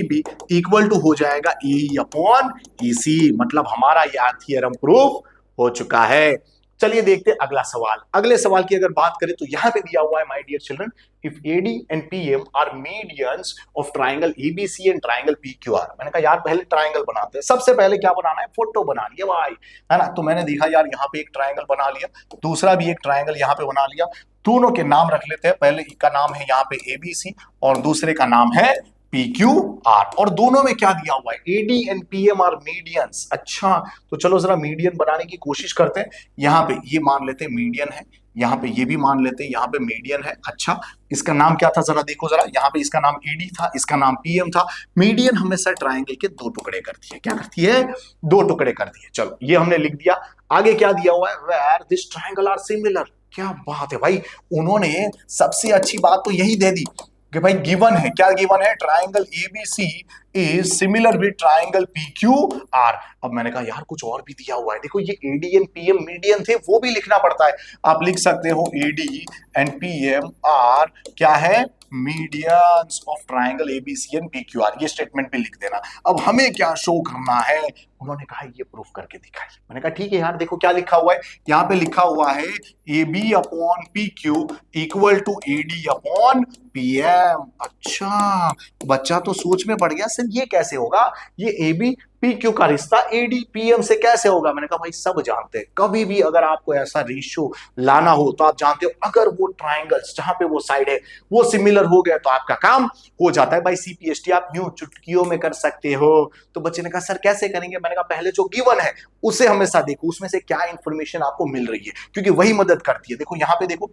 B equal to हो जाएगा ए अपॉन ईसी, मतलब हमारा यह थ्योरम प्रूफ हो चुका है। चलिए देखते हैं अगला सवाल। अगले सवाल की अगर बात करें तो यहां पे दिया हुआ है my dear children, if AD and PM are medians of triangle ABC and triangle PQR. मैंने कहा यार पहले ट्राइंगल बनाते हैं, सबसे पहले क्या बनाना है, फोटो बनानी है भाई, है ना। तो मैंने देखा यार यहाँ पे एक ट्राइंगल बना लिया, दूसरा भी एक ट्राइंगल यहाँ पे बना लिया, दोनों के नाम रख लेते हैं, पहले का नाम है यहाँ पे एबीसी और दूसरे का नाम है PQR, और दोनों में क्या दिया हुआ है, AD and PM are medians. अच्छा तो चलो जरा मीडियन बनाने की कोशिश करते हैं। यहाँ पे ये मान लेते हैं मीडियन है, यहाँ पे ये भी मान लेते हैं यहाँ पे मीडियन है। अच्छा इसका नाम क्या था जरा देखो जरा, यहाँ पे इसका नाम AD था, इसका नाम PM था। मीडियन हमेशा ट्राइंगल के दो टुकड़े करती है, क्या करती है, दो टुकड़े करती है। चलो ये हमने लिख दिया। आगे क्या दिया हुआ है, where this triangle are similar. क्या बात है भाई, उन्होंने सबसे अच्छी बात तो यही दे दी कि भाई गिवन है, क्या गिवन है, triangle ABC is similar with triangle PQR. अब मैंने कहा यार कुछ और भी दिया हुआ है, देखो ये एडी एंड पीएम मीडियन थे, वो भी लिखना पड़ता है। आप लिख सकते हो एडी एंड पीएम आर क्या है, medians of triangle ABC and PQR, ये स्टेटमेंट भी लिख देना। अब हमें क्या शो करना है, उन्होंने कहा ये प्रूफ करके दिखाइए। मैंने कहा ठीक है यार, देखो क्या लिखा हुआ है, यहाँ पे लिखा हुआ है A B upon P Q equal to A D upon P M. अच्छा बच्चा तो सोच में पड़ गया, सर ये कैसे होगा, ये ए बी पी क्यू का रिश्ता एडी पीएम से कैसे होगा। मैंने कहा भाई सब जानते हैं, कभी भी अगर आपको ऐसा रेशियो लाना हो तो आप जानते हो, अगर वो ट्राइंगल्स जहां पे वो साइड है वो सिमिलर हो गया तो आपका काम हो जाता है। भाई सीपीएसटी आप यूं चुटकियों में कर सकते हो। तो बच्चे ने कहा सर कैसे करेंगे, मैंने कहा पहले जो गिवन है उसे हमेशा देखो, उसमें से क्या इंफॉर्मेशन आपको मिल रही है, क्योंकि वही मदद करती है। देखो यहाँ पे देखो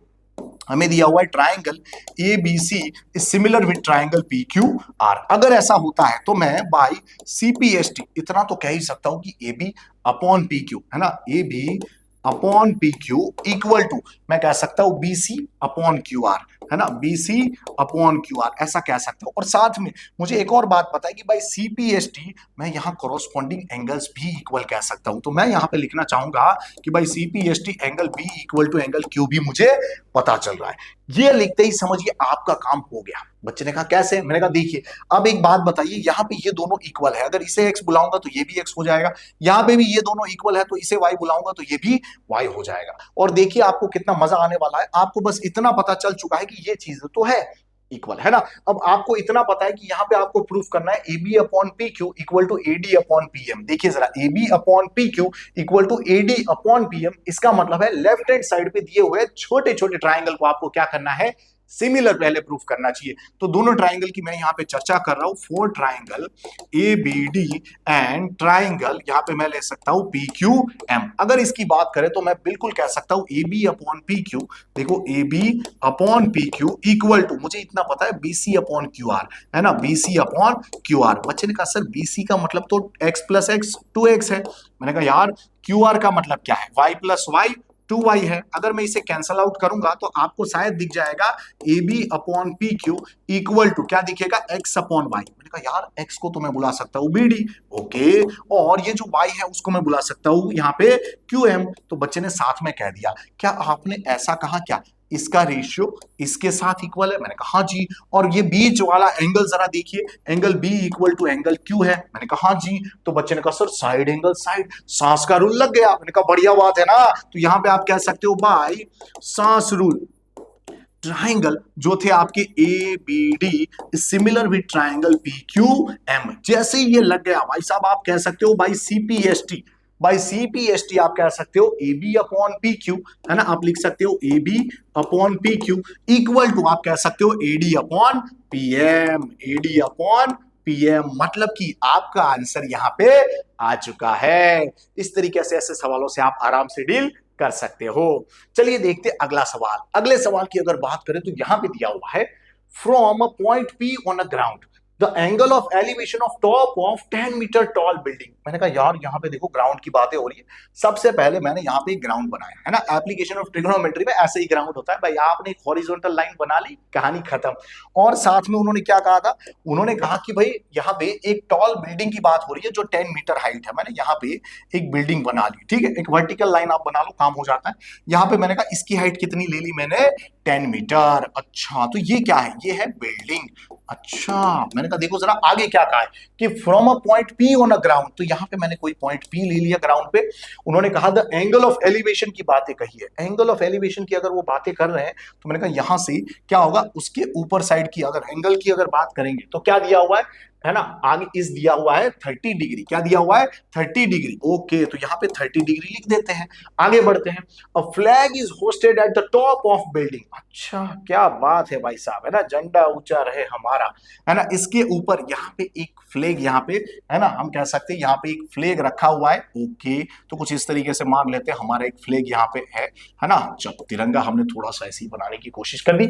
हमें दिया हुआ है triangle A B C is similar with triangle P Q R. अगर ऐसा होता है तो मैं बाई सीपीएसटी इतना तो कह ही सकता हूं कि A B upon P Q, है ना, A B upon P Q equal to मैं कह सकता हूं बीसी अपॉन क्यू आर, है ना, बीसी अपॉन क्यू आर, ऐसा कह सकता हूं। और साथ में मुझे एक और बात पता है कि भाई सीपीएसटी मैं यहां कॉरस्पॉन्डिंग एंगल्स भी इक्वल कह सकता हूं। तो मैं यहां पे लिखना चाहूंगा कि भाई CPST angle B equal to angle Q भी मुझे पता चल रहा है। ये लिखते ही समझिए आपका काम हो गया। बच्चे ने कहा कैसे, मैंने कहा देखिए अब एक बात बताइए, यहाँ पे ये दोनों इक्वल है, अगर इसे x बुलाऊंगा तो ये भी x हो जाएगा, यहाँ पे भी ये दोनों इक्वल है तो इसे y बुलाऊंगा तो ये भी y हो जाएगा। और देखिए आपको कितना मजा आने वाला है, आपको बस इतना पता चल चुका है कि ये चीज तो है, इक्वल है ना। अब आपको इतना पता है कि यहां पे आपको प्रूफ करना है A B upon P Q equal to A D upon P M. देखिए जरा, A B upon P Q equal to A D upon P M, इसका मतलब है लेफ्ट हैंड साइड पे दिए हुए छोटे छोटे ट्राइंगल को आपको क्या करना है, सिमिलर पहले प्रूफ करना चाहिए। तो दोनों ट्राइंगल की मैं यहां पे चर्चा कर रहा हूं, for triangle A B D and triangle यहां पे मैं ले सकता हूं पी क्यू एम। अगर इसकी बात करें तो मैं बिल्कुल कह सकता हूं A B upon P Q, देखो A B upon P Q equal to, मुझे इतना पता है B C upon Q R, है ना, B C upon Q R. बच्चे ने कहा सर बी सी का मतलब तो एक्स प्लस एक्स 2x है। मैंने कहा यार क्यू आर का मतलब क्या है, y प्लस वाई 2y है। अगर मैं इसे कैंसल आउट करूंगा तो आपको शायद दिख जाएगा A B upon P Q equal to क्या दिखेगा, x अपॉन वाई। मैंने कहा यार x को तो मैं बुला सकता हूं बी डी, ओके, और ये जो y है उसको मैं बुला सकता हूं यहाँ पे क्यू एम। तो बच्चे ने साथ में कह दिया, क्या आपने ऐसा कहा क्या इसका रेशियो इसके साथ इक्वल है? मैंने कहा हाँ जी। और ये बीच वाला एंगल जरा देखिए, angle B equal to angle Q है। मैंने कहा हाँ जी। तो बच्चे ने कहा सर साइड एंगल साइड, सांस का रूल लग गया। मैंने कहा बढ़िया बात है ना। तो यहां पे आप कह सकते हो बाय सांस रूल, ट्राइंगल जो थे आपके A B D similar with triangle P Q M. जैसे ही ये लग गया भाई साहब, आप कह सकते हो बाई सीपीएसटी, बाई सीपीएसटी आप कह सकते हो A B upon P Q, है ना, आप लिख सकते हो A B upon P Q equal to आप कह सकते हो A D upon P M, A D upon PM. मतलब कि आपका आंसर यहां पे आ चुका है। इस तरीके से ऐसे सवालों से आप आराम से डील कर सकते हो। चलिए देखते अगला सवाल। अगले सवाल की अगर बात करें तो यहां पे दिया हुआ है from a point P on a ground the angle of elevation of top of 10 metre tall building. मैंने कहा यार यहाँ पे देखो ग्राउंड की बातें हो रही है। सबसे पहले मैंने यहाँ पे एक ग्राउंड बनाया है ना, एप्लीकेशन ऑफ ट्रिग्नोमेट्री में ऐसे ही ग्राउंड होता है भाई, आपने एक हॉरिजॉन्टल लाइन बना ली, कहानी खत्म। और साथ में उन्होंने क्या कहा था, उन्होंने कहा कि भाई यहाँ पे एक टॉल बिल्डिंग की बात हो रही है जो 10 मीटर हाइट है। मैंने यहाँ पे एक बिल्डिंग बना ली, ठीक है, एक वर्टिकल लाइन आप बना लो, काम हो जाता है। यहाँ पे मैंने कहा इसकी हाइट कितनी ले ली मैंने, 10 मीटर। अच्छा तो ये क्या है, ये है बिल्डिंग। अच्छा मैंने कहा देखो जरा आगे क्या कहा है कि from a point P on a ground, तो यहां पे मैंने कोई पॉइंट पी ले लिया ग्राउंड पे। उन्होंने कहा द एंगल ऑफ एलिवेशन की बातें कही है। एंगल ऑफ एलिवेशन की अगर वो बातें कर रहे हैं तो मैंने कहा यहां से क्या होगा, उसके ऊपर साइड की अगर एंगल की अगर बात करेंगे तो क्या दिया हुआ है ना, आगे इस दिया हुआ है 30 डिग्री। क्या दिया हुआ है, 30 डिग्री। ओके तो यहाँ पे 30 डिग्री लिख देते हैं, आगे बढ़ते हैं। A flag is hosted at the top of building. अच्छा क्या बात है भाई साहब, है ना, झंडा ऊंचा रहे हमारा, है ना, इसके ऊपर यहाँ पे एक फ्लैग, यहाँ पे है ना, हम कह सकते हैं यहाँ पे एक फ्लैग रखा हुआ है। ओके तो कुछ इस तरीके से मान लेते हैं हमारा एक फ्लैग यहाँ पे है ना। चलो तिरंगा हमने थोड़ा सा ऐसे ही बनाने की कोशिश कर दी।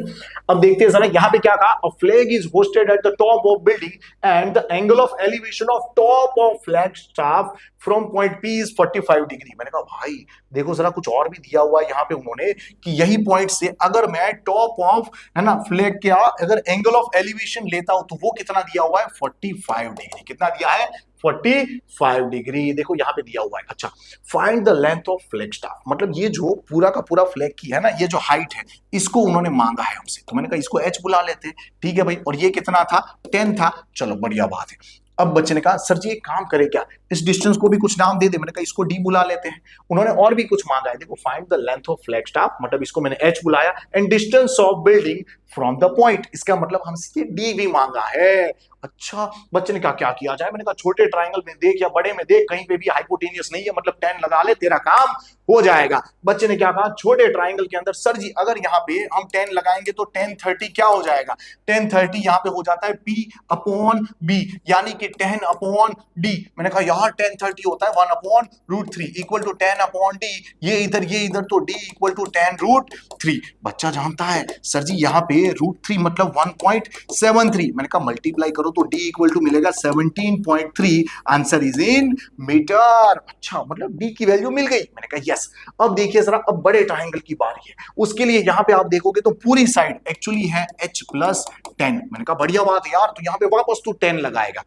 अब देखते हैं जरा यहाँ पे क्या कहा, a flag is hosted at the top of building and the angle of elevation of top of flagstaff from point P is 45 degree. मैंने कहा भाई देखो जरा कुछ और भी दिया हुआ है यहाँ पे उन्होंने कि यही पॉइंट से अगर मैं टॉप ऑफ है ना फ्लैग क्या अगर एंगल ऑफ एलिवेशन लेता हूं तो वो कितना दिया हुआ है, 45 डिग्री। कितना दिया है, 45 डिग्री। देखो यहाँ पे दिया हुआ है। अच्छा find the length of flag staff, मतलब ये जो पूरा का पूरा फ्लैग की है ना, ये जो हाइट है इसको उन्होंने मांगा है हमसे। तो मैंने कहा इसको h बुला लेते हैं, ठीक है भाई। और ये कितना था, 10 था। चलो बढ़िया बात है। अब बच्चे ने कहा सर जी एक काम करे क्या, इस डिस्टेंस को भी कुछ नाम दे दे। मैंने कहा इसको d बुला लेते हैं। उन्होंने और भी कुछ मांगा है, देखो find the length of flag staff, मतलब इसको मैंने h बुलाया, and distance of building from the point, इसका मतलब हमसे d भी मांगा है। अच्छा बच्चे ने कहा क्या किया जाए। मैंने कहा छोटे ट्राइंगल में देख या बड़े में देख, कहीं पे भी हाइपोटेनियस नहीं है, मतलब 10 लगा ले तेरा काम हो जाएगा। बच्चे ने क्या कहा, छोटे ट्राइंगल के अंदर सर जी अगर यहाँ पे हम 10 लगाएंगे तो 10 30 क्या हो जाएगा, 10 30 यहाँ पे हो जाता है p अपॉन b, यानी कि 10 अपॉन d। मैंने कहा यार 10 30 होता है 1 upon root 3 equal to 10 upon d, ये इधर तो d इक्वल टू 10 रूट 3। बच्चा जानता है सर जी यहाँ पे रूट 3 मतलब 1.73। मैंने कहा मल्टीप्लाई करो तो d इक्वल टू मिलेगा 17.3, आंसर इज इन मीटर। अच्छा मतलब d की वैल्यू मिल गई। मैंने कहा यस। अब देखिए जरा, अब बड़े ट्राइंगल की बारी है, उसके लिए यहाँ पे आप देखोगे तो पूरी साइड एक्चुअली है h प्लस 10। मैंने कहा बढ़िया बात है यार, तो यहाँ पे वापस तू 10 लगाएगा।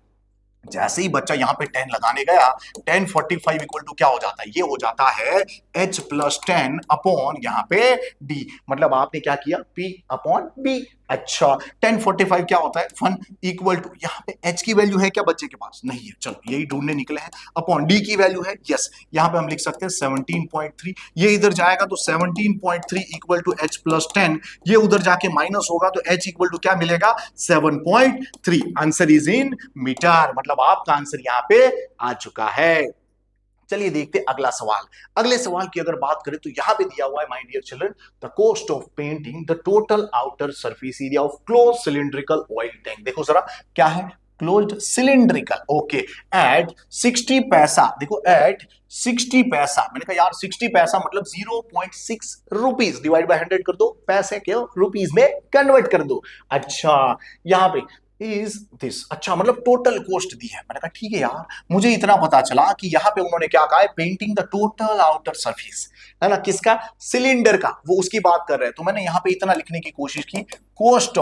जैसे ही बच्चा यहां पे 10 लगाने गया, 1045 इक्वल टू क्या हो जाता है, ये हो जाता है h प्लस 10 अपॉन यहाँ पे d, मतलब आपने क्या किया p अपॉन b। अच्छा 1045 क्या होता है, 1 इक्वल टू यहाँ पे h की वैल्यू है क्या बच्चे के पास, नहीं है, चलो यही ढूंढने निकले हैं, अपॉन d की वैल्यू है, यस, यहाँ पे हम लिख सकते हैं 17.3, ये इधर जाएगा तो 17.3 इक्वल टू h प्लस 10, ये उधर जाके माइनस होगा तो h इक्वल टू क्या मिलेगा 7.3। आंसर इज इन मीटर, मतलब आपका आंसर यहाँ पे आ चुका है। चलिए देखते हैं अगला सवाल। अगले सवाल की अगर बात करें तो यहां पे दिया हुआ है, my dear children, the cost of painting the total outer surface area of close cylindrical oil tank. देखो जरा क्या है, क्लोज्ड सिलिंड्रिकल, ओके, एट 60 पैसा, देखो एट 60 पैसा, मैंने कहा यार 60 पैसा मतलब 0.6 रुपीज, डिवाइड बाय 100 कर दो, पैसे क्यों रुपीज में कन्वर्ट कर दो। अच्छा यहां पे इज दिस, अच्छा मतलब टोटल कॉस्ट दी है, मैंने कहा ठीक है यार, मुझे इतना पता चला कि यहां पे उन्होंने क्या कहा है, painting the total outer surface, है ना, किसका, सिलेंडर का, वो उसकी बात कर रहे हैं, तो मैंने यहां पे इतना लिखने की कोशिश की, cost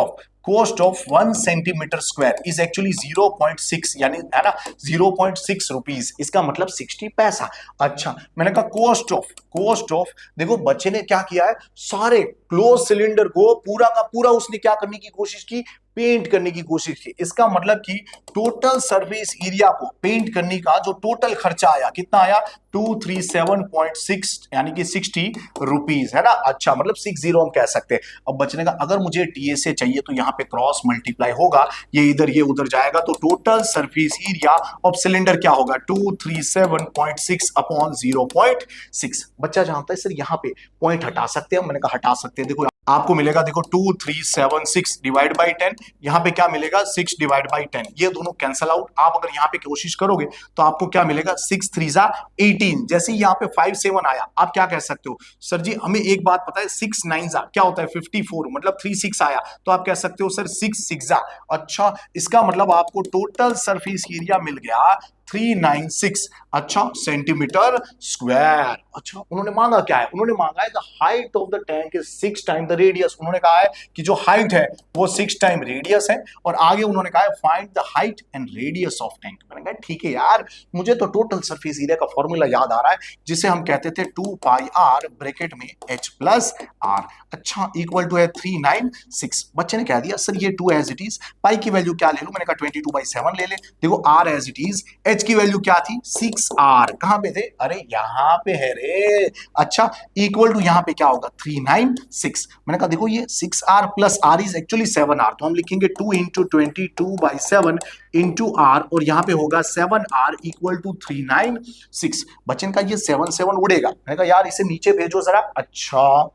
of 1 centimetre square is actually 0.6, यानी है ना 0.6 रुपीज, इसका मतलब 60 पैसा। अच्छा मैंने कहा कॉस्ट ऑफ, देखो बच्चे ने क्या किया है, सारे क्लोज सिलेंडर को पूरा का पूरा उसने क्या करने की कोशिश की, पेंट करने की कोशिश की, इसका मतलब कि टोटल सरफेस एरिया को पेंट करने का जो टोटल खर्चा आया कितना आया, 237.6 यानी कि 60 रुपीज, है ना। अच्छा मतलब 60 हम कह सकते हैं। अब बचने का अगर मुझे टीएसए चाहिए तो यहाँ पे क्रॉस मल्टीप्लाई होगा, ये उधर जाएगा, तो total surface area of cylinder क्या होगा, 237.6 अपॉन 0.6। बच्चा जानता है सर यहाँ पे पॉइंट हटा सकते हैं, मैंने कहा हटा सकते हैं, देखो आपको मिलेगा, देखो 2376 डिवाइड बाई 10, यहां पे क्या मिलेगा 6 डिवाइड बाई 10, ये दोनों कैंसल आउट। आप अगर यहां पे कोशिश करोगे तो आपको क्या मिलेगा, 6 3 18। जैसे ही यहाँ पे 57 आया, आप क्या कह सकते हो, सर जी हमें एक बात पता है, 6 9 क्या होता है 54, मतलब 36 आया, तो आप कह सकते हो सर 6 6। अच्छा इसका मतलब आपको टोटल सरफेस एरिया मिल गया 396, अच्छा सेंटीमीटर स्क्वायर। अच्छा उन्होंने मांगा क्या है, उन्होंने मांगा है the height of the tank is 6 time the radius, उन्होंने कहा है कि जो हाइट है वो 6 टाइम रेडियस है, और आगे उन्होंने कहा है find the height and radius of tank. मैंने कहा ठीक है यार, मुझे तो टोटल सरफेस एरिया का फॉर्मूला याद आ रहा है, जिसे हम कहते थे 2 पाई आर ब्रैकेट में h प्लस आर, अच्छा इक्वल टू है 396। बच्चे ने कह दिया सर ये 2 एज इट इज, पाई की वैल्यू क्या ले लूं, मैंने कहा 22/7 ले ले, देखो r as it is, h की वैल्यू क्या थी 6r, कहां पे थे, अरे यहां पे है रे। अच्छा इक्वल टू यहां पे क्या होगा 396, मैंने कहा देखो ये 6r plus r is actually 7r, तो हम लिखेंगे 2 इंटू 22/7 इंटू r, और यहां पे होगा 7r इक्वल टू 396। बच्चन का ये 7 7 उड़ेगा, मैंने कहा यार इसे नीचे भेजो जरा। अच्छा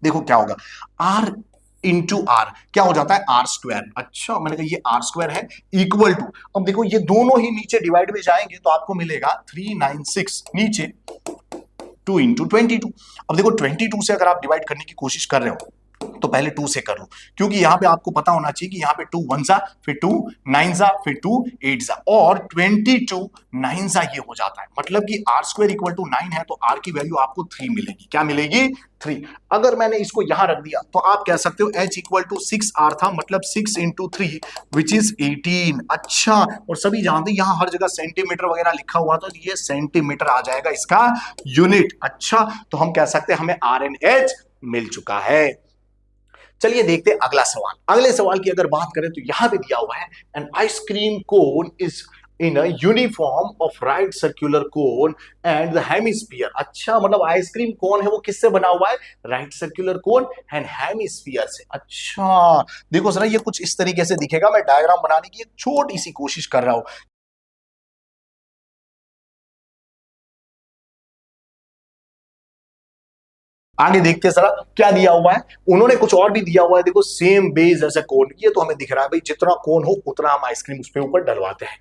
देखो क्या होगा, r इंटू आर क्या हो जाता है आर स्क्वायर, अच्छा मैंने कहा ये आर स्क्वायर है इक्वल टू, अब देखो ये दोनों ही नीचे डिवाइड में जाएंगे तो आपको मिलेगा 396 नीचे 2 इंटू 22। अब देखो 22 से अगर आप डिवाइड करने की कोशिश कर रहे हो तो पहले 2 से करो, क्योंकि यहां पे आपको पता होना चाहिए कि यहां पे 2 1 जा, फिर 2 9 जा, फिर 2 8 जा, और 22 9 जा ये हो जाता है, मतलब कि r स्क्वायर इक्वल टू 9 है, तो r की वैल्यू आपको 3 मिलेगी, क्या मिलेगी 3। अगर मैंने इसको यहां रख दिया तो आप कह सकते हो h इक्वल टू 6r था, मतलब 6 इंटू 3 विच इज 18। अच्छा और सभी जानते हैं यहां हर जगह सेंटीमीटर वगैरह लिखा हुआ, तो ये सेंटीमीटर आ जाएगा इसका यूनिट। अच्छा तो हम कह सकते हैं हमें r एंड h मिल चुका है। चलिए देखते हैं अगला सवाल। अगले सवाल की अगर बात करें तो यहां पे दिया हुआ है an ice cream cone is in a uniform of right circular cone and the hemisphere. अच्छा मतलब आइसक्रीम कोन है वो किससे बना हुआ है, right circular cone and hemisphere से। अच्छा देखो जरा ये कुछ इस तरीके से दिखेगा, मैं डायग्राम बनाने की एक छोटी सी कोशिश कर रहा हूं। आगे देखते हैं जरा क्या दिया हुआ है, उन्होंने कुछ और भी दिया हुआ है, देखो सेम बेस ऐसा कोन, ये तो हमें दिख रहा है भाई जितना कोन हो उतना हम आइसक्रीम उसके ऊपर डलवाते हैं।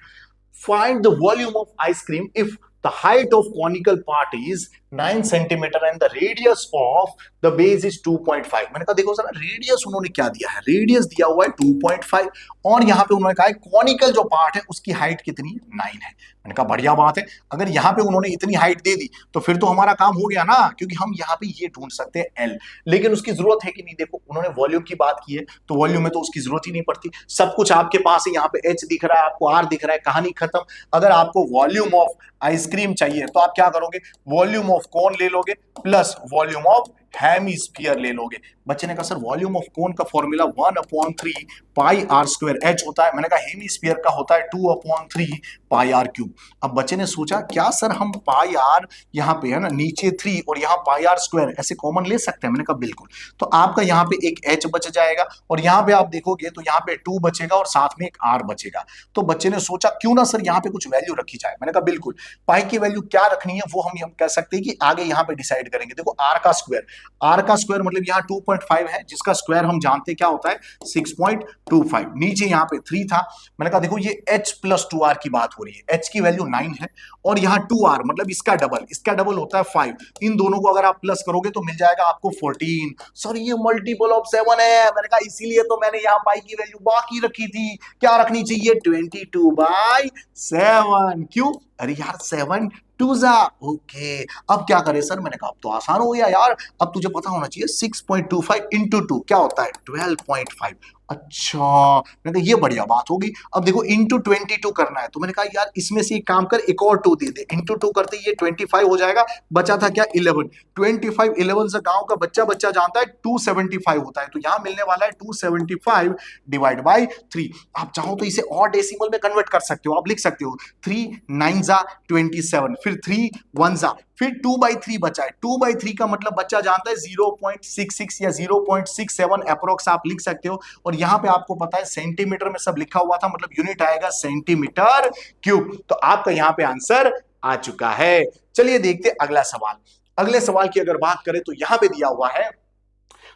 Find the volume of ice cream if the height of conical part is 9 centimetre and the radius of the base is 2.5। मैंने कहा देखो जरा रेडियस उन्होंने क्या दिया है, रेडियस दिया हुआ है 2.5 और यहाँ पे उन्होंने कहा है कॉनिकल जो पार्ट है उसकी हाइट कितनी है, 9 है। मैंने कहा बढ़िया बात है, अगर यहाँ पे उन्होंने इतनी हाइट दे दी तो फिर तो हमारा काम हो गया ना, क्योंकि हम यहाँ पे ये ढूंढ सकते हैं एल। लेकिन उसकी जरूरत है कि नहीं, देखो उन्होंने वॉल्यूम की बात की है तो वॉल्यूम में तो उसकी जरूरत ही नहीं पड़ती, सब कुछ आपके पास है। यहाँ पे एच दिख रहा है, आपको आर दिख रहा है, कहानी खत्म। अगर आपको वॉल्यूम ऑफ आइसक्रीम चाहिए तो आप क्या करोगे, वॉल्यूम ऑफ कोन ले लोगे प्लस वॉल्यूम ऑफ हेमिस्फीयर ले लोगे। बच्चे ने कहा सर वॉल्यूम ऑफ कोन का formula 1/3 pi R square H होता है। मैंने कहा हेमिस्फीयर का होता है 2/3 पाई आर क्यूब। अब बच्चे ने सोचा क्या सर हम पाई आर यहाँ पे है ना नीचे 3 और यहाँ पाई आर स्क्वायर ऐसे कॉमन ले सकते हैं। मैंने कहा बिल्कुल। तो आपका यहाँ पे एक एच बच जाएगा और यहाँ पे आप देखोगे तो यहाँ पे 2 बचेगा और साथ में एक आर बचेगा। तो बच्चे ने सोचा क्यों ना सर यहाँ पे कुछ वैल्यू रखी जाए। मैंने कहा बिल्कुल। पाई की वैल्यू क्या रखनी है वो हम कह सकते हैं कि आगे यहाँ पे डिसाइड करेंगे। देखो आर का स्क्वायर, आर का स्क्वायर मतलब यहाँ 2.5 है जिसका स्क्वायर हम जानते हैं क्या होता है 6.25। नीचे यहाँ पे 3 था। मैंने कहा देखो ये h प्लस 2r की बात हो रही है, h की वैल्यू 9 है और यहाँ 2r मतलब इसका डबल होता है 5। इन दोनों को अगर आप प्लस करोगे तो मिल जाएगा आपको 14। सर ये मल्टीपल ऑफ 7 है। मैंने कहा इसीलिए तो मैंने यहाँ पाई की वैल्यू बाकी रखी थी, क्या रखनी चाहिए 22/7। क्यों, अरे यार 7 2 जा ओके। अब क्या करें सर, मैंने कहा अब तो आसान हो गया यार, अब तुझे पता होना चाहिए 6.25 इंटू 2 क्या होता है 12.5। अच्छा मैंने कहा ये बढ़िया बात होगी। अब देखो इंटू 22 करना है तो मैंने कहा यार इसमें से एक काम कर एक और 2 दे दे, इंटू 2 करते ये 25 हो जाएगा, बचा था क्या 11। 25 11 से गांव का बच्चा जानता है 275 होता है, तो यहां मिलने वाला है 275 डिवाइड बाई 3। आप चाहो तो इसे और डेसिमल में कन्वर्ट कर सकते हो, आप लिख सकते हो 3 9 जा 27, फिर 3 1 जा, फिर 2/3 बचा है। 2/3 का मतलब बच्चा जानता है 0.66 या 0.67 अप्रोक्स आप लिख सकते हो। और यहां पे आपको पता है सेंटीमीटर में सब लिखा हुआ था, मतलब यूनिट आएगा सेंटीमीटर क्यूब। तो आपका यहां पे आंसर आ चुका है। चलिए देखते अगला सवाल। अगले सवाल की अगर बात करें तो यहां पे दिया हुआ है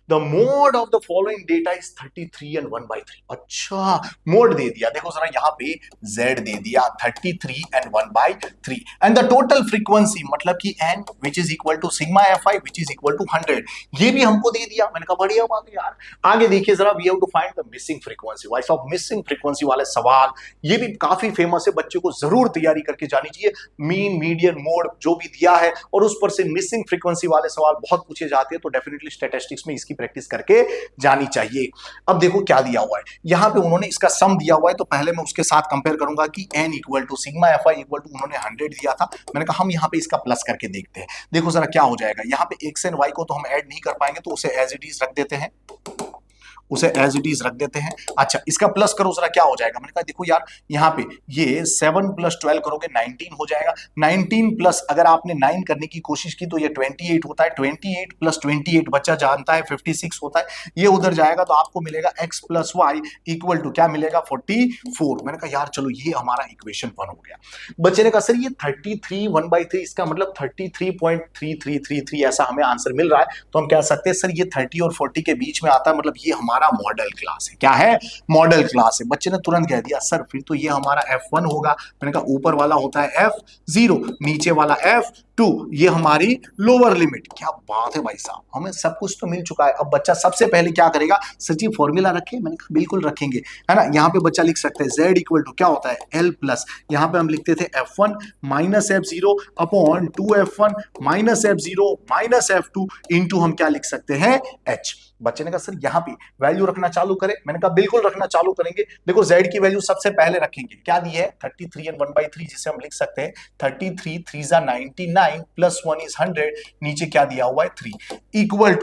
The mode of the following data is 33 and 1/3। अच्छा मोड दे दिया, देखो जरा यहाँ पे z दे दिया 33 and 1/3 and the total frequency मतलब कि n which is equal to sigma fi which is equal to 100 ये भी हमको दे दिया। मैंने कहा बढ़िया बात है यार। आगे देखिए जरा we have to find the missing frequency। Vice of missing frequency वाले सवाल ये भी काफी फेमस है, बच्चे को जरूर तैयारी करके जानी चाहिए। मीन मीडियन मोड जो भी दिया है और उस पर से मिसिंग फ्रीक्वेंसी वाले सवाल बहुत पूछे जाते हैं, तो डेफिनेटली स्टैटिस्टिक्स में इसकी प्रैक्टिस करके जानी चाहिए। अब देखो क्या दिया हुआ है, यहां पे उन्होंने इसका सम दिया हुआ है तो पहले मैं उसके साथ कंपेयर करूंगा कि n equal to sigma F I equal to उन्होंने 100 दिया था। मैंने कहा हम यहां पे इसका प्लस करके देखते हैं, देखो जरा क्या हो जाएगा। यहां पे x एंड y को तो हम ऐड नहीं कर पाएंगे तो उसे एज इट इज रख देते हैं, उसे एज इट इज रख देते हैं। अच्छा इसका प्लस करो जरा क्या हो जाएगा। मैंने कहा देखो यार यहाँ पे ये 7 + 12 करोगे 19 हो जाएगा। 19 प्लस अगर आपने 9 करने की कोशिश की तो ये 28 होता है। 28 + 28 बच्चा जानता है 56 होता है। ये उधर जाएगा तो आपको मिलेगा x + y इक्वल टू क्या मिलेगा 44। मैंने कहा यार चलो ये हमारा इक्वेशन 1 हो गया। बच्चे ने कहा सर ये 33 1/3 इसका मतलब 33.3333 ऐसा हमें आंसर मिल रहा है, तो हम कह सकते हैं सर ये 30 और 40 के बीच में आता है, मतलब ये हमारा मॉडल क्लास है। क्या है, मॉडल क्लास है। बच्चे ने तुरंत कह दिया सर फिर तो ये हमारा F1 होगा। मैंने कहा ऊपर वाला होता है F0, नीचे वाला F2, ये हमारी लोअर लिमिट। क्या बात है भाई साहब, हमें सब कुछ तो मिल चुका है। अब बच्चा सबसे पहले क्या करेगा, सचिव फॉर्मूला रखे। मैंने कहा बिल्कुल रखेंगे, है ना। यहाँ पे बच्चा लिख सकते हैं Z इक्वल टू क्या होता है L प्लस, यहाँ पे हम लिखते थे F1 minus F0 upon 2F1 minus F0 minus F2 into हम क्या लिख सकते हैं H। बच्चे ने कहा सर यहाँ पे वैल्यू रखना चालू करें। मैंने कहा बिल्कुल रखना चालू करेंगे। देखो Z की वैल्यू सबसे पहले रखेंगे, क्या दी है 33 and 1/3, जिसे हम लिख सकते हैं 33 3 * 99 प्लस 1 is 100, नीचे क्या दिया हुआ है 3 इक्वल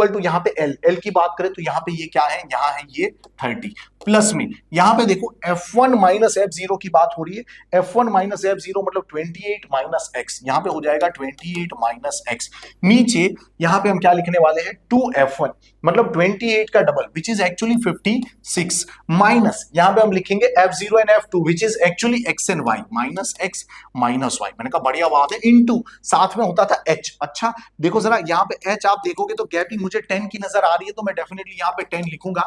टू यहाँ पे L की बात करें तो यहाँ पे ये क्या है, यहाँ है ये 30 प्लस में यहाँ पे देखो F1 माइनस F0 की बात हो रही है। F1 माइनस F0 मतलब 28 माइनस x, यहाँ पे हो जाएगा 28 माइनस x। नीचे यहाँ पे हम क्या लिखने वाले हैं 2F1 मतलब 28 का double which is actually 56 minus यहाँ पे हम लिखेंगे F0 and F2 which is actually x and y minus x minus y। मैंने कहा बढ़िया बात है, इनटू साथ में होता था h। अच्छा देखो जरा यहाँ पे h आप देखोगे तो गैपिंग मुझे 10 की नजर आ रही है, तो मैं डेफिनेटली यहाँ पे 10 लिखूंगा।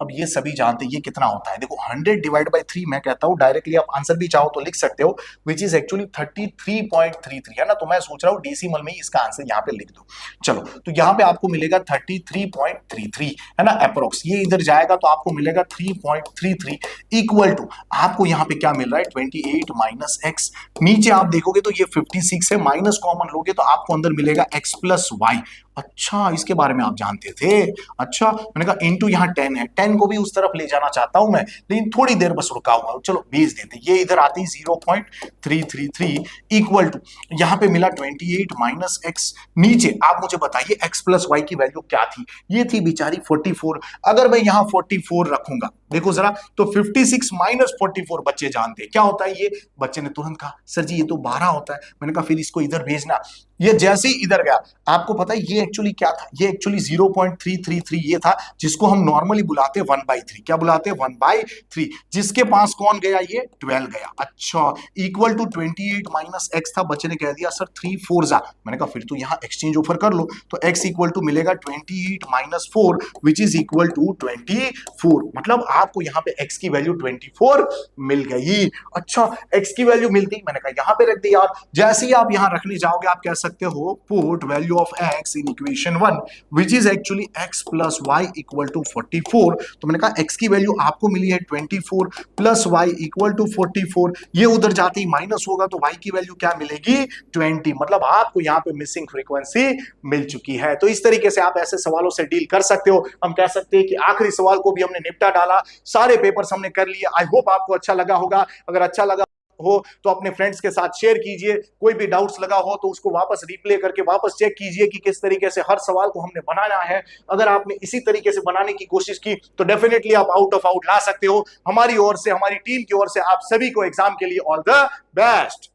अब ये सभी जानते हैं ये कितना होता है। देखो 100 डिवाइड बाय 3 मैं कहता हूं डायरेक्टली, आप आंसर भी चाहो तो लिख सकते हो, विच इज एक्चुअली 33.33 है ना। तो मैं सोच रहा हूं डेसिमल में ही इसका आंसर यहां पे लिख दो। चलो तो यहां पे आपको मिलेगा 33.33 है ना अप्रोक्स, ये इधर जाएगा तो आपको मिलेगा 3.33 इक्वल टू, आपको यहां पे क्या मिल रहा है 28 माइनस एक्स, नीचे आप देखोगे तो ये 56 है, माइनस कॉमन लोगे तो आपको अंदर मिलेगा x प्लस वाई। अच्छा इसके बारे में आप जानते थे। अच्छा मैंने कहा इनटू यहाँ 10 है, 10 को भी उस तरफ ले जाना चाहता हूं मैं, लेकिन थोड़ी देर बस रुका हुआ हूं। चलो भेज देते, ये इधर आती 0.333 इक्वल टू, यहां पे मिला 28 माइनस एक्स, नीचे आप मुझे बताइए x प्लस वाई की वैल्यू क्या थी, ये थी बेचारी 44। अगर मैं यहां 44 रखूंगा, देखो जरा, तो 56 माइनस 44 बच्चे जानते हैं क्या होता है, ये बच्चे ने तुरंत कहा सर जी ये तो 12 होता है। मैंने कहा फिर इसको इधर भेजना, ये जैसे ही इधर गया, आपको पता है ये एक्चुअली क्या था, ये एक्चुअली 0.333 ये था, जिसको हम नॉर्मली बुलाते हैं 1/3। क्या बुलाते हैं 1/3, जिसके पास कौन गया, ये 12 गया। अच्छा इक्वल टू 28 माइनस एक्स था, बच्चे ने कह दिया सर 3 4 जा। मैंने कहा फिर तो यहाँ एक्सचेंज ऑफर कर लो, तो x इक्वल टू मिलेगा 28 minus 4 which is equal to 24। मतलब आपको यहाँ पे x की वैल्यू 24 मिल गई। अच्छा x की वैल्यू मिल गई, मैंने कहा यहाँ पे रख दी यार। जैसे ही आप यहाँ रखने जाओगे आप कह सकते हो put value of x in equation 1 which is actually x plus Y equal to 44। तो मैंने कहा x की वैल्यू आपको मिली है 24 प्लस वाई इक्वल टू 44, ये उधर जाते ही माइनस होगा तो y की वैल्यू क्या मिलेगी 20। मतलब आपको यहाँ पे मिसिंग फ्रीक्वेंसी मिल चुकी है। तो इस तरीके से आप ऐसे सवालों से डील कर सकते हो। हम कह सकते हैं कि आखिरी सवाल को भी हमने निपटा डाला, सारे पेपर्स हमने कर लिए। आई होप आपको अच्छा लगा होगा। अगर अच्छा लगा हो तो अपने फ्रेंड्स के साथ शेयर कीजिए, कोई भी डाउट्स लगा हो तो उसको वापस रिप्ले करके वापस चेक कीजिए कि किस तरीके से हर सवाल को हमने बनाना है। अगर आपने इसी तरीके से बनाने की कोशिश की तो डेफिनेटली आप आउट ऑफ आउट ला सकते हो। हमारी ओर से, हमारी टीम की ओर से आप सभी को एग्जाम के लिए ऑल द बेस्ट।